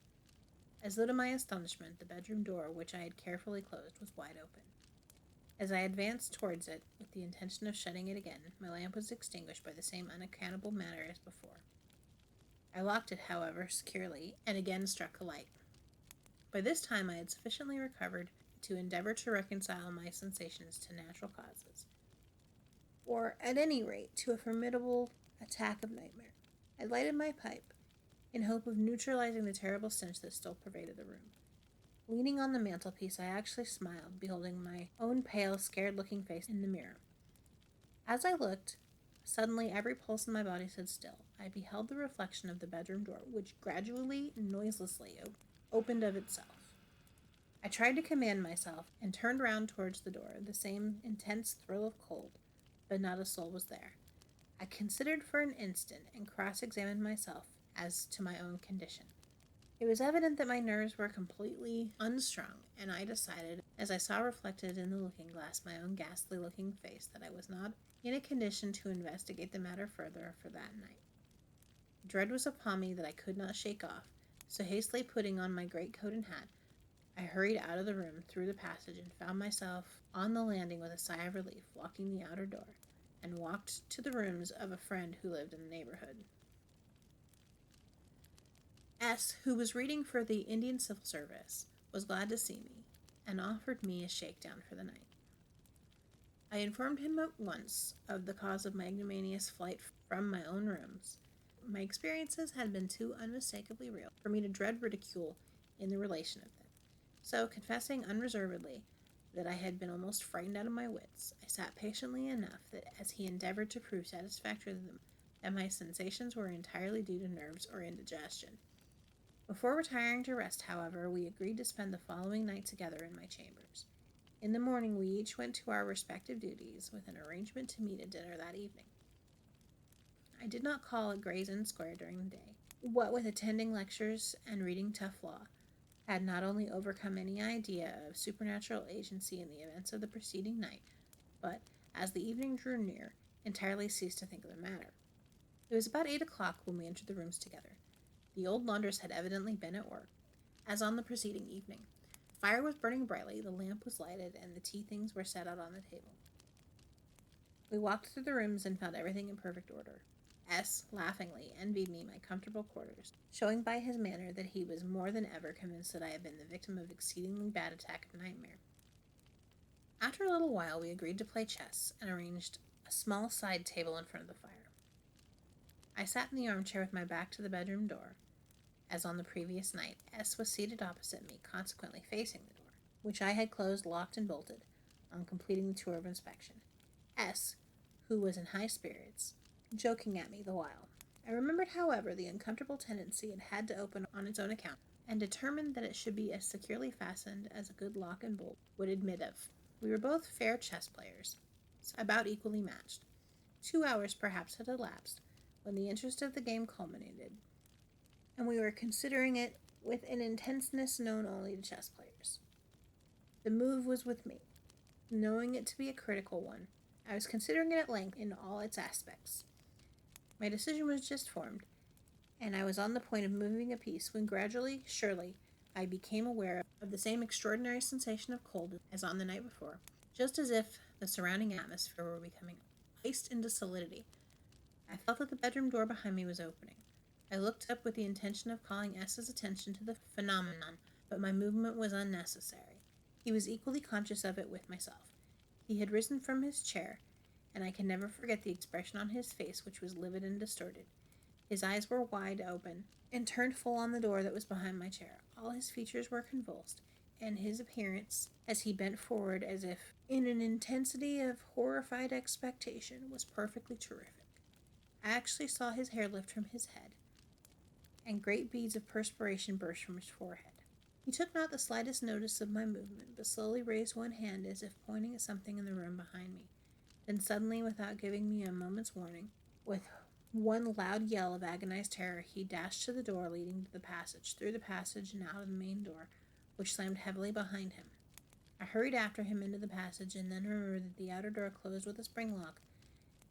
B: As though to my astonishment, the bedroom door, which I had carefully closed, was wide open. As I advanced towards it, with the intention of shutting it again, my lamp was extinguished by the same unaccountable manner as before. I locked it, however, securely, and again struck a light. By this time I had sufficiently recovered to endeavor to reconcile my sensations to natural causes, or, at any rate, to a formidable attack of nightmare. I lighted my pipe, in hope of neutralizing the terrible stench that still pervaded the room. Leaning on the mantelpiece, I actually smiled, beholding my own pale, scared-looking face in the mirror. As I looked, Suddenly, every pulse in my body stood still. I beheld the reflection of the bedroom door, which gradually, noiselessly, opened of itself. I tried to command myself and turned round towards the door, the same intense thrill of cold, but not a soul was there. I considered for an instant and cross-examined myself as to my own condition. It was evident that my nerves were completely unstrung, and I decided, as I saw reflected in the looking-glass my own ghastly-looking face, that I was not in a condition to investigate the matter further for that night. Dread was upon me that I could not shake off, so hastily putting on my greatcoat and hat, I hurried out of the room through the passage and found myself on the landing with a sigh of relief, locking the outer door, and walked to the rooms of a friend who lived in the neighborhood. S., who was reading for the Indian Civil Service, was glad to see me, and offered me a shakedown for the night. I informed him at once of the cause of my ignominious flight from my own rooms. My experiences had been too unmistakably real for me to dread ridicule in the relation of them. So, confessing unreservedly that I had been almost frightened out of my wits, I sat patiently enough that as he endeavored to prove satisfactorily that my sensations were entirely due to nerves or indigestion. Before retiring to rest, however, we agreed to spend the following night together in my chambers. In the morning we each went to our respective duties, with an arrangement to meet at dinner that evening. I did not call at Gray's Inn Square during the day. What with attending lectures and reading tough law, had not only overcome any idea of supernatural agency in the events of the preceding night, but, as the evening drew near, entirely ceased to think of the matter. It was about 8 o'clock when we entered the rooms together. The old laundress had evidently been at work, as on the preceding evening. The fire was burning brightly, the lamp was lighted, and the tea things were set out on the table. We walked through the rooms and found everything in perfect order. S. laughingly envied me my comfortable quarters, showing by his manner that he was more than ever convinced that I had been the victim of an exceedingly bad attack of nightmare. After a little while we agreed to play chess, and arranged a small side table in front of the fire. I sat in the armchair with my back to the bedroom door. As on the previous night, S. was seated opposite me, consequently facing the door, which I had closed, locked, and bolted, on completing the tour of inspection. S., who was in high spirits, joking at me the while. I remembered, however, the uncomfortable tendency it had to open on its own account, and determined that it should be as securely fastened as a good lock and bolt would admit of. We were both fair chess players, about equally matched. 2 hours perhaps had elapsed when the interest of the game culminated, and we were considering it with an intenseness known only to chess players. The move was with me. Knowing it to be a critical one, I was considering it at length in all its aspects. My decision was just formed, and I was on the point of moving a piece when gradually, surely, I became aware of the same extraordinary sensation of cold as on the night before, just as if the surrounding atmosphere were becoming iced into solidity. I felt that the bedroom door behind me was opening. I looked up with the intention of calling S.'s attention to the phenomenon, but my movement was unnecessary. He was equally conscious of it with myself. He had risen from his chair, and I can never forget the expression on his face, which was livid and distorted. His eyes were wide open, and turned full on the door that was behind my chair. All his features were convulsed, and his appearance, as he bent forward as if in an intensity of horrified expectation, was perfectly terrific. I actually saw his hair lift from his head, and great beads of perspiration burst from his forehead. He took not the slightest notice of my movement, but slowly raised one hand as if pointing at something in the room behind me. Then suddenly, without giving me a moment's warning, with one loud yell of agonized terror, he dashed to the door leading to the passage, through the passage and out of the main door, which slammed heavily behind him. I hurried after him into the passage, and then remembered that the outer door closed with a spring lock,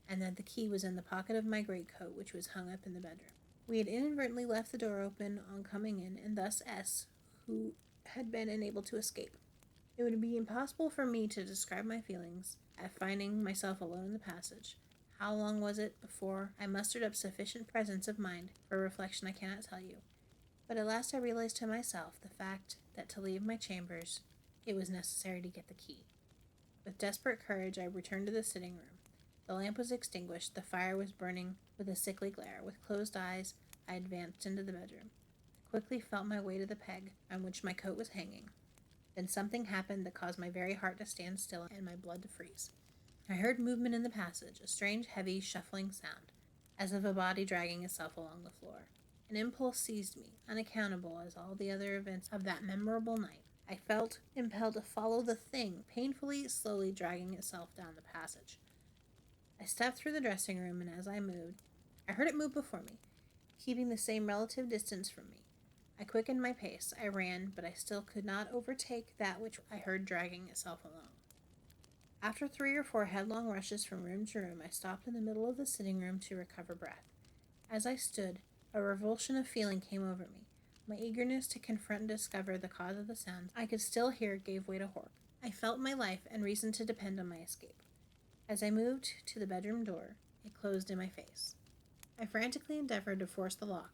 B: and that the key was in the pocket of my greatcoat, which was hung up in the bedroom. We had inadvertently left the door open on coming in, and thus S., who had been unable to escape. It would be impossible for me to describe my feelings at finding myself alone in the passage. How long was it before I mustered up sufficient presence of mind for reflection I cannot tell you, but at last I realized to myself the fact that to leave my chambers it was necessary to get the key. With desperate courage I returned to the sitting room. The lamp was extinguished, the fire was burning with a sickly glare. With closed eyes I advanced into the bedroom. I quickly felt my way to the peg on which my coat was hanging. Then something happened that caused my very heart to stand still and my blood to freeze. I heard movement in the passage, a strange, heavy, shuffling sound, as of a body dragging itself along the floor. An impulse seized me, unaccountable as all the other events of that memorable night. I felt impelled to follow the thing, painfully, slowly dragging itself down the passage. I stepped through the dressing room, and as I moved, I heard it move before me, keeping the same relative distance from me. I quickened my pace. I ran, but I still could not overtake that which I heard dragging itself along. After 3 or 4 headlong rushes from room to room, I stopped in the middle of the sitting room to recover breath. As I stood, a revulsion of feeling came over me. My eagerness to confront and discover the cause of the sounds I could still hear gave way to horror. I felt my life and reason to depend on my escape. As I moved to the bedroom door, it closed in my face. I frantically endeavored to force the lock.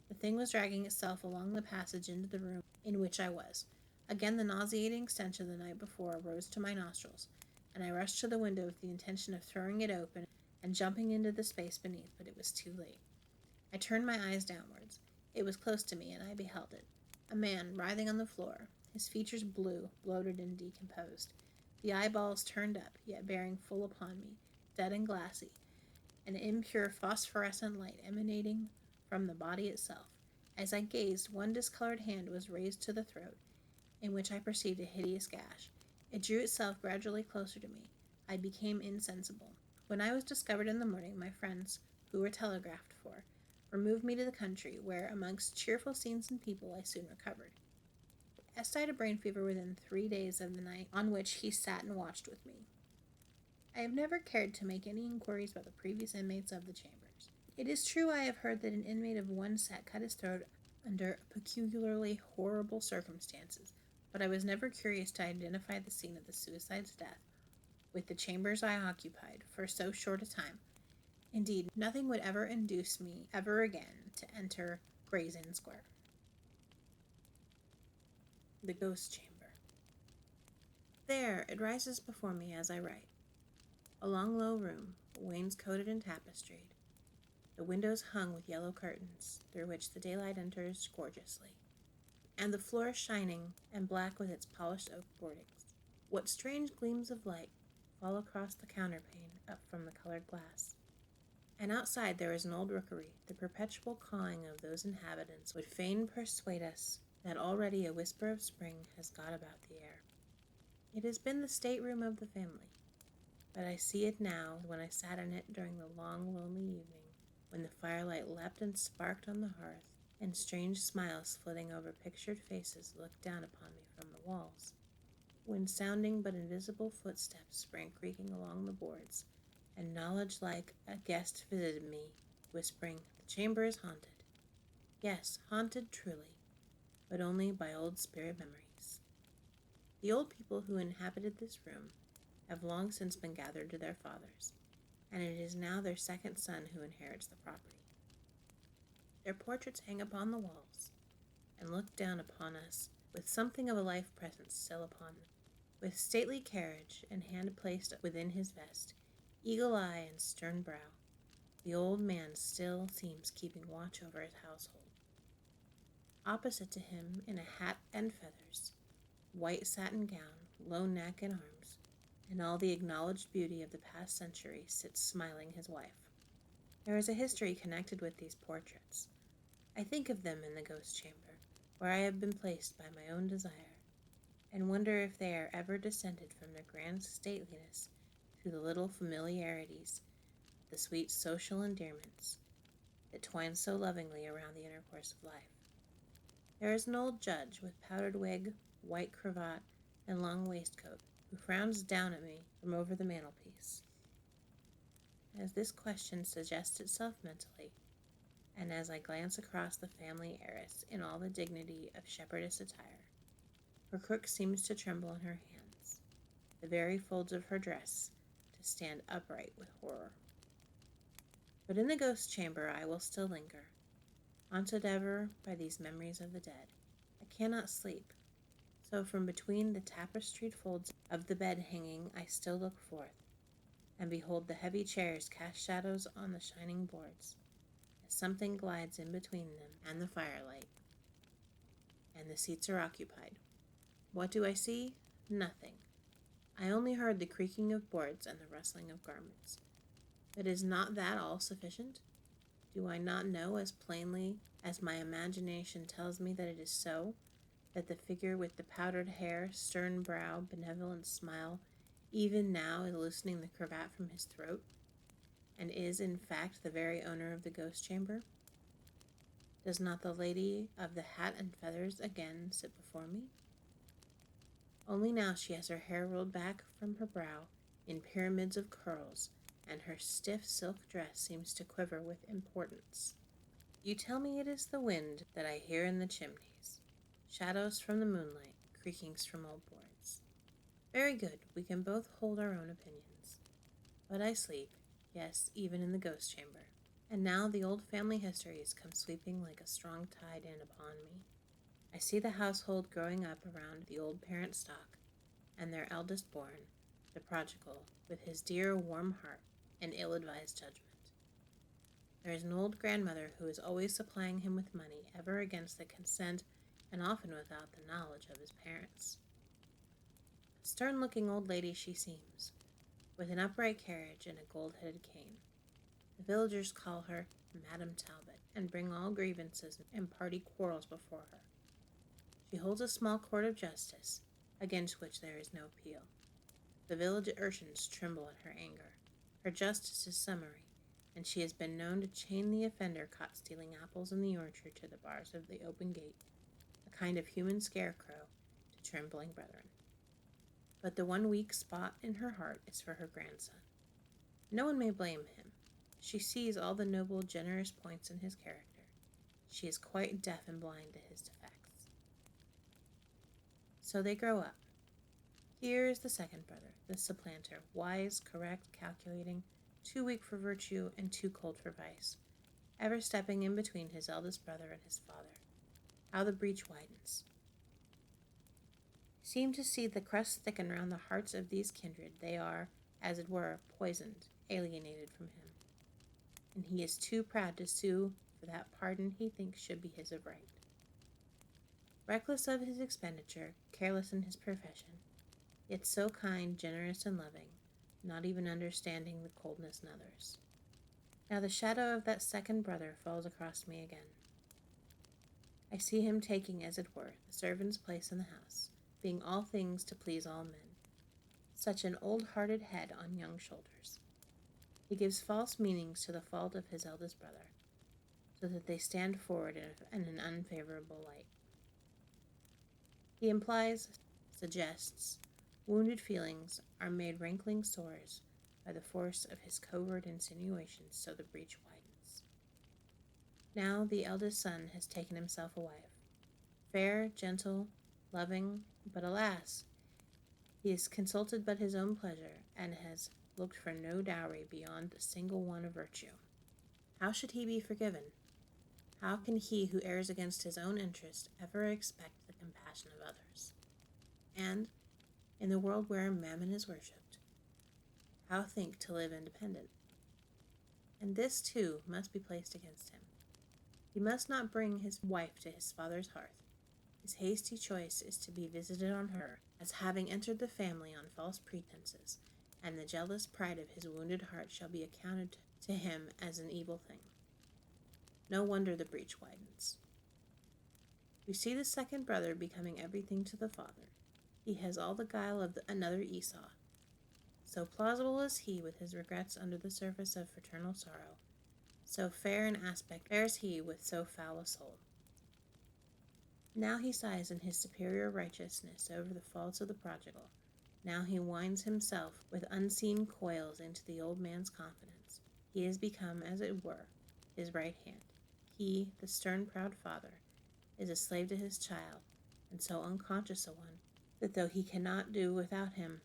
B: The thing was dragging itself along the passage into the room in which I was. Again, the nauseating stench of the night before rose to my nostrils, and I rushed to the window with the intention of throwing it open and jumping into the space beneath, but it was too late. I turned my eyes downwards. It was close to me, and I beheld it. A man, writhing on the floor, his features blue, bloated, and decomposed, the eyeballs turned up, yet bearing full upon me, dead and glassy, an impure phosphorescent light emanating from the body itself. As I gazed, one discolored hand was raised to the throat, in which I perceived a hideous gash. It drew itself gradually closer to me. I became insensible. When I was discovered in the morning, my friends, who were telegraphed for, removed me to the country, where, amongst cheerful scenes and people, I soon recovered. S died of brain fever within 3 days of the night on which he sat and watched with me. I have never cared to make any inquiries about the previous inmates of the chambers. It is true I have heard that an inmate of one set cut his throat under peculiarly horrible circumstances, but I was never curious to identify the scene of the suicide's death with the chambers I occupied for so short a time. Indeed, nothing would ever induce me ever again to enter Gray's Inn Square. The Ghost Chamber. There, it rises before me as I write. A long, low room, wainscoted and tapestried, the windows hung with yellow curtains, through which the daylight enters gorgeously, and the floor shining and black with its polished oak boardings. What strange gleams of light fall across the counterpane up from the colored glass. And outside there is an old rookery. The perpetual cawing of those inhabitants would fain persuade us that already a whisper of spring has got about the air. It has been the stateroom of the family, but I see it now when I sat in it during the long, lonely evening, when the firelight leapt and sparked on the hearth, and strange smiles flitting over pictured faces looked down upon me from the walls, when sounding but invisible footsteps sprang creaking along the boards, and knowledge like a guest visited me, whispering, "The chamber is haunted." Yes, haunted truly, but only by old spirit memories. The old people who inhabited this room have long since been gathered to their fathers, and it is now their second son who inherits the property. Their portraits hang upon the walls, and look down upon us with something of a life presence still upon them. With stately carriage and hand placed within his vest, eagle eye and stern brow, the old man still seems keeping watch over his household. Opposite to him, in a hat and feathers, white satin gown, low neck and arms, and all the acknowledged beauty of the past century, sits smiling his wife. There is a history connected with these portraits. I think of them in the ghost chamber, where I have been placed by my own desire, and wonder if they are ever descended from their grand stateliness to the little familiarities, the sweet social endearments that twine so lovingly around the intercourse of life. There is an old judge with powdered wig, white cravat, and long waistcoat, who frowns down at me from over the mantelpiece. As this question suggests itself mentally, and as I glance across the family heiress in all the dignity of shepherdess attire, her crook seems to tremble in her hands, the very folds of her dress to stand upright with horror. But in the ghost chamber I will still linger, haunted ever by these memories of the dead. I cannot sleep, so from between the tapestried folds of the bed hanging I still look forth, and behold the heavy chairs cast shadows on the shining boards, as something glides in between them and the firelight, and the seats are occupied. What do I see? Nothing. I only heard the creaking of boards and the rustling of garments. But is not that all sufficient? Do I not know as plainly as my imagination tells me that it is so, that the figure with the powdered hair, stern brow, benevolent smile, even now is loosening the cravat from his throat, and is in fact the very owner of the ghost chamber? Does not the lady of the hat and feathers again sit before me? Only now she has her hair rolled back from her brow in pyramids of curls, and her stiff silk dress seems to quiver with importance. You tell me it is the wind that I hear in the chimneys, shadows from the moonlight, creakings from old boards. Very good, we can both hold our own opinions. But I sleep, yes, even in the ghost chamber. And now the old family histories come sweeping like a strong tide in upon me. I see the household growing up around the old parent stock, and their eldest born, the prodigal, with his dear warm heart and ill-advised judgment. There is an old grandmother who is always supplying him with money, ever against the consent and often without the knowledge of his parents. A stern-looking old lady she seems, with an upright carriage and a gold-headed cane. The villagers call her Madam Talbot, and bring all grievances and party quarrels before her. She holds a small court of justice, against which there is no appeal. The village urchins tremble at her anger. Her justice is summary, and she has been known to chain the offender caught stealing apples in the orchard to the bars of the open gate, a kind of human scarecrow to trembling brethren. But the one weak spot in her heart is for her grandson. No one may blame him. She sees all the noble, generous points in his character. She is quite deaf and blind to his defects. So they grow up. Here is the second brother, the supplanter, wise, correct, calculating, too weak for virtue and too cold for vice, ever stepping in between his eldest brother and his father. How the breach widens. Seem to see the crust thicken round the hearts of these kindred. They are, as it were, poisoned, alienated from him. And he is too proud to sue for that pardon he thinks should be his of right. Reckless of his expenditure, careless in his profession, yet so kind, generous, and loving, not even understanding the coldness in others. Now the shadow of that second brother falls across me again. I see him taking, as it were, the servant's place in the house, being all things to please all men. Such an old-hearted head on young shoulders. He gives false meanings to the fault of his eldest brother, so that they stand forward in an unfavorable light. He implies, suggests, wounded feelings are made rankling sores by the force of his covert insinuations, so the breach widens. Now the eldest son has taken himself a wife, fair, gentle, loving, but alas, he has consulted but his own pleasure, and has looked for no dowry beyond the single one of virtue. How should he be forgiven? How can he who errs against his own interest ever expect the compassion of others? And, in the world where mammon is worshipped, how think to live independent? And this, too, must be placed against him. He must not bring his wife to his father's hearth. His hasty choice is to be visited on her, as having entered the family on false pretenses, and the jealous pride of his wounded heart shall be accounted to him as an evil thing. No wonder the breach widens. We see the second brother becoming everything to the father. He has all the guile of another Esau. So plausible is he with his regrets under the surface of fraternal sorrow, so fair an aspect bears he with so foul a soul. Now he sighs in his superior righteousness over the faults of the prodigal. Now he winds himself with unseen coils into the old man's confidence. He has become, as it were, his right hand. He, the stern, proud father, is a slave to his child, and so unconscious a one, that though he cannot do without him,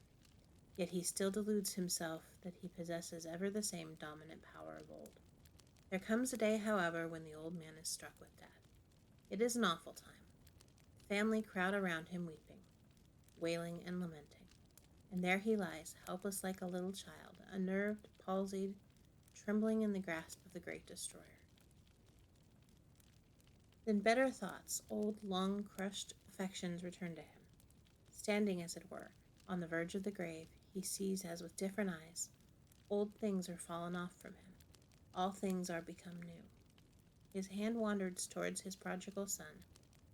B: yet he still deludes himself that he possesses ever the same dominant power of old. There comes a day, however, when the old man is struck with death. It is an awful time. The family crowd around him weeping, wailing, and lamenting, and there he lies, helpless like a little child, unnerved, palsied, trembling in the grasp of the great destroyer. Then better thoughts, old, long-crushed affections return to him, standing, as it were, On the verge of the grave, he sees as with different eyes. Old things are fallen off from him. All things are become new. His hand wanders towards his prodigal son,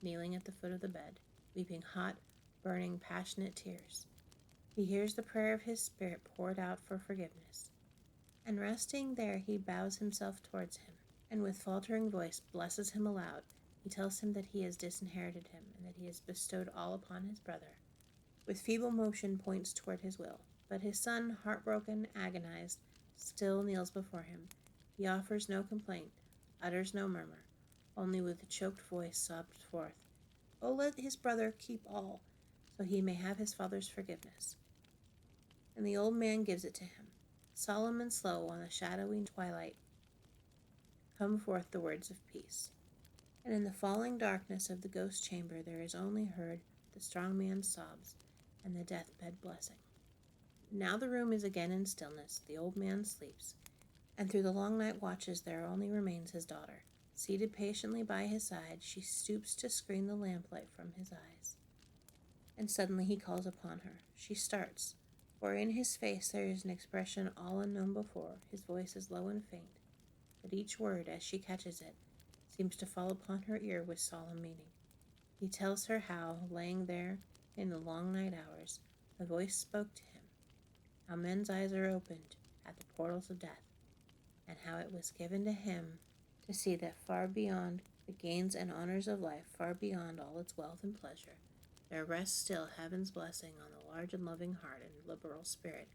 B: kneeling at the foot of the bed, weeping hot, burning, passionate tears. He hears the prayer of his spirit poured out for forgiveness, and resting there he bows himself towards him, and with faltering voice blesses him aloud. He tells him that he has disinherited him, and that he has bestowed all upon his brother. With feeble motion points toward his will, but his son, heartbroken, agonized, still kneels before him. He offers no complaint, utters no murmur, only with a choked voice sobbed forth, "Oh, let his brother keep all, so he may have his father's forgiveness." And the old man gives it to him. Solemn and slow on the shadowy twilight come forth the words of peace. And in the falling darkness of the ghost chamber there is only heard the strong man's sobs and the deathbed blessing. Now the room is again in stillness, the old man sleeps, and through the long night watches there only remains his daughter. Seated patiently by his side, she stoops to screen the lamplight from his eyes. And suddenly he calls upon her. She starts, for in his face there is an expression all unknown before. His voice is low and faint, but each word, as she catches it, seems to fall upon her ear with solemn meaning. He tells her how, laying there in the long night hours, a voice spoke to him, how men's eyes are opened at the portals of death, and how it was given to him to see that far beyond the gains and honors of life, far beyond all its wealth and pleasure, there rests still heaven's blessing on the large and loving heart and liberal spirit,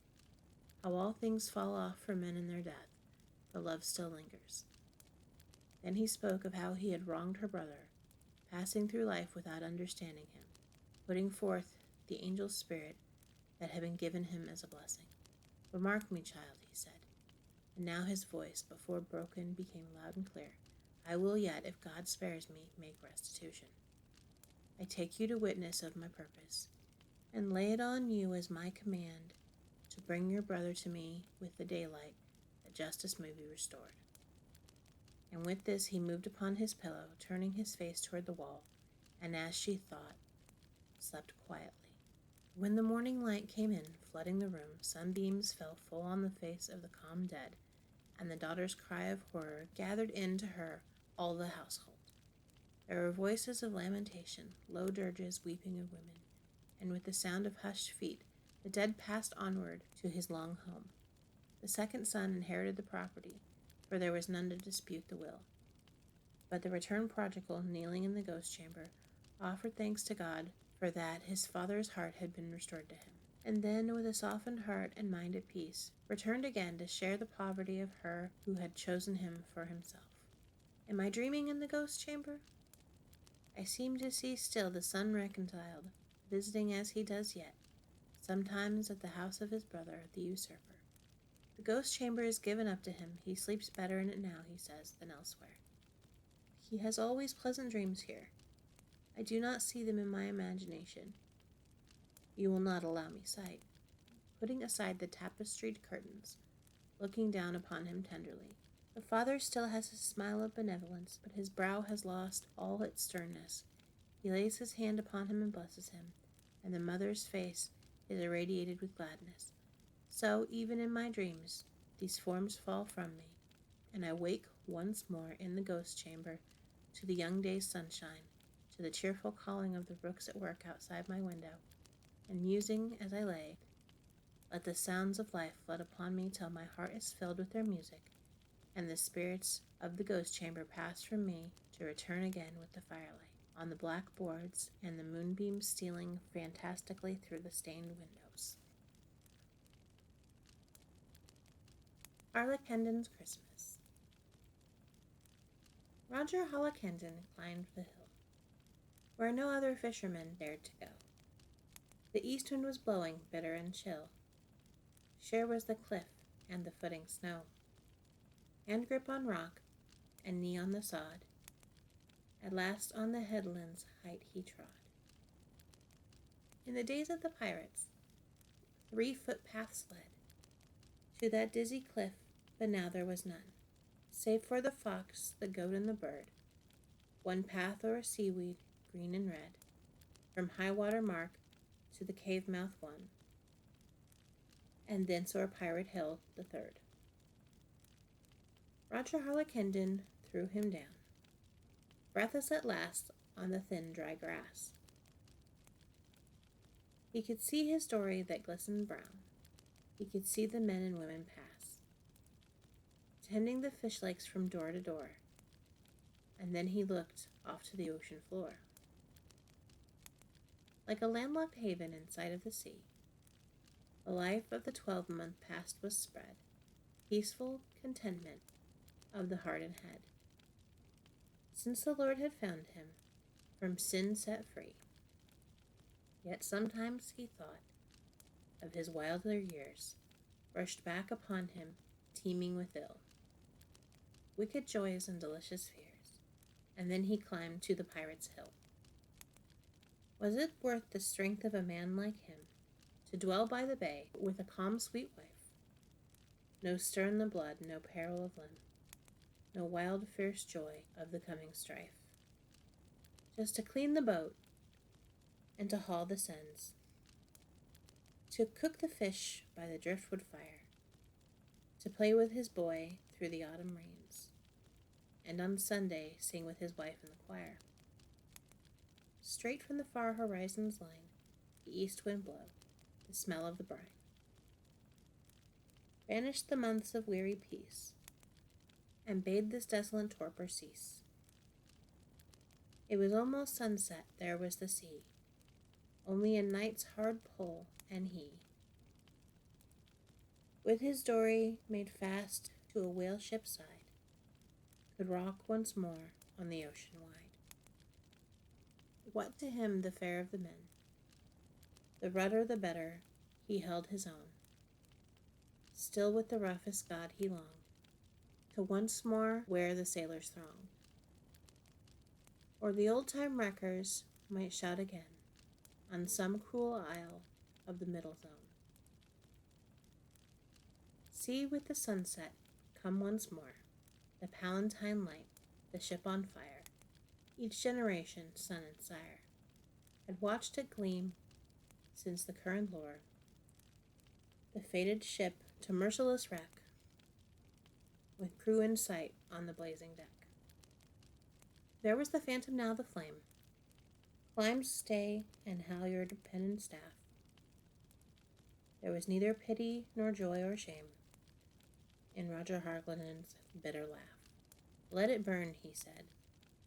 B: how all things fall off for men in their death, but love still lingers. Then he spoke of how he had wronged her brother, passing through life without understanding him, putting forth the angel spirit that had been given him as a blessing. "But mark me, child," he said, and now his voice, before broken, became loud and clear. "I will yet, if God spares me, make restitution. I take you to witness of my purpose, and lay it on you as my command to bring your brother to me with the daylight, that justice may be restored." And with this he moved upon his pillow, turning his face toward the wall, and as she thought, slept quietly. When the morning light came in, flooding the room, sunbeams fell full on the face of the calm dead, and the daughter's cry of horror gathered in to her all the household. There were voices of lamentation, low dirges, weeping of women, and with the sound of hushed feet, the dead passed onward to his long home. The second son inherited the property, for there was none to dispute the will. But the returned prodigal, kneeling in the ghost chamber, offered thanks to God for that his father's heart had been restored to him, and then, with a softened heart and mind at peace, returned again to share the poverty of her who had chosen him for himself. Am I dreaming in the ghost chamber? I seem to see still the son reconciled, visiting as he does yet, sometimes at the house of his brother, the usurper. The ghost chamber is given up to him. He sleeps better in it now, he says, than elsewhere. He has always pleasant dreams here. I do not see them in my imagination. You will not allow me sight. Putting aside the tapestried curtains, looking down upon him tenderly. The father still has his smile of benevolence, but his brow has lost all its sternness. He lays his hand upon him and blesses him, and the mother's face is irradiated with gladness. So, even in my dreams, these forms fall from me, and I wake once more in the ghost chamber to the young day's sunshine, to the cheerful calling of the rooks at work outside my window, and musing as I lay, let the sounds of life flood upon me till my heart is filled with their music, and the spirits of the ghost chamber pass from me to return again with the firelight on the black boards and the moonbeams stealing fantastically through the stained windows. Harlakenden's Christmas. Roger Harlakenden climbed the hill, where no other fisherman dared to go. The east wind was blowing bitter and chill. Sheer was the cliff and the footing snow. Hand grip on rock, and knee on the sod. At last on the headland's height he trod. In the days of the pirates, 3-foot paths led to that dizzy cliff, but now there was none, save for the fox, the goat, and the bird. One path o'er seaweed, green and red, from high water mark to the cave mouth one, and thence o'er Pirate Hill the third. Roger Harlakenden threw him down, breathless at last on the thin dry grass. He could see his dory that glistened brown. He could see the men and women pass, tending the fish lakes from door to door, and then he looked off to the ocean floor. Like a landlocked haven in sight of the sea, the life of the 12-month past was spread, peaceful contentment of the heart and head. Since the Lord had found him, from sin set free, yet sometimes he thought of his wilder years, rushed back upon him, teeming with ill, wicked joys and delicious fears, and then he climbed to the Pirate's Hill. Was it worth the strength of a man like him to dwell by the bay with a calm, sweet wife? No stir in the blood, no peril of limb, no wild, fierce joy of the coming strife. Just to clean the boat and to haul the seines, to cook the fish by the driftwood fire, to play with his boy through the autumn rains, and on Sunday sing with his wife in the choir. Straight from the far horizon's line, the east wind blow, the smell of the brine. Banished the months of weary peace, and bade this desolate torpor cease. It was almost sunset, there was the sea, only a night's hard pull, and he, with his dory made fast to a whale ship's side, could rock once more on the ocean wide. What to him the fare of the men? The rudder the better, he held his own. Still with the roughest god he longed to once more wear the sailors' throng, or the old-time wreckers might shout again on some cruel isle of the middle zone. See with the sunset come once more, the Palatine light, the ship on fire. Each generation, son and sire, had watched it gleam since the current lore, the fated ship to merciless wreck, with crew in sight on the blazing deck. There was the phantom now, the flame, climbed stay and halyard, pen and staff. There was neither pity nor joy or shame in Roger Harlakenden's bitter laugh. Let it burn, he said.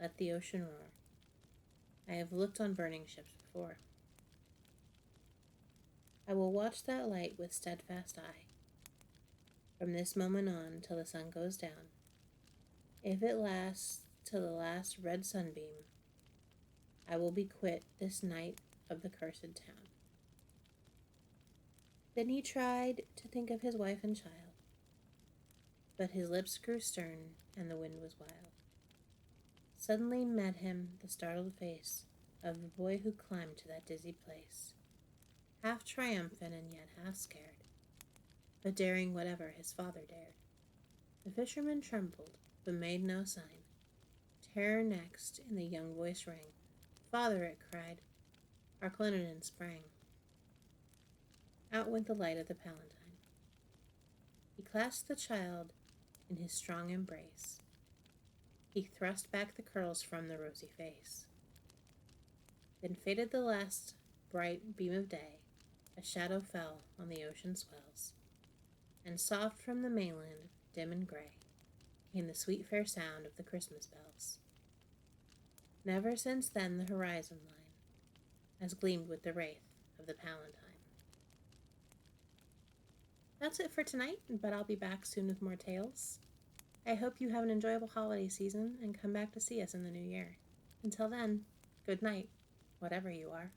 B: Let the ocean roar. I have looked on burning ships before. I will watch that light with steadfast eye, from this moment on till the sun goes down. If it lasts till the last red sunbeam, I will be quit this night of the cursed town. Then he tried to think of his wife and child, but his lips grew stern and the wind was wild. Suddenly met him the startled face of the boy who climbed to that dizzy place, half triumphant and yet half scared, but daring whatever his father dared. The fisherman trembled, but made no sign. Terror next in the young voice rang. Father, it cried. Harlakenden sprang. Out went the light of the Palatine. He clasped the child in his strong embrace. He thrust back the curls from the rosy face. Then faded the last bright beam of day. A shadow fell on the ocean swells, and soft from the mainland, dim and gray, came the sweet fair sound of the Christmas bells. Never since then the horizon line has gleamed with the wraith of the Palatine. That's it for tonight, but I'll be back soon with more tales. I hope you have an enjoyable holiday season and come back to see us in the new year. Until then, good night, whatever you are.